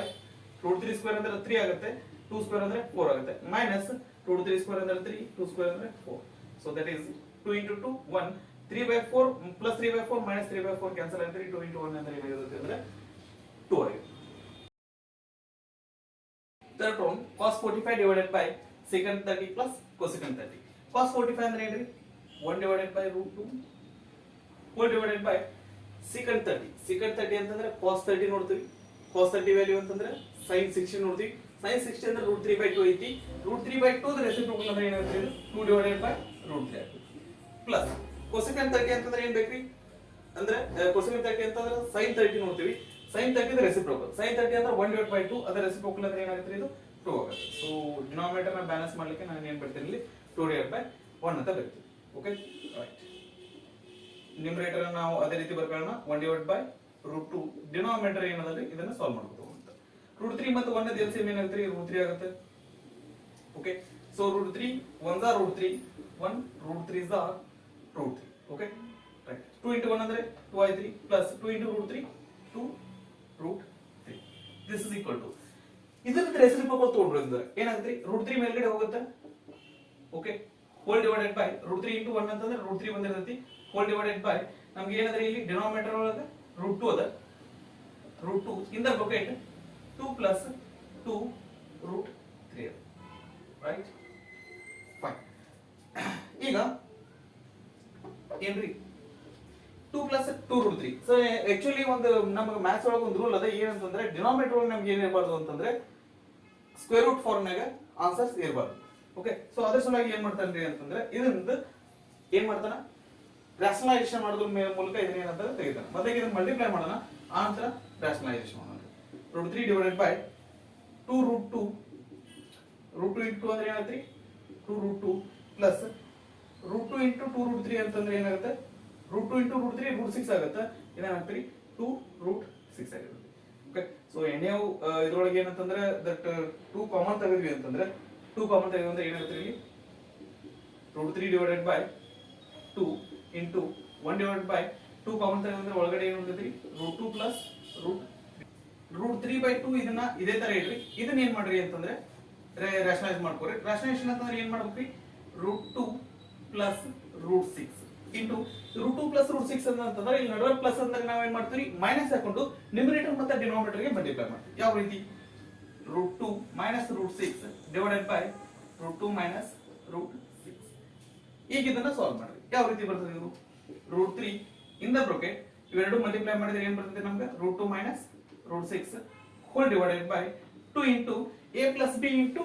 √3 square ಅಂದ್ರೆ 3 ಆಗುತ್ತೆ, 2 ಸ್ಕ್ವೇರ್ ಅಂದ್ರೆ 4 ಆಗುತ್ತೆ, ಮೈನಸ್ √3 ಸ್ಕ್ವೇರ್ ಅಂದ್ರೆ 3, 2 ಸ್ಕ್ವೇರ್ ಅಂದ್ರೆ 4. So that is 2 into 2 1, 3/4 plus 3/4 minus 3/4 cancel ಆಗುತ್ತೆ. 2 into 1 ಅಂದ್ರೆ ಏನಾಗುತ್ತೆ ಅಂದ್ರೆ 2 ಆಗುತ್ತೆ. Third one, cos 45 divided by secant 30 plus cosecant 30. cos 45 ಅಂದ್ರೆ ಏನ್ರಿ 1 divided by √2 whole divided by secant 30. secant 30 ಅಂತಂದ್ರೆ cos 30 ನೋಡ್ತೀವಿ, cos 30 ವ್ಯಾಲ್ಯೂ ಅಂತಂದ್ರೆ sin 60 ನೋಡ್ತೀವಿ. sin 60 ಅಂದ್ರೆ √3/2 ಐತಿ, √3/2 ದ ರೆಸಿಪ್ರೋಕಲ್ ಅಂದ್ರೆ ಏನಾಗುತ್ತೆ 2 divided by √3 ಆಗುತ್ತೆ. ಪ್ಲಸ್ cosecant 30 ಅಂತಂದ್ರೆ ಏನ್ ಬೇಕ್ರಿ ಅಂದ್ರೆ cosecant 30 ಅಂತಂದ್ರೆ sin 30 ನೋಡ್ತೀವಿ, sin 30 ದ ರೆಸಿಪ್ರೋಕಲ್, sin 30 ಅಂದ್ರೆ 1/2, ಅದರ ರೆಸಿಪ್ರೋಕಲ್ ಅಂದ್ರೆ ಏನಾಗುತ್ತೆ ಇದು 2 ಆಗುತ್ತೆ. ಸೊ ಡಿನಾಮಿನೇಟರ್ ನ ಬ್ಯಾಲೆನ್ಸ್ ಮಾಡ್ಲಿಕ್ಕೆ ನಾನು ಏನ್ ಬರ್ತೀನಿ ಇಲ್ಲಿ 2/1 ಅಂತ ಬರ್ತೀನಿ. Okay, right. ನ್ಯೂಮರೇಟರ್ ನಾವು ಅದೇ ರೀತಿ ಬರ್ಕೊಳ್ಳೋಣ 1/√2. ಡಿನಾಮಿನೇಟರ್ ಏನಂದ್ರೆ ಇದನ್ನ ಸಾಲ್ವ್ ಮಾಡ್ಬೋದು ಅಂತ. √3 ಮತ್ತು 1 ದ ಎಲ್ಸಿಎಂ ಏನಾಗುತ್ತೆ √3 ಆಗುತ್ತೆ. Okay, so √3 1 the √3, 1 √3 the √3. Okay, right. 2 into 1 ಅಂದ್ರೆ 2 ಆಯ್ತ್ರಿ, plus 2 into √3 2√3. This is equal to ಇದರ ರೆಸಿಪ್ರೋಕಲ್ ತಗೊಂಡ್ರೆ ಏನಾಗುತ್ತೆ √3 ಮೇಲ್ಗಡೆ ಹೋಗುತ್ತೆ. Okay, whole divided by √3 into 1 ಅಂತಂದ್ರೆ √3 ಬಂದಿರ್ತೈತಿ, ಹೋಲ್ ಡಿವೈಡೆಡ್ ಬೈ ನಮ್ಗೆ ಏನಾದ್ರೆ ಇಲ್ಲಿ ಡಿನಾಮಿನೇಟರ್ ಒಳಗೆ √2 ಅದ, √2 in the bracket 2 plus 2 √3. Right, fine. ಈಗ ಏನ್ರಿ 2 plus 2 √3. ಸೊ ಆಕ್ಚುಲಿ ಒಂದು ನಮಗೆ ಮ್ಯಾಥ್ಸ್ ಒಳಗೆ ಒಂದು ರೂಲ್ ಅದ, ಏನಂತಂದ್ರೆ ಡಿನಾಮಿನೇಟರ್ ಒಳಗೆ ನಮ್ಗೆ ಏನ್ ಇರಬಾರ್ದು ಅಂತಂದ್ರೆ ಸ್ಕ್ವೇರ್ ರೂಟ್ ಫಾರ್ಮ್ನಾಗ ಆನ್ಸರ್ಸ್ ಇರಬಾರ್ದು. ಓಕೆ, ಸೊ ಅದ್ರ ಸಲುವಾಗಿ ಏನ್ ಮಾಡ್ತಾನ್ರಿ ಅಂತಂದ್ರೆ ಇದರಿಂದ ಏನ್ ಮಾಡ್ತಾನ ರಾಷನಲೈಸೇಷನ್ ಮಾಡೋದ್ರ ಮೂಲಕ ಇದನ್ನ ಏನಂತ ತೆಗಿತಾನೆ. ಮೊದಲಿಗೆ ಇದನ್ನ ಮಲ್ಟಿಪ್ಲೈ ಮಾಡೋಣ, ಆ ನಂತರ ರಾಷನಲೈಸೇಷನ್ ಮಾಡೋಣ. √3 divided by 2√2, √2 into ಅಂದ್ರೆ ಏನಾಗುತ್ತೆ 2√2 ಪ್ಲಸ್ √2 into 2√3 ಅಂತಂದ್ರೆ ಏನಾಗುತ್ತೆ √2 into √3 √6 ಆಗುತ್ತೆ, ಇದೇನಾಗ್ತದೆ 2√6 ಆಗಿರುತ್ತೆ. ಓಕೆ, ಸೊ ಎಣ್ಣೆವು ಇದ್ರೊಳಗೆ ಏನಂತಂದ್ರೆ ದಟ್ 2 ಕಾಮನ್ ತೆಗೆದ್ವಿ ಅಂತಂದ್ರೆ 2 ಕಾಮನ್ ತೆಗೆದ್ವಿ ಅಂದ್ರೆ ಏನಾಗುತ್ತೆ ಇಲ್ಲಿ √3 divided by 2 into 1 divided by 2 common ತೆಗೆದ್ರೆ ಒಳಗಡೆ ಏನು ಉಳಿತೈತಿ √2 plus √3/2. ಇದನ್ನ ಇದೇ ತರ ಇಡ್ರಿ, ಇದನ್ನ ಏನ್ ಮಾಡ್ರಿ ಅಂತಂದ್ರೆ ರಾಷನಲೈಸ್ ಮಾಡ್ಕೊರಿ. ರಾಷನಲೈಸೇಷನ್ ಅಂತಂದ್ರೆ ಏನ್ ಮಾಡ್ಬೇಕ್ರಿ √2 plus √6 into √2 plus √6 ಅಂತಂದ್ರೆ ಇಲ್ಲಿ ನಡುವೆ ಪ್ಲಸ್ ಅಂದ್ರೆ ನಾವ್ ಏನ್ ಮಾಡ್ತೀವಿ ಮೈನಸ್ ಹಾಕೊಂಡು ನ್ಯೂಮರೇಟರ್ ಮತ್ತೆ ಡಿನಾಮಿನೇಟರ್ ಗೆ ಮಲ್ಟಿಪ್ಲೈ ಮಾಡ್ತೀವಿ. ಯಾವ ರೀತಿ √2 minus √6 divided by √2 minus √6. ಈಗ ಇದನ್ನ ಸಾಲ್ವ್ ಮಾಡ್ರಿ. ಯಾವ ರೀತಿ ಬರ್ತದೆ ಇದು √3 ಇನ್ ದ ಬ್ರಾಕೆಟ್ ಇವೆರಡು ಮಲ್ಟಿಪ್ಲೈ ಮಾಡಿದ್ರೆ ಏನ್ ಬರ್ತದೆ ನಮ್ಗೆ √2 minus √6 hole divided by 2 into a plus b into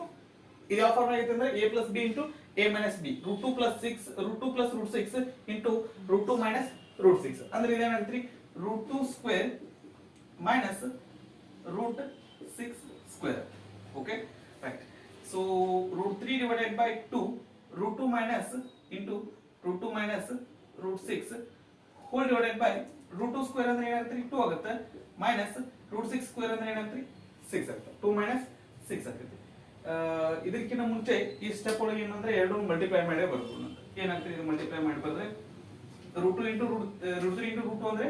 ಇದು ಯಾವ ಫಾರ್ಮ್ ಐತೆ ಅಂದ್ರೆ a plus b into a minus b, √2 plus √6 into √2 minus √6 ಅಂದ್ರೆ ಇದೇನಾಗುತ್ತೆ √2 square minus √6 square. Okay, right. So √3 divided by 2 √2 minus into √2 minus √6 hole divided by √2 square ಅಂದ್ರೆ ಏನಾಗುತ್ತೆ 2 ಆಗುತ್ತೆ, minus √6 square ಅಂದ್ರೆ ಏನಾಗುತ್ತೆ 6 ಆಗುತ್ತೆ, 2 minus 6 ಆಗುತ್ತೆ. ಇದಕ್ಕಿಂತ ಮುಂಚೆ ಈ ಸ್ಟೆಪ್ ಒಳಗೆ ಏನಂದ್ರೆ ಎರಡು ಮಲ್ಟಿಪ್ಲೈ ಮಾಡೇ ಬರ್ಬೋದು ಅಂತ. ಏನಾಗ್ತದೆ ಇದು ಮಲ್ಟಿಪ್ಲೈ ಮಾಡಿ ಬಂದ್ರೆ √2 into √3 into √2 ಅಂದ್ರೆ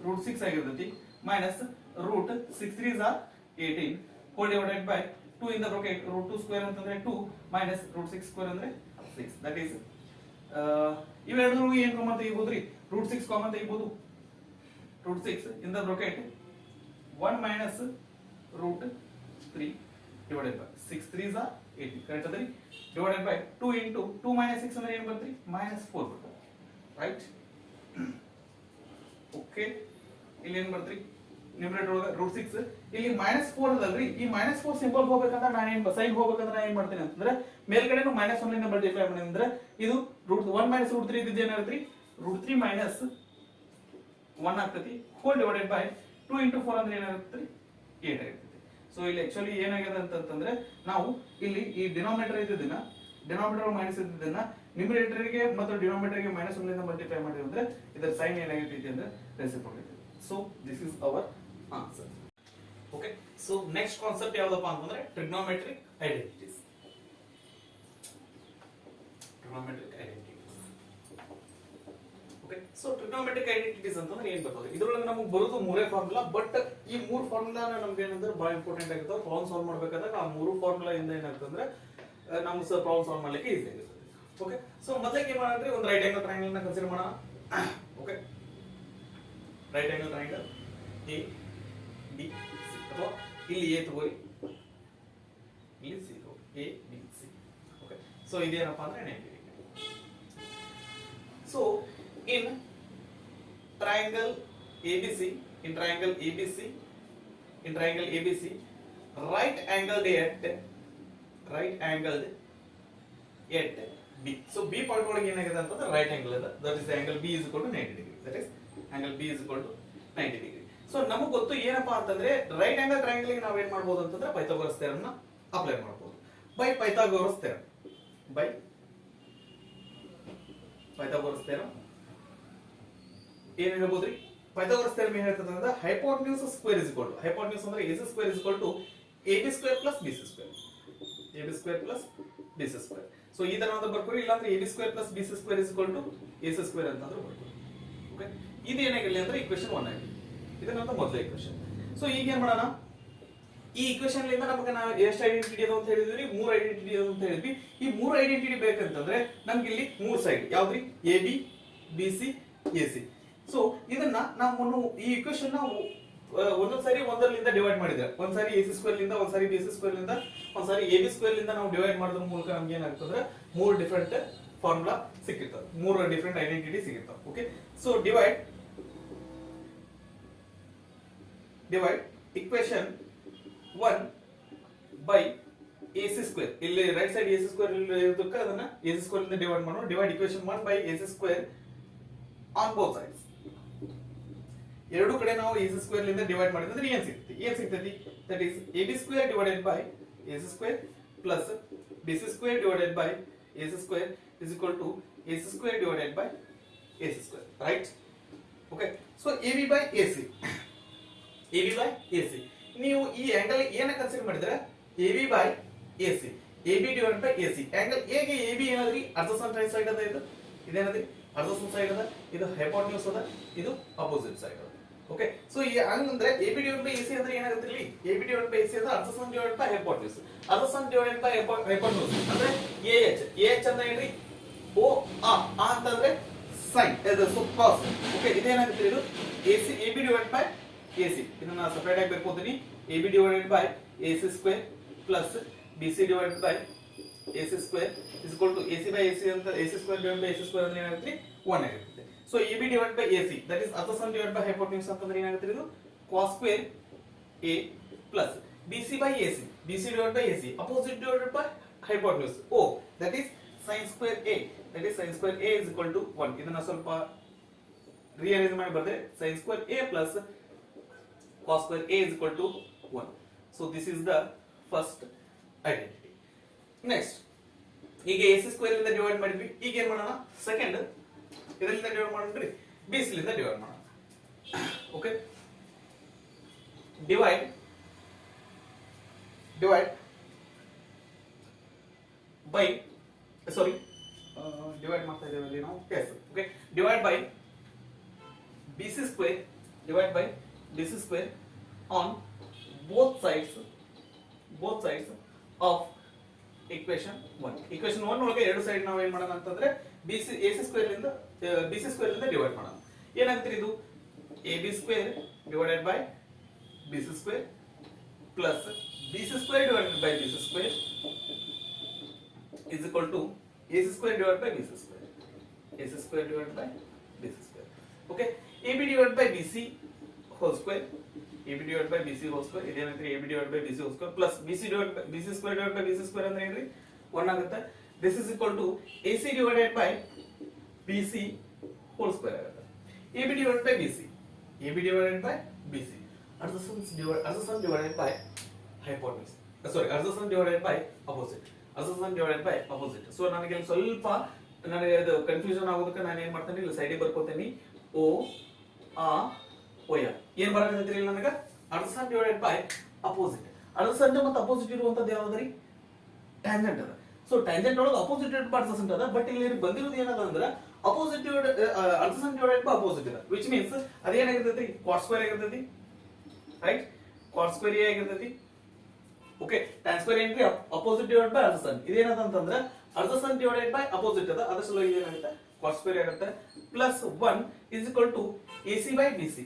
√6 ಆಗಿರ್ತೈತಿ, minus √6 3s are 18 hole divided by 2 in the bracket √2 square ಅಂತಂದ್ರೆ 2 ಮೈನಸ್ √6 ಸ್ಕ್ವೇರ್ ಅಂದ್ರೆ 6. ದಟ್ ಈಸ್ ಇವೆರಡರೊಳಗೆ ಏನು ಕಾಮನ್ ತೆಗಿಬಹುದ್ರಿ √6 ಕಾಮನ್ ತೆಗಿಬಹುದು. √6 in the bracket 1 minus √3 divided by 6 3s are 18 correct adari divided by 2 into 2 minus 6 ಅಂದ್ರೆ ಏನು ಬರುತ್ತೆ minus 4 ಬರುತ್ತೆ right okay ಇಲ್ಲಿ ಏನು ಬರುತ್ತೆ ನ್ಯೂಮರೇಟರ್ ಒಳಗೆ √6 ಇಲ್ಲಿ -4 ಅದಲ್ರಿ ಈ -4 ಸಿಂಪಲ್ ಹೋಗಬೇಕಂತ ನಾನು ಏನು ಸೈನ್ ಹೋಗಬೇಕಂತ ನಾನು ಏನು ಮಾಡ್ತೀನಿ ಅಂತಂದ್ರೆ ಮೇಲ್ಗಡೆನು -1 ಇಂದ ಮಲ್ಟಿಪ್ಲೈ ಮಾಡಿದ್ರೆ ಇದು √1 - √3 ಇದ್ದಿದ್ದು ಏನಾಗುತ್ತೆ √3 - 1 ಆಗ್ತತಿ ಹೋಲ್ ಡಿವೈಡೆಡ್ ಬೈ 2 into 4 ಅಂದ್ರೆ ಏನಾಗುತ್ತೆ 8 ಆಗುತ್ತೆ ಸೊ ಇಲ್ಲಿ ಆಕ್ಚುಲಿ ಏನಾಗಿದೆ ಅಂತಂದ್ರೆ ನಾವು ಇಲ್ಲಿ ಈ ಡಿನಾಮಿನೇಟರ್ ಇದ್ದದನ್ನ ಡಿನಾಮಿನೇಟರ್ ಮೈನಸ್ ಇದ್ದದನ್ನ ನ್ಯೂಮರೇಟರ್ ಗೆ ಮತ್ತು ಡಿನಾಮಿನೇಟರ್ ಗೆ -1 ಇಂದ ಮಲ್ಟಿಪ್ಲೈ ಮಾಡಿದ್ರೆ ಅಂದ್ರೆ ಇದರ ಸೈನ್ ಏನಾಗುತ್ತೆ ಅಂದ್ರೆ ರೆಸಿಪ್ರೋಕಲ್ ಇದೆ so this is our answer okay so next concept ಯಾವ್ದಪ್ಪ ಅಂತಂದ್ರೆ trigonometric identities trigonometric identities okay so trigonometric identities ಅಂತಂದ್ರೆ ಏನ್ ಬರ್ತದೆ ಇದರೊಳಗೆ ನಮಗೆ ಬರೋದು ಮೂರೇ ಫಾರ್ಮುಲಾ ಬಟ್ ಈ ಮೂರು ಫಾರ್ಮುಲಾ ನಮ್ಗೆ ಏನಂದ್ರೆ ಬಹಳ ಇಂಪಾರ್ಟೆಂಟ್ ಆಗಿರ್ತದೆ ಪ್ರಾಬ್ಲಮ್ ಸಾಲ್ವ್ ಮಾಡ್ಬೇಕಾದಾಗ ಆ ಮೂರು ಫಾರ್ಮುಲಾ ಇಂದ ಏನಾಗ್ತಂದ್ರೆ ನಮ್ಗೆ ಸಹ ಪ್ರಾಬ್ಲಮ್ ಸಾಲ್ವ್ ಮಾಡ್ಲಿಕ್ಕೆ ಈಸಿ ಆಗುತ್ತೆ ಓಕೆ ಸೊ ಮೊದಲಿಗೆ ಏನ್ ಮಾಡಿದ್ರೆ ಒಂದು ರೈಟ್ ಆಂಗಲ್ ಟ್ರಯಾಂಗಲ್ ನ ಕನ್ಸಿಡರ್ ಮಾಡೋಣ okay right angle triangle A B C ಅಥವಾ ಇಲ್ಲಿ ಎ ತಗೋರಿ ಇಲ್ಲಿ ಸಿ ತಗೋರಿ A B C okay so ಇದೇನಪ್ಪ ಅಂದ್ರೆ 90 degree so in triangle ABC in triangle ABC in triangle ABC right angled at B so B point ಒಳಗೆ ಏನಾಗಿದೆ ಅಂತಂದ್ರೆ ರೈಟ್ ಆಂಗಲ್ ಇದೆ that is the angle B is equal to 90 degree that is angle B is equal to 90 degree so ನಮಗೆ ಗೊತ್ತು ಏನಪ್ಪಾ ಅಂತಂದ್ರೆ right angle triangle ಗೆ ನಾವು ಏನು ಮಾಡಬಹುದು ಅಂತಂದ್ರೆ ಪೈಥಾಗೋರಸ್ ಥಿಯರಂ ನ ಅಪ್ಲೈ ಮಾಡಬಹುದು ಬೈ ಪೈಥಾಗೋರಸ್ ಥಿಯರಂ ಏನ್ ಹೇಳ್ಬೋದ್ರಿ ಪೈಥಾಗೋರಸ್ ಥಿಯರಂ ಏನ್ ಹೇಳ್ತದೆ ಅಂದ್ರೆ hypotenuse square is equal to hypotenuse ಅಂದ್ರೆ AC square is equal to AB square plus BC square AB square plus BC square so ಈ ತರ ನಾವು ಬರ್ಕೋರಿ ಇಲ್ಲ ಅಂದ್ರೆ AB square plus BC square is equal to AC square ಅಂತ ಅಂದ್ರೆ ಬರ್ಕೋರಿ okay ಇದು ಏನಾಗಿರಲಿ ಅಂದ್ರೆ ಈಕ್ವೇಷನ್ 1 ಆಗಿದೆ ಇದನ್ನ ಮೊದಲ ಈಕ್ವೇಷನ್ ಸೊ ಈಗ ಏನ್ ಮಾಡೋಣ ಈ ಈಕ್ವೇಷನ್ ಲಿಂದ ನಮಗೆ ನಾವು ಎಷ್ಟು ಐಡೆಂಟಿಟಿ ಇದೆ ಅಂತ ಹೇಳಿದ್ವಿ ಮೂರು ಐಡೆಂಟಿಟಿ ಇದೆ ಅಂತ ಹೇಳಿದ್ವಿ ಈ ಮೂರು ಐಡೆಂಟಿಟಿ ಬೇಕಂತಂದ್ರೆ ನಮ್ಗೆ ಇಲ್ಲಿ ಮೂರು ಸೈಡ್ ಯಾವ್ದ್ರಿ AB BC AC ಸೊ ಇದನ್ನ ನಾವು ಈ ಈಕ್ವೇಷನ್ ನಾವು ಒಂದೊಂದ್ ಸಾರಿ ಒಂದರಿಂದ ಡಿವೈಡ್ ಮಾಡಿದ್ರೆ ಒಂದ್ ಸಾರಿ AC ಸ್ಕ್ವೇರ್ ಲಿಂದ ಒಂದ್ ಸಾರಿ BC ಸ್ಕ್ವೇರ್ ಲಿಂದ ಒಂದ್ ಸಾರಿ AB ಸ್ಕ್ವೇರ್ ಲಿಂದ ನಾವು ಡಿವೈಡ್ ಮಾಡೋದ್ರ ಮೂಲಕ ನಮ್ಗೆ ಏನಾಗ್ತದೆ ಮೂರು ಡಿಫರೆಂಟ್ ಫಾರ್ಮುಲಾ ಸಿಕ್ಕಿರ್ತದೆ ಮೂರು ಡಿಫರೆಂಟ್ ಐಡೆಂಟಿಟಿ ಸಿಕ್ಕಿರ್ತವೆ okay so divide equation 1 by AC square ಇಲ್ಲಿ ರೈಟ್ ಸೈಡ್ AC square ಇರೋದಕ್ಕೆ ಅದನ್ನ AC square ಇಂದ ಡಿವೈಡ್ ಮಾಡೋಣ divide equation 1 by AC square on both sides ಎರಡು ಕಡೆ ನಾವು AC square ಲಿಂದ ಡಿವೈಡ್ ಮಾಡಿದ್ರೆ ಏನು ಸಿಗ್ತೈತಿ that is AB square divided by AC square plus BC square divided by AC square is equal to AC square divided by AC square right okay so AB by AC ನೀವು ಈ angle ಏನ consider ಮಾಡಿದ್ರೆ AB by AC AB divided by AC angle A ಗೆ AB ಏನಾದ್ರಿ ಅರ್ಧ side ಅದ ಇದು ಇದೇನದ್ರಿ ಅರ್ಧ side ಅದ ಇದು ಹೈಪೋಟೆನ್ಯೂಸ್ ಅದ ಇದು ಅಪೋಸಿಟ್ ಸೈಡ್ ಅದ ಓಕೆ ಸೊ ಈ ಹಂಗಂದ್ರೆ AB divided by AC ಅಂದ್ರೆ ಏನಾಗುತ್ತೆ ಇಲ್ಲಿ AB divided by AC ಅಂದ್ರೆ ಅರ್ಧ ಸಮ್ divided by hypotenuse ಅರ್ಧ ಸಮ್ divided by hypotenuse ಅಂದ್ರೆ AH ಅಂದ್ರೆ ಏನ್ರಿ O A ಅಂತಂದ್ರೆ sin ಇದು cos ಓಕೆ ಇದೇನಾಗುತ್ತೆ ಇದು AC AB divided by AC ಇದನ್ನ ಸೆಪರೇಟ್ ಆಗಿ ಬರ್ಕೋತೀನಿ AB divided by AC square plus BC divided by AC square is equal to AC by AC ಅಂತ AC square divided by AC square ಅಂದ್ರೆ ಏನಾಗುತ್ತೆ 1 ಆಗುತ್ತೆ so AB divided by AC that is ಅರ್ಧ some divided by hypotenuse ಅಂತಂದ್ರೆ ಏನಾಗುತ್ತೆ ಇದು cos square A plus BC by AC BC divided by AC opposite divided by hypotenuse O that is sin square A that is sin square A is equal to 1 ಇದನ್ನ ಸ್ವಲ್ಪ rearrange ಮಾಡಿ ಬರೆದ್ರೆ sin square A plus cos square A is equal to 1 so this is the first identity next ಈಗ AC square ಇಂದ divide ಮಾಡಿದ್ವಿ ಈಗ ಏನು ಮಾಡೋಣ ಸೆಕೆಂಡ್ ಇದರಿಂದ ಡಿವೈಡ್ ಮಾಡೋಣ್ರಿ BC ಲಿಂದ ಡಿವೈಡ್ ಮಾಡೋಣ okay divide by sorry divide ಮಾಡ್ತಾ ಇದ್ದೇವೆ ಇಲ್ಲಿ ನಾವು yes okay divide by BC square divided by BC square on both sides of equation 1 equation 1 ಒಳಗೆ ಎರಡು ಸೈಡ್ ನಾವು ಏನು ಮಾಡೋಣ ಅಂತಂದ್ರೆ AC square ಲಿಂದ BC square ಲಿಂದ ಡಿವೈಡ್ ಮಾಡೋಣ ಏನಾಗುತ್ತೆ ಇದು AB square divided by BC square plus BC square divided by BC square is equal to AC square divided by BC square. AC square divided by BC square. Okay, AB divided by BC whole square. AB divided by BC whole square. ಇದೇನಂದ್ರೆ AB divided by BC whole square plus BC divided by BC square divided by BC square ಅಂದ್ರೆ ಏನ್ರಿ 1 ಆಗುತ್ತೆ. This is equal to AC divided by BC whole square ಆಗುತ್ತೆ. AB divided by BC. AB divided by BC. Adjacent divided by hypotenuse. Sorry, adjacent divided by opposite. Adjacent divided by opposite. So ನನಗೆ ಇಲ್ಲಿ ಸ್ವಲ್ಪ ನನಗೆ ಅದು confusion ಆಗೋದಕ್ಕೆ ನಾನು ಏನು ಮಾಡ್ತೀನಿ ಇಲ್ಲಿ ಸೈಡಿಗೆ ಬರ್ಕೋತೀನಿ O R O M. ಏನು ಬರಕತ್ತೈತಿ ಇಲ್ಲಿ ನನಗೆ adjacent divided by opposite. Adjacent ಮತ್ತು opposite ಇರುವಂತದ್ದು ಯಾವ್ದ್ರಿ ಟ್ಯಾಂಜೆಂಟ್ ಅದ. ಸೊ ಟ್ಯಾಂಜೆಂಟ್ ಒಳಗೆ ಅಪೋಸಿಟ್ adjacent ಅದ, ಬಟ್ ಇಲ್ಲಿ ಬಂದಿರೋದು ಏನದ ಅಂದ್ರೆ opposite adjacent divided by opposite ಇದೆ, which means ಅದೇನಾಗಿರ್ತೈತಿ cos square ಆಗಿರ್ತೈತಿ, ರೈಟ್? cos square A ಆಗಿರ್ತೈತಿ. ಓಕೆ, tan square ಏನ್ರಿ ಅಪೋಸಿಟ್ divided by adjacent. ಇದೇನದ ಅಂತಂದ್ರೆ adjacent divided by opposite ಅದ, ಅದರ ಸಲುವಾಗಿ ಏನಾಗುತ್ತೆ cos square ಆಗುತ್ತೆ plus 1 is equal to AC by BC.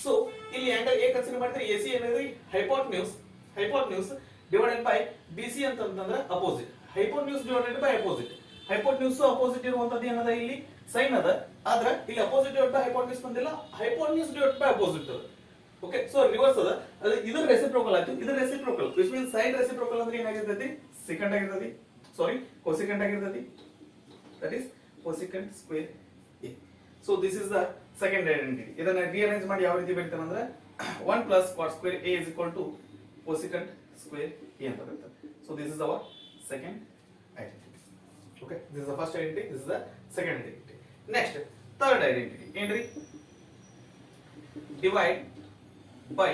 So ಇಲ್ಲಿ ಆಂಗಲ್ A ಕನ್ಸಿಡರ್ ಮಾಡಿದ್ರೆ AC ಏನಾದ್ರಿ hypotenuse divided by BC ಅಂತಂದ್ರೆ opposite. hypotenuse divided by opposite. hypotenuse opposite ಇರುವಂತದ್ದು ಏನದ ಇಲ್ಲಿ sin ಅದ, ಆದ್ರೆ ಇಲ್ಲಿ ಅಪೋಸಿಟ್ divided by hypotenuse ಬಂದಿಲ್ಲ, hypotenuse divided by opposite ಅದ. ಓಕೆ, ಸೊ ರಿವರ್ಸ್ ಅದ, ಅದು ಇದರ ರೆಸಿಪ್ರೋಕಲ್ ಆಯ್ತು, ಇದರ reciprocal which means sin reciprocal ಅಂದ್ರೆ ಏನಾಗಿರ್ತೈತಿ ಸೆಕೆಂಡ್ ಆಗಿರ್ತೈತಿ, ಸಾರಿ cosecant ಆಗಿರ್ತೈತಿ, that is cosecant square A. So this is the second identity. ಇದನ್ನ rearrange ಮಾಡಿ ಯಾವ ರೀತಿ ಬರೀತಾನೆ ಅಂದ್ರೆ 1 plus cot square A is equal to cosecant square A ಅಂತ ಬರುತ್ತೆ. So this is our second identity. Okay, this is the first identity, this is the second identity. Next, third identity ಏನ್ರಿ divide by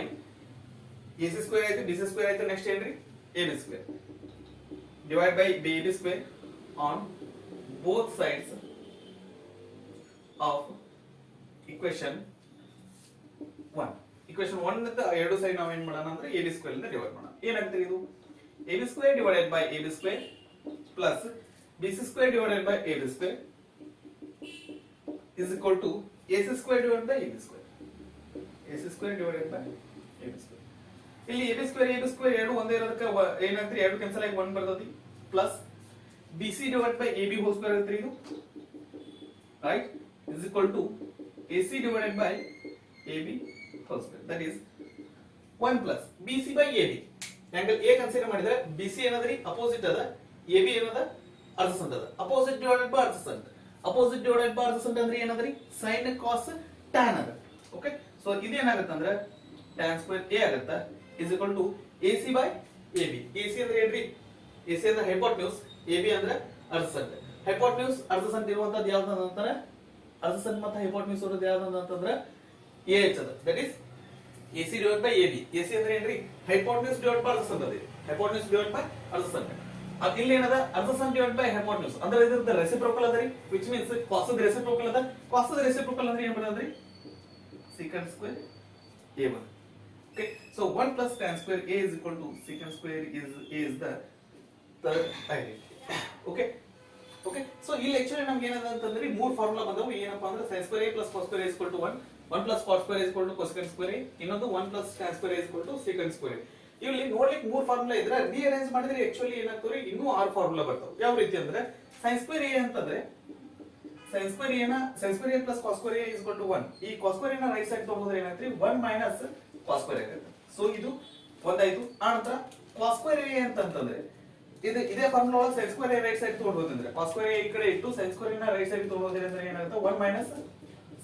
AC square ಆಯ್ತು, BC square ಆಯ್ತು, next ಏನ್ರಿ AB square. Divide by AB square on both sides of equation 1. equation 1 ಅಂತ ಎರಡು side ನಾವು ಏನು ಮಾಡೋಣ ಅಂದ್ರೆ AB square ಇಂದ ಡಿವೈಡ್ ಮಾಡೋಣ. ಏನಾಗುತ್ತೆ ಇದು AB square divided by AB square plus BC square divided by AB square is equal to AC square divided by AB square. AC square divided by AB square. ಇಲ್ಲಿ AB square ಎರಡು ಒಂದೇ ಇರೋದಕ್ಕೆ ಏನಾಗ್ತದೆ ಎರಡು cancel ಆಗಿ 1 ಬರ್ತೈತಿ plus BC divided by AB whole square ಇರುತ್ತೆ ಇದು, right, is equal to AC divided by AB whole square, that is 1 plus BC by AB. angle A consider ಮಾಡಿದ್ರೆ BC ಏನದ್ರಿ ಅಪೋಸಿಟ್ ಅದ, AB ಏನದ adjacent ಅದ. Opposite divided by adjacent, opposite divided by adjacent ಅಂದ್ರೆ ಏನದ್ರಿ sin cos tan ಅದ. Okay, so ಇದು ಏನಾಗುತ್ತೆ ಅಂದ್ರೆ tan square A ಆಗುತ್ತೆ is equal to AC by AB. AC ಅಂದ್ರೆ ಏನ್ರಿ AC ಅಂದ್ರೆ hypotenuse, AB ಅಂದ್ರೆ adjacent. hypotenuse adjacent ಇರುವಂತದ್ದು ಯಾವುದು ಅಂತಾರೆ adjacent ಮತ್ತು hypotenuse ಇರೋದು ಯಾವುದು ಅಂತಂದ್ರೆ AH ಅದ, that is AC divided by AB. AC ಅಂದ್ರೆ ಏನ್ರಿ hypotenuse divided by adjacent ಅದ, hypotenuse divided by adjacent. ಅದು ಇಲ್ಲಿ ಏನದ adjacent divided by hypotenuse ಅಂದ್ರೆ ಇದರ ರೆಸಿಪ್ರೋಕಲ್ ಅದರಿ, which means cos the reciprocal ಅದ. cos ದ ರೆಸಿಪ್ರೋಕಲ್ ಅಂದ್ರೆ ಏನು ಬರೋದ್ರಿ secant square A1. Okay, so 1 plus tan square A is equal to secant square is the third identity. Okay, okay, so ಇಲ್ಲಿ actually ನಮಗೆ ಏನದ ಅಂತಂದ್ರೆ ಮೂರು formula ಬಂದವು. ಏನಪ್ಪಾ ಅಂದ್ರೆ sin square A plus cos square A is equal to 1, 1 plus cos square A is equal to cosecant square A, ಇನ್ನೊಂದು 1 plus tan square A is equal to secant square A. ಇಲ್ಲಿ ನೋಡ್ಲಿಕ್ಕೆ ಮೂರು formula ಇದ್ರೆ rearrange ಮಾಡಿದ್ರೆ actually ಏನಾಗ್ತವ್ರಿ ಇನ್ನೂ 6 formula ಬರ್ತಾವೆ. ಯಾವ ರೀತಿ ಅಂದ್ರೆ sin square A ಅಂತಂದ್ರೆ sin square A plus cos square A is equal to 1. ಈ cos square A ನ ರೈಟ್ ಸೈಡ್ ತಗೊಂಡ್ರೆ ಏನಾಗ್ತದೆ 1 minus cos square A ಆಗುತ್ತೆ. ಸೊ ಇದು ಒಂದಾಯ್ತು. ಆ ನಂತರ cos square A ಅಂತಂದ್ರೆ ಇದೇ ಫಾರ್ಮುಲಾ ಒಳಗೆ sin square A right side ತಗೊಂಡ್ರೆ cos square A ಈ ಕಡೆ ಇಟ್ಟು sin square A ನ ರೈಟ್ ಸೈಡ್ ತಗೊಂಡ್ರೆ ಅಂದ್ರೆ ಏನಾಗುತ್ತೆ 1 minus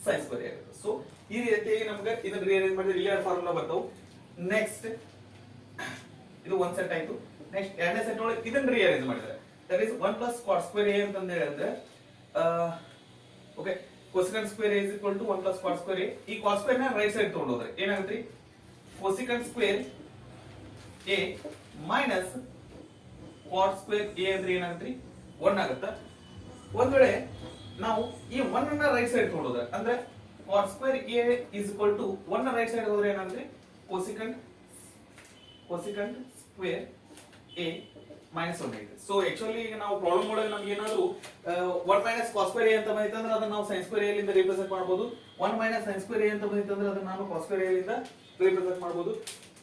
sin square A ಆಗುತ್ತೆ. ಸೊ ಈ ರೀತಿಯಾಗಿ ನಮಗೆ ಇದನ್ನ ರಿಅರೇಂಜ್ ಮಾಡಿದ್ರೆ ಇಲ್ಲಿ ಎರಡು ಫಾರ್ಮುಲಾ ಬರ್ತಾವೆ. ನೆಕ್ಸ್ಟ್ ಇದು ಒಂದು ಸೆಟ್ ಆಯ್ತು. ನೆಕ್ಸ್ಟ್ ಎರಡನೇ ಸೆಟ್ ಒಳಗೆ ಇದನ್ನ ರಿಅರೇಂಜ್ ಮಾಡಿದ್ರೆ that is 1 plus cos square A ಅಂತ ಹೇಳಿದ್ರೆ okay cosecant square A is equal to 1 plus cos square A. ಈ cos square ನ ರೈಟ್ ಸೈಡ್ ತಗೊಂಡ್ರೆ ಏನಾಗುತ್ತೆ cosecant square A minus cos square A ಅಂದ್ರೆ ಏನಾಗುತ್ತೆ 1 ಆಗುತ್ತೆ. ಒಂದ್ ವೇಳೆ ನಾವು ಈ 1 ಅನ್ನ ರೈಟ್ ಸೈಡ್ ತಗೊಂಡ್ರೆ ಅಂದ್ರೆ cos square A is equal to 1 ನ ರೈಟ್ ಸೈಡ್ ಹೋದ್ರೆ ಏನಾಗುತ್ತೆ cosecant square A minus 1 ಆಗಿದೆ. ಸೊ ಆಕ್ಚುअली ಈಗ ನಾವು ಪ್ರಾಬ್ಲಮ್ ಒಳಗೆ ನಮಗೆ ಏನಾದರೂ 1 minus cos square A ಅಂತ ಬಂದಿತ್ತು ಅಂದ್ರೆ ಅದನ್ನ ನಾವು sin square A ಲಿಂದ ರಿಪ್ರೆಸೆಂಟ್ ಮಾಡಬಹುದು. 1 minus sin square A ಅಂತ ಬಂದಿತ್ತು ಅಂದ್ರೆ ಅದನ್ನ ನಾವು cos square A ಲಿಂದ ರಿಪ್ರೆಸೆಂಟ್ ಮಾಡಬಹುದು.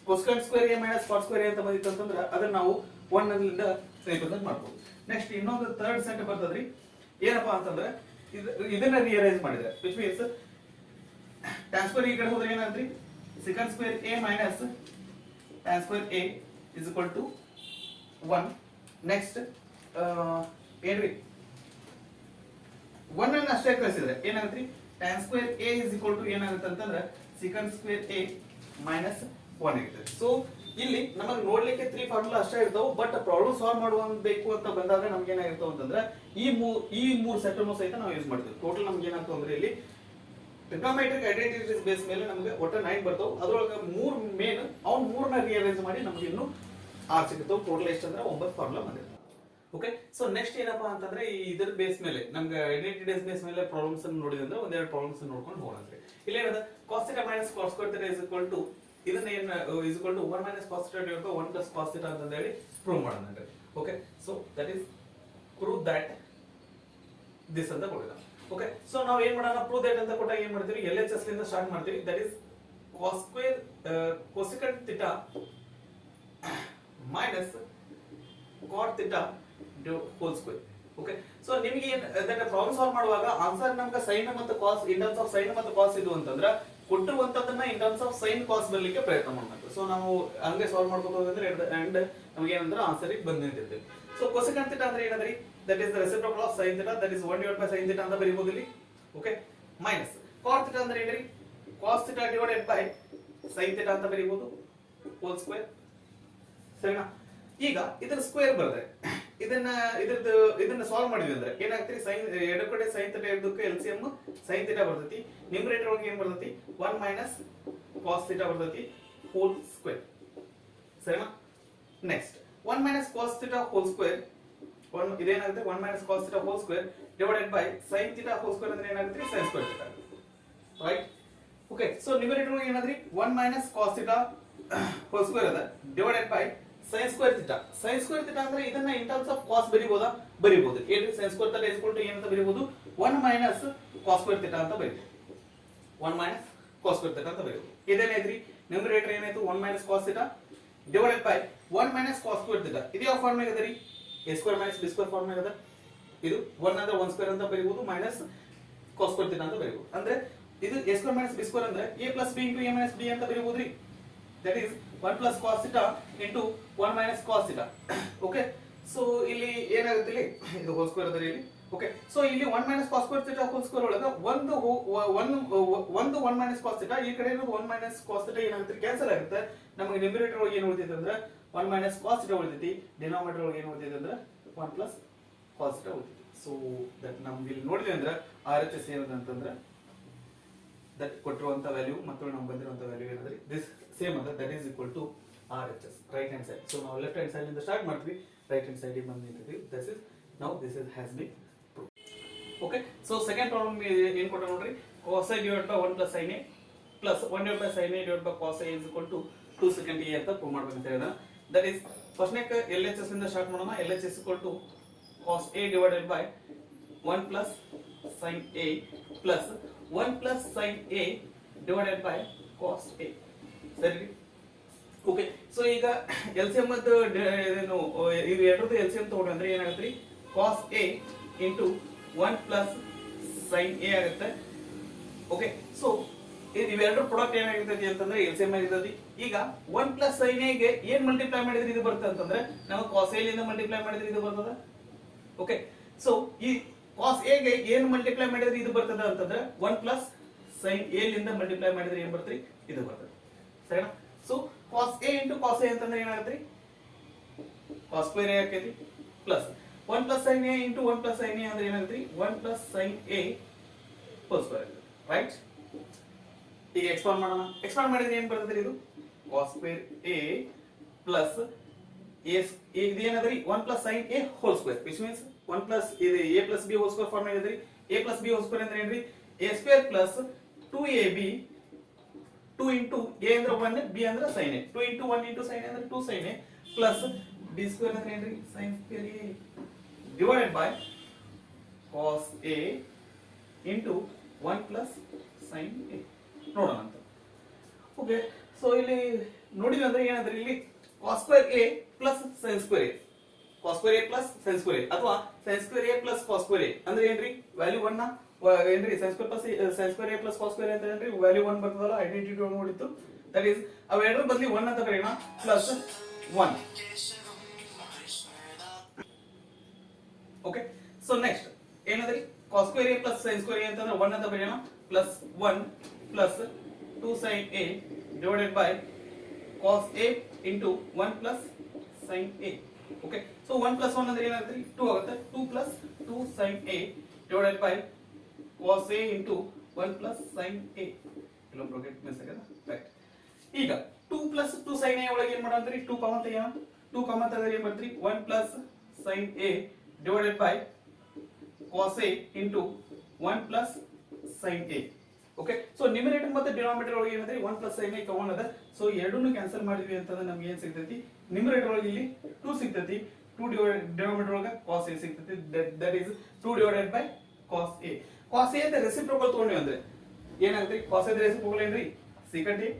Cosecant square A minus cot square A ಅಂತ ಬಂದಿತ್ತು ಅಂತಂದ್ರೆ ಅದನ್ನ ನಾವು 1 ಅಲ್ಲಿಂದ ರಿಪ್ರೆಸೆಂಟ್ ಮಾಡ್ಬೋದು. ನೆಕ್ಸ್ಟ್ ಇನ್ನೊಂದು ಥರ್ಡ್ ಸೆಟ್ ಬರ್ತದ್ರಿ, ಏನಪ್ಪಾ ಅಂತಂದ್ರೆ ಇದನ್ನ ರಿಅರೇಂಜ್ ಮಾಡಿದ್ರೆ ವಿಚ್ ಮೀನ್ಸ್ tan ಸ್ಕ್ವೇರ್ ಈ ಕಡೆ ಹೋದ್ರೆ ಏನಾದ್ರಿ secant square a minus tan square a is equal to 1. Next ಏನ್ರಿ 1 ಅನ್ನು ಅಷ್ಟೇ ಕಳಿಸಿದ್ರೆ ಏನಾಗುತ್ತೆ tan square a is equal to ಏನಾಗುತ್ತೆ ಅಂತಂದ್ರೆ secant ಸ್ಕ್ವೇರ್ a ಮೈನಸ್ 1 ಆಗುತ್ತೆ. ಸೊ ಇಲ್ಲಿ ನಮಗೆ ನೋಡ್ಲಿಕ್ಕೆ 3 ಫಾರ್ಮುಲಾ ಅಷ್ಟೇ ಇರ್ತಾವೆ, ಬಟ್ ಪ್ರಾಬ್ಲಮ್ ಸಾಲ್ವ್ ಮಾಡುವಂಬೇಕು ಅಂತ ಬಂದಾಗ ನಮ್ಗೆ ಏನಾಗಿರ್ತಾವ ಅಂತಂದ್ರೆ ಈ ಮೂರು ಸೆಟ್ ಅನ್ನು ಸಹಿತ ನಾವು ಯೂಸ್ ಮಾಡ್ತೀವಿ. ಟೋಟಲ್ ನಮ್ಗೆ ಏನಾಗ್ತದೆ ಅಂದ್ರೆ ಇಲ್ಲಿ ಟ್ರಿಗ್ನೋಮೆಟ್ರಿಕ್ ಐಡೆಂಟಿಟೀಸ್ ಬೇಸ್ ಮೇಲೆ ನಮಗೆ ಒಟ್ಟು 9 ಬರ್ತಾವೆ. ಅದ್ರೊಳಗೆ 3 ಮೇನ್ ಅವ್ನು 3ನ ರಿಅರೇಂಜ್ ಮಾಡಿ ನಮ್ಗೆ ಇನ್ನು 6 ಸಿಗ್ತಾವೆ. ಟೋಟಲ್ ಎಷ್ಟು ಅಂದ್ರೆ 9 ಫಾರ್ಮುಲಾ ಬಂದಿರ್ತಾವೆ. ಓಕೆ, ಸೊ ನೆಕ್ಸ್ಟ್ ಏನಪ್ಪಾ ಅಂತಂದ್ರೆ ಇದರ ಬೇಸ್ ಮೇಲೆ ನಮ್ಗೆ ಐಡೆಂಟಿಟೀಸ್ ಬೇಸ್ ಮೇಲೆ ಪ್ರಾಬ್ಲಮ್ಸ್ ಅನ್ನು ನೋಡಿದ್ರೆ ಒಂದೆರಡು ಪ್ರಾಬ್ಲಮ್ಸ್ ನೋಡ್ಕೊಂಡು ಹೋಗೋಣ. ಇಲ್ಲಿ ಏನದ cos θ minus cos square θ is equal to ಇದನ್ನ ಏನು is equal to 1 minus cos θ divided by 1 plus cos θ ಅಂತ ಹೇಳಿ ಪ್ರೂವ್ ಮಾಡೋಣ. Okay, so that is prove that this ಅಂತ ಕೊಡೋಣ. ಓಕೆ, ಸೊ ನಾವು ಏನ್ ಮಾಡೋಣ, ಪ್ರೂವ್ ದಟ್ ಅಂತ ಕೊಟ್ಟಾಗ ಏನ್ ಮಾಡ್ತೀವಿ, LHS ಲಿಂದ ಸ್ಟಾರ್ಟ್ ಮಾಡ್ತೀವಿ. That is cos square cosecant θ minus cot θ whole square. Okay, so ನಿಮಗೆ ಅದನ್ನ ಪ್ರಾಬ್ಲಮ್ ಸಾಲ್ವ್ ಮಾಡುವಾಗ ಆನ್ಸರ್ ನಮ್ಗೆ ಸೈನ್ ಮತ್ತು cos in terms of sine ಮತ್ತು ಕಾಸ್ ಇದು ಅಂತಂದ್ರೆ ಕೊಟ್ಟಿರುವಂತದನ್ನ in terms of sine cos ಬರ್ಲಿಕ್ಕೆ ಪ್ರಯತ್ನ ಮಾಡಬೇಕು. ಸೊ ನಾವು ಹಂಗೆ ಸಾಲ್ವ್ ಮಾಡ್ಕೊತ ಹೋದ್ರೆ ಅಂಡ್ ನಮಗೆ ಏನಂದ್ರೆ ಆನ್ಸರ್ ಬಂದು ನಿಂತಿರ್ತೇವೆ. ಸೊ cosecant θ ಅಂದ್ರೆ ಏನಂದ್ರಿ, that is the reciprocal of sin θ, that is 1 divided by sin θ ಅಂತ ಬರೀಬಹುದು ಇಲ್ಲಿ. ಓಕೆ, ಮೈನಸ್ cot θ ಅಂದ್ರೆ ಏನ್ರಿ, cos θ divided by sin θ ಅಂತ ಬರೀಬಹುದು ಹೋಲ್ ಸ್ಕ್ವೇರ್. ಸರಿನಾ? ಈಗ ಇದರ ಸ್ಕ್ವೇರ್ ಬರ್ತದೆ, ಇದನ್ನ ಸಾಲ್ವ್ ಮಾಡಿದ್ವಿ ಅಂದ್ರೆ ಏನಾಗ್ತದೆ, ಸೈನ್ ಎರಡು ಕಡೆ ಸೈನ್ θ ಇರೋದಕ್ಕೆ LCM sin θ ಬರ್ತೈತಿ. ನ್ಯೂಮರೇಟರ್ ಒಳಗೆ ಏನ್ ಬರ್ತೈತಿ 1 minus cos θ ಬರ್ತೈತಿ ಹೋಲ್ ಸ್ಕ್ವೇರ್. ಸರಿನಾ? Next 1 minus cos θ whole square ಇದೇನಾಗುತ್ತೆ 1 minus cos θ whole square divided by sin θ whole square ಅಂದ್ರೆ ಏನಾಗುತ್ತೆ sin square θ. Right? Okay, so numerator ಒಳಗೆ ಏನಾದ್ರಿ 1 minus cos θ ಹೋಲ್ ಸ್ಕ್ವೇರ್ ಅದ divided by sin square θ. sin square θ ಅಂದ್ರೆ ಇದನ್ನ in terms of cos ಬರಿಬೋದಾ? ಬರಿಬಹುದು. ಏನ್ರಿ sin square θ is equal to ಏನಂತ ಬರಿಬಹುದು, 1 minus cos ಸ್ಕ್ವೇರ್ θ ಅಂತ ಬರಿಬಹುದು. 1 minus cos ಸ್ಕ್ವೇರ್ θ ಅಂತ ಬರಿಬಹುದು. ಇದೇನೈತ್ರಿ ನ್ಯೂಮರೇಟರ್ ಏನಾಯ್ತು 1 minus cos θ divided by 1 minus cos square θ. ಇದು ಯಾವ ಫಾರ್ಮ್ ನಾಗ ಅದರಿ, a square minus b square form ನಾಗ ಅದ. ಇದು 1 ಅಂದ್ರೆ 1 ಸ್ಕ್ವೇರ್ ಅಂತ ಬರಿಬಹುದು ಮೈನಸ್ cos ಸ್ಕ್ವೇರ್ θ ಅಂತ ಬರಿಬಹುದು. ಅಂದ್ರೆ ಇದು a square minus b square ಅಂದ್ರೆ a plus b into a minus b ಅಂತ ಬರಿಬಹುದ್ರಿ. that is 1 plus cos θ into 1 minus cos θ. Okay, so ಇಲ್ಲಿ ಏನಾಗುತ್ತೆ, ಇಲ್ಲಿ ಇದು ಹೋಲ್ ಸ್ಕ್ವೇರ್ ಅದರಿ ಇಲ್ಲಿ. ಓಕೆ, ಸೊ ಇಲ್ಲಿ 1 minus cos square θ whole square ಒಳಗ ಒಂದು 1 minus cos θ, ಈ ಕಡೆ ಇರೋದು 1 minus cos θ ಏನಾಗುತ್ತೆ ಕ್ಯಾನ್ಸಲ್ ಆಗುತ್ತೆ. ನಮಗೆ ನ್ಯೂಮರೇಟರ್ ಒಳಗೆ ಏನು ಉಳಿತೈತೆ ಅಂದ್ರೆ 1 minus cos θ ಉಳಿತೈತಿ, ಡಿನಾಮಿನೇಟರ್ ಒಳಗೆ ಏನು ಉಳಿತೈತೆ ಅಂದ್ರೆ 1 plus cos θ ಉಳಿತೈತಿ. ಸೊ ದಟ್ ನಮ್ಗೆ ಇಲ್ಲಿ ನೋಡಿದ್ವಿ ಅಂದ್ರೆ RHS ಏನದ ಅಂತಂದ್ರೆ ದಟ್ ಕೊಟ್ಟಿರುವಂತ ವ್ಯಾಲ್ಯೂ ಮತ್ತು ನಮ್ಗೆ ಬಂದಿರುವಂತ ವ್ಯಾಲ್ಯೂ ಏನಂದ್ರೆ ದಿಸ್ ಸೇಮ್ ಅದ, that is equal to RHS right hand side. So ನಾವು ಲೆಫ್ಟ್ ಹ್ಯಾಂಡ್ ಸೈಡ್ ಇಂದ ಸ್ಟಾರ್ಟ್ ಮಾಡ್ತೀವಿ, ರೈಟ್ ಹ್ಯಾಂಡ್ ಸೈಡ್ ಬಂದು ನಿಂತಿದ್ವಿ. This is now this is has been proved. Okay, so second problem ಏನು ಕೊಟ್ಟ ನೋಡ್ರಿ, cos A divided by 1 plus sin A plus 1 divided by sin A divided by cos A is equal to 2 secant A ಅಂತ prove ಮಾಡ್ಬೇಕು ಅಂತ ಹೇಳಿದ. That is ಫಸ್ಟ್ನೇ LHS ಇಂದ start ಮಾಡೋಣ. LHS is equal to cos A divided by 1 plus sin A plus 1 plus sin A divided by cos A. ಸರಿ? Okay, so ಈಗ LCM ಮತ್ತು ಏನು ಇದು ಎರಡರದ್ದು LCM ತಗೊಂಡ್ರೆ ಅಂದ್ರೆ ಏನಾಗುತ್ತೆ, cos A into 1 plus sin A ಆಗುತ್ತೆ. ಓಕೆ, ಸೊ ಇವೆರಡರ ಪ್ರಾಡಕ್ಟ್ ಏನಾಗಿರ್ತೈತಿ ಅಂತಂದ್ರೆ LCM ಆಗಿರ್ತೈತಿ. ಈಗ 1 plus sin A ಗೆ ಏನ್ ಮಲ್ಟಿಪ್ಲೈ ಮಾಡಿದ್ರೆ ಇದು ಬರುತ್ತೆ ಅಂತಂದ್ರೆ ನಾವು cos A ಲಿಂದ ಮಲ್ಟಿಪ್ಲೈ ಮಾಡಿದ್ರೆ ಇದು ಬರ್ತದ. ಓಕೆ, ಸೊ ಈ cos A ಗೆ ಏನು ಮಲ್ಟಿಪ್ಲೈ ಮಾಡಿದ್ರೆ ಇದು ಬರ್ತದ ಅಂತಂದ್ರೆ 1 plus sin A ಲಿಂದ ಮಲ್ಟಿಪ್ಲೈ ಮಾಡಿದ್ರೆ ಏನ್ ಬರ್ತರಿ, ಇದು ಬರ್ತದೆ. ಸರಿನಾ? So cos A into cos A ಅಂತಂದ್ರೆ ಏನಾಗುತ್ತೆ, cos ಸ್ಕ್ವೇರ್ A ಆಕೈತಿ plus 1 plus sin A into 1 plus sin A ಅಂದ್ರೆ ಏನಾಗುತ್ತೆ, 1 plus sin A whole square ಆಗುತ್ತೆ. ರೈಟ್? ಈಗ ಎಕ್ಸ್ಪಾಂಡ್ ಮಾಡೋಣ. ಎಕ್ಸ್ಪಾಂಡ್ ಮಾಡಿದ್ರೆ ಏನ್ ಬರ್ತದೆ, ಇದು cos ಸ್ಕ್ವೇರ್ A ಪ್ಲಸ್ ಇದು ಏನದ್ರಿ 1 plus sin A whole square, which means 1 plus ಇದು A plus B whole square form ಆಗಿದ್ರಿ. A plus B whole square ಅಂದ್ರೆ ಏನ್ರಿ, A square plus 2AB 2 into A ಅಂದ್ರೆ 1, B ಅಂದ್ರೆ sin A, 2 into 1 into sin A ಅಂದ್ರೆ 2 sin A plus B square ಅಂದ್ರೆ ಏನ್ರಿ sin square A divided by cos A into 1 plus sin A ನೋಡೋಣ ಅಂತ. Okay, so ಇಲ್ಲಿ ನೋಡಿದ್ವಿ ಅಂದ್ರೆ ಏನಂದ್ರೆ ಇಲ್ಲಿ cos square a plus sin square a cos square a plus sin square a ಅಥವಾ sin square a plus cos square a ಅಂದ್ರೆ ಏನ್ರಿ ವ್ಯಾಲ್ಯೂ 1 ನ ಏನ್ರಿ sin square plus sin square a plus cos square a ಅಂತ ಏನ್ರಿ value 1 ಬರ್ತದಲ್ಲ identity ಒಳಗೆ ನೋಡಿತ್ತು that is ಅವೆರಡರ ಬದಲಿ 1 ಅಂತ ಬರೆಯೋಣ ಪ್ಲಸ್ 1 ಓಕೆ ಸೊ ನೆಕ್ಸ್ಟ್ ಏನಂದ್ರೆ cos square a plus sin square a ಅಂತಂದ್ರೆ 1 ಅಂತ ಬರೆಯೋಣ plus 1 plus 2 sin a divided by cos a into 1 plus sin a okay so 1 plus 1 ಅಂದ್ರೆ ಏನಾಗುತ್ತೆ 2 ಆಗುತ್ತೆ 2 plus 2 sin a divided by cos a into 1 plus sin a ಇಲ್ಲೊಂದು bracket miss ಆಗಿದೆ right ಈಗ 2 plus 2 sin a ಒಳಗೆ ಏನು ಮಾಡೋಣ 2 common ತೆಗೆಯೋಣ 2 common ತೆಗೆದ್ರೆ ಏನು ಬರುತ್ತೆ 1 plus sin a divided by cos a into 1 plus sin a okay so numerator ಮತ್ತೆ ಡಿನಾಮಿನೇಟರ್ ಒಳಗೆ ಏನಂದ್ರೆ 1 plus sin a ಕಾಮನ್ ಅದ ಸೊ ಎರಡನ್ನೂ ಕ್ಯಾನ್ಸಲ್ ಮಾಡಿದ್ವಿ ಅಂತಂದ್ರೆ ನಮಗೆ ಏನು ಸಿಗ್ತೈತಿ ನ್ಯೂಮರೇಟರ್ ಒಳಗೆ ಇಲ್ಲಿ 2 ಸಿಗ್ತೈತಿ 2 ಡಿನಾಮಿನೇಟರ್ ಒಳಗೆ cos a ಸಿಗ್ತೈತಿ that is 2 divided by cos a cos a ಅಂತ ರೆಸಿಪ್ರೋಕಲ್ ತಗೊಂಡ್ವಿ ಅಂದ್ರೆ ಏನಾಗುತ್ತೆ cos a ದ ರೆಸಿಪ್ರೋಕಲ್ ಏನ್ರಿ secant a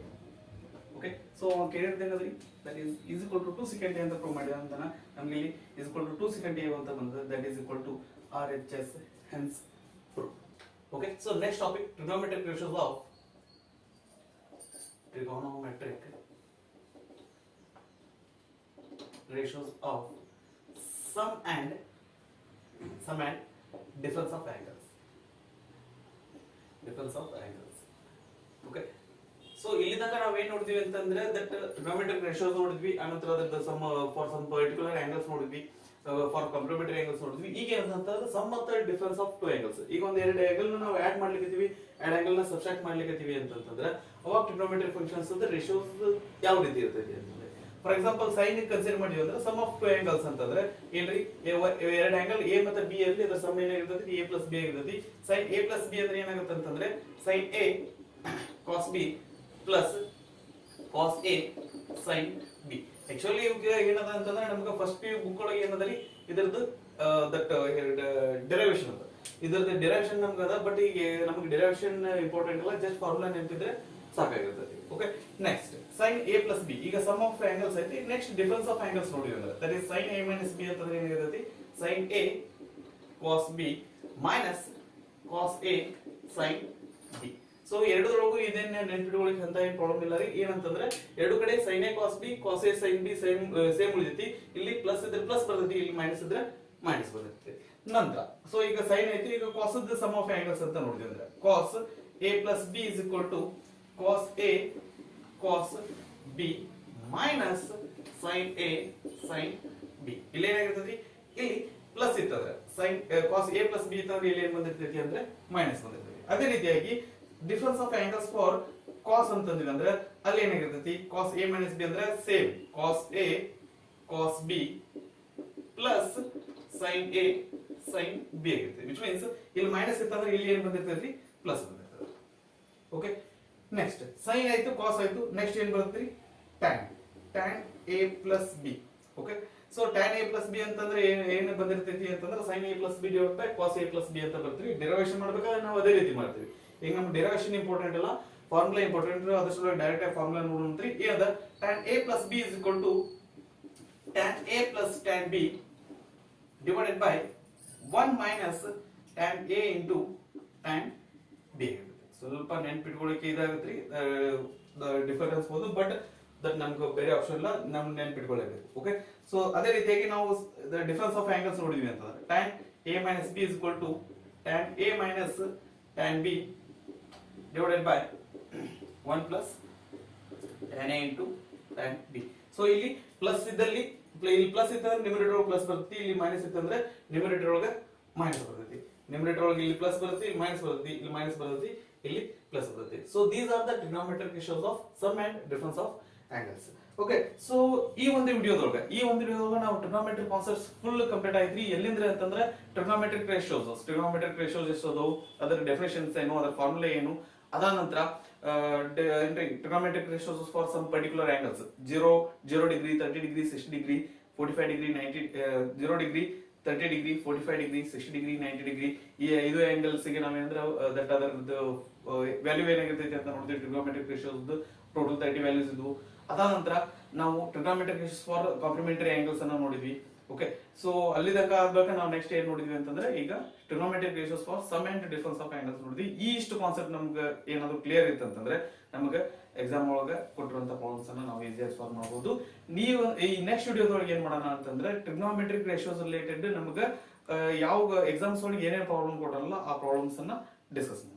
ಓಕೆ ಸೊ ಕೇಳಿದ್ರೆ ಏನಂದ್ರಿ that is equal to 2 secant a ಅಂತ ಪ್ರೂವ್ ಮಾಡಿದ ಅಂತ ನಮಗೆ ಇಲ್ಲಿ is equal to 2 secant a ಅಂತ ಬಂದಿದೆ that is equal to RHS hence proof. Okay, so next topic trigonometric ratios of sum and difference of angles. Okay, so ಇಲ್ಲಿ ತನಕ ನಾವು ಏನು ನೋಡಿದ್ವಿ ಅಂತಂದ್ರೆ ದಟ್ trigonometric ratios ನೋಡಿದ್ವಿ ಅನಂತರ ಅದರ some for some particular angles ನೋಡಿದ್ವಿ ಫಾರ್ ಕಾಂಪ್ಲಿಮೆಂಟರಿ ಆಂಗಲ್ಸ್ ನೋಡಿದ್ವಿ ಈಗ ಏನಂತಂದ್ರೆ sum of the difference of two angles ಈಗ ಒಂದು ಎರಡು ಆಂಗಲ್ ನಾವು ಆಡ್ ಮಾಡ್ಲಿಕ್ಕೀವಿ ಎರಡು ಆಂಗಲ್ ನ ಸಬ್ಸ್ಟ್ರಾಕ್ಟ್ ಮಾಡ್ಲಿಕ್ಕೀವಿ ಅಂತಂದ್ರೆ ಅವಾಗ ಟ್ರಿಗೊನೋಮೆಟ್ರಿಕ್ ಫಂಕ್ಷನ್ಸ್ ಅದ ರೇಷಿಯೋಸ್ ಯಾವ ರೀತಿ ಇರ್ತೈತಿ ಅಂತಂದ್ರೆ ಫಾರ್ ಎಕ್ಸಾಂಪಲ್ ಸೈನ್ ಕನ್ಸಿಡರ್ ಮಾಡಿದ್ವಿ ಅಂದ್ರೆ ಸಮ್ ಆಫ್ ಟು ಆಂಗಲ್ಸ್ ಅಂತಂದ್ರೆ ಏನ್ರಿ ಎರಡು ಆಂಗಲ್ ಎ ಮತ್ತೆ ಬಿ ಅಲ್ಲಿ ಅದರ ಸಮ್ ಏನಾಗಿರ್ತೈತಿ ಎ ಪ್ಲಸ್ ಬಿ ಆಗಿರ್ತೈತಿ ಸೈನ್ ಎ ಪ್ಲಸ್ ಬಿ ಅಂದ್ರೆ ಏನಾಗುತ್ತೆ ಅಂತಂದ್ರೆ sine A cos B plus cos A sine B actually ಏನದ ಅಂತಂದ್ರೆ ನಮ್ಗೆ ಫಸ್ಟ್ ಪಿ ಬುಕ್ ಒಳಗೆ ಏನದರಿ ಇದರದ್ದು ದಟ್ ಡೆರಿವೇಶನ್ ಅಂತ ಇದರದ್ದು ಡೆರಿವೇಶನ್ ನಮ್ಗೆ ಅದ ಬಟ್ ಈಗ ನಮ್ಗೆ ಡೆರಿವೇಶನ್ ಇಂಪಾರ್ಟೆಂಟ್ ಅಲ್ಲ ಜಸ್ಟ್ ಫಾರ್ಮುಲಾ ನೆನಪಿದ್ರೆ ಸಾಕಾಗಿರ್ತದೆ okay next sine A plus B ಈಗ ಸಮ್ ಆಫ್ ಆಂಗಲ್ಸ್ ಐತಿ ನೆಕ್ಸ್ಟ್ ಡಿಫರೆನ್ಸ್ ಆಫ್ ಆಂಗಲ್ಸ್ ನೋಡಿ ಅಂದ್ರೆ that is sine A minus B ಅಂತಂದ್ರೆ ಏನಿರ್ತೈತಿ sine A cos B minus cos A sine B so ಎರಡರೊಳಗೂ ಇದೇನ್ ನೆನ್ಪಿಟ್ಕೊಳ್ಳಿಕ್ಕೆ ಅಂತ ಏನ್ ಪ್ರಾಬ್ಲಮ್ ಇಲ್ಲ ರೀ ಏನಂತಂದ್ರೆ ಎರಡು ಕಡೆ sine A cos B cos A sine B same ಉಳಿದೈತಿ ಇಲ್ಲಿ ಪ್ಲಸ್ ಇದ್ರೆ ಪ್ಲಸ್ ಬರ್ತೈತಿ ಇಲ್ಲಿ ಮೈನಸ್ ಇದ್ರೆ ಮೈನಸ್ ಬರ್ತೈತಿ ನಂತರ ಸೊ ಈಗ ಸೈನ್ ಐತಿ ಈಗ cos the sum of angles ಅಂತ ನೋಡಿದ್ವಿ ಅಂದ್ರೆ cos A plus B is equal to cos A cos B minus sine A sine B ಇಲ್ಲಿ ಏನಾಗಿರ್ತೈತಿ ಇಲ್ಲಿ ಪ್ಲಸ್ ಇತ್ತಂದ್ರೆ sine cos A plus B ಇತ್ತಂದ್ರೆ ಇಲ್ಲಿ ಏನ್ ಬಂದಿರ್ತೈತಿ ಅಂದ್ರೆ ಮೈನಸ್ ಬಂದಿರ್ತೈತಿ ಅದೇ ರೀತಿಯಾಗಿ difference of angles for cos ಅಂತಂದ್ರೆ ಅಂದ್ರೆ ಅಲ್ಲಿ ಏನಾಗಿರ್ತೈತಿ ಕಾಸ್ ಎ ಮೈನಸ್ ಬಿ ಅಂದ್ರೆ same cos A cos B plus sine A sine B ಆಗಿರ್ತೈತಿ ವಿಚ್ ಮೀನ್ಸ್ ಇಲ್ಲಿ ಮೈನಸ್ ಇತ್ತಂದ್ರೆ ಇಲ್ಲಿ ಏನ್ ಬಂದಿರ್ತೈತಿ ಪ್ಲಸ್ ಬಂದಿರ್ತದೆ ಓಕೆ ನೆಕ್ಸ್ಟ್ ಸೈನ್ ಆಯ್ತು ಕಾಸ್ ಆಯ್ತು ನೆಕ್ಸ್ಟ್ ಏನ್ ಬರುತ್ತೆ tan A plus B okay so tan a plus B ಅಂತಂದ್ರೆ ಏನು ಬಂದಿರ್ತೈತಿ ಅಂತಂದ್ರೆ sin a plus B divide by cos a plus B ಅಂತ ಬರ್ತೀವಿ ಡೆರಿವೇಶನ್ ಮಾಡ್ಬೇಕಾದ್ರೆ ನಾವು ಅದೇ ರೀತಿ ಮಾಡ್ತೀವಿ ಈಗ ನಮ್ಮ ಡೆರಿವೇಶನ್ ಇಂಪಾರ್ಟೆಂಟ್ ಅಲ್ಲ ಫಾರ್ಮುಲಾ ಇಂಪಾರ್ಟೆಂಟ್ ಅದಷ್ಟು ಡೈರೆಕ್ಟ್ ಆಗಿ ಫಾರ್ಮುಲಾ ನೋಡೋಣ ಏನದ tan a plus B is equal to tan a plus tan b divided by 1 minus tan a into tan b ಸ್ವಲ್ಪ ನೆನ್ಪಿಟ್ಕೊಳ್ಳಿಕ್ಕೆ ಇದಾಗುತ್ತೆ ಡಿಫರೆನ್ಸ್ ಬೋದು ಬಟ್ ದಟ್ ನಮ್ಗೆ ಬೇರೆ ಆಪ್ಷನ್ ಇಲ್ಲ ನಮ್ ನೆನ್ಪಿಟ್ಕೊಳ್ಳಬೇಕು ಓಕೆ ಸೊ ಅದೇ ರೀತಿಯಾಗಿ ನಾವು ಡಿಫರೆನ್ಸ್ ಆಫ್ ಆಂಗಲ್ಸ್ ನೋಡಿದ್ವಿ ಅಂತಂದ್ರೆ tan a minus b is equal to tan a minus tan b divided by 1 plus tan a into tan b so ಇಲ್ಲಿ ಪ್ಲಸ್ ಇದ್ದಲ್ಲಿ ಇಲ್ಲಿ ಪ್ಲಸ್ ಇತ್ತಂದ್ರೆ ನ್ಯೂಮರೇಟರ್ ಪ್ಲಸ್ ಬರುತ್ತೆ ಇಲ್ಲಿ ಮೈನಸ್ ಇತ್ತಂದ್ರೆ ನ್ಯೂಮರೇಟರ್ ಒಳಗೆ ಮೈನಸ್ ಬರುತ್ತೆ ನ್ಯೂಮರೇಟರ್ ಒಳಗೆ ಇಲ್ಲಿ ಪ್ಲಸ್ ಬರುತ್ತೆ ಇಲ್ಲಿ ಮೈನಸ್ ಬರುತ್ತೆ ಇಲ್ಲಿ ಮೈನಸ್ ಬರುತ್ತೆ ಇಲ್ಲಿ ಪ್ಲಸ್ ಬರುತ್ತೆ so these are the trigonometric ratios of sum and difference of angles okay so ಈ ಒಂದು ವಿಡಿಯೋದೊಳಗೆ ನಾವು ಟ್ರಿಗೊನೋಮೆಟ್ರಿಕ್ ಕಾನ್ಸೆಪ್ಟ್ಸ್ ಫುಲ್ ಕಂಪ್ಲೀಟ್ ಆಯ್ತ್ರಿ ಎಲ್ಲಿಂದ್ರೆ ಅಂತಂದ್ರೆ ಟ್ರಿಗೊನೋಮೆಟ್ರಿಕ್ ರೇಷಿಯೋಸ್ ಎಷ್ಟೋದು ಅದರ ಡೆಫಿನೇಷನ್ಸ್ ಏನು ಅದರ ಫಾರ್ಮುಲಾ ಏನು ಅದಾದ ನಂತರ trigonometric ratios for some particular angles 0 degree 30 degree 60 degree 45 degree 90 0 degree 30 degree 45 degree 60 degree 90 degree ಈ 5 ಆಂಗಲ್ಸ್ ಗೆ ನಾವೇನಂದ್ರೆ ದಟ್ ಅದರದ್ದು ವ್ಯಾಲ್ಯೂ ಏನಾಗಿರ್ತೈತಿ ಅಂತ ನೋಡಿದ್ವಿ. ಟ್ರಿಗ್ನೋಮೆಟ್ರಿಕ್ ರೇಷಿಯೋಸ್ ಟೋಟಲ್ 30 ವ್ಯಾಲ್ಯೂಸ್ ಇದ್ವು. ಅದಾದ ನಂತರ ನಾವು trigonometric ratios for complementary angles ಅನ್ನ ನೋಡಿದ್ವಿ. ಓಕೆ, ಸೊ ಅಲ್ಲಿ ತನಕ ಆದ್ಬೇಕು ನಾವು ನೆಕ್ಸ್ಟ್ ಏನ್ ನೋಡಿದ್ವಿ ಅಂತಂದ್ರೆ ಈಗ trigonometric ratios for sum and difference of angles ನೋಡಿದ್ವಿ. ಈ ಇಷ್ಟು ಕಾನ್ಸೆಪ್ಟ್ ನಮ್ಗೆ ಏನಾದ್ರು ಕ್ಲಿಯರ್ ಇತ್ತು ಅಂತಂದ್ರೆ ನಮಗೆ ಎಕ್ಸಾಮ್ ಒಳಗೆ ಕೊಟ್ಟಿರುವಂತ ಪ್ರಾಬ್ಲಮ್ಸ್ ಅನ್ನ ನಾವು ಈಸಿಯಾಗಿ ಸಾಲ್ವ್ ಮಾಡಬಹುದು. ನೀವು ಈ ನೆಕ್ಸ್ಟ್ ವಿಡಿಯೋದೊಳಗೆ ಏನ್ ಮಾಡೋಣ ಅಂತಂದ್ರೆ ಟ್ರಿಗ್ನೋಮೆಟ್ರಿಕ್ ರೇಷಿಯೋಸ್ ರಿಲೇಟೆಡ್ ನಮ್ಗೆ ಯಾವ ಎಕ್ಸಾಮ್ಸ್ ಒಳಗೆ ಏನೇನು ಪ್ರಾಬ್ಲಮ್ ಕೊಟ್ಟಲ್ಲ ಆ ಪ್ರಾಬ್ಲಮ್ಸ್ ಅನ್ನ ಡಿಸ್ಕಸ್ ಮಾಡೋಣ.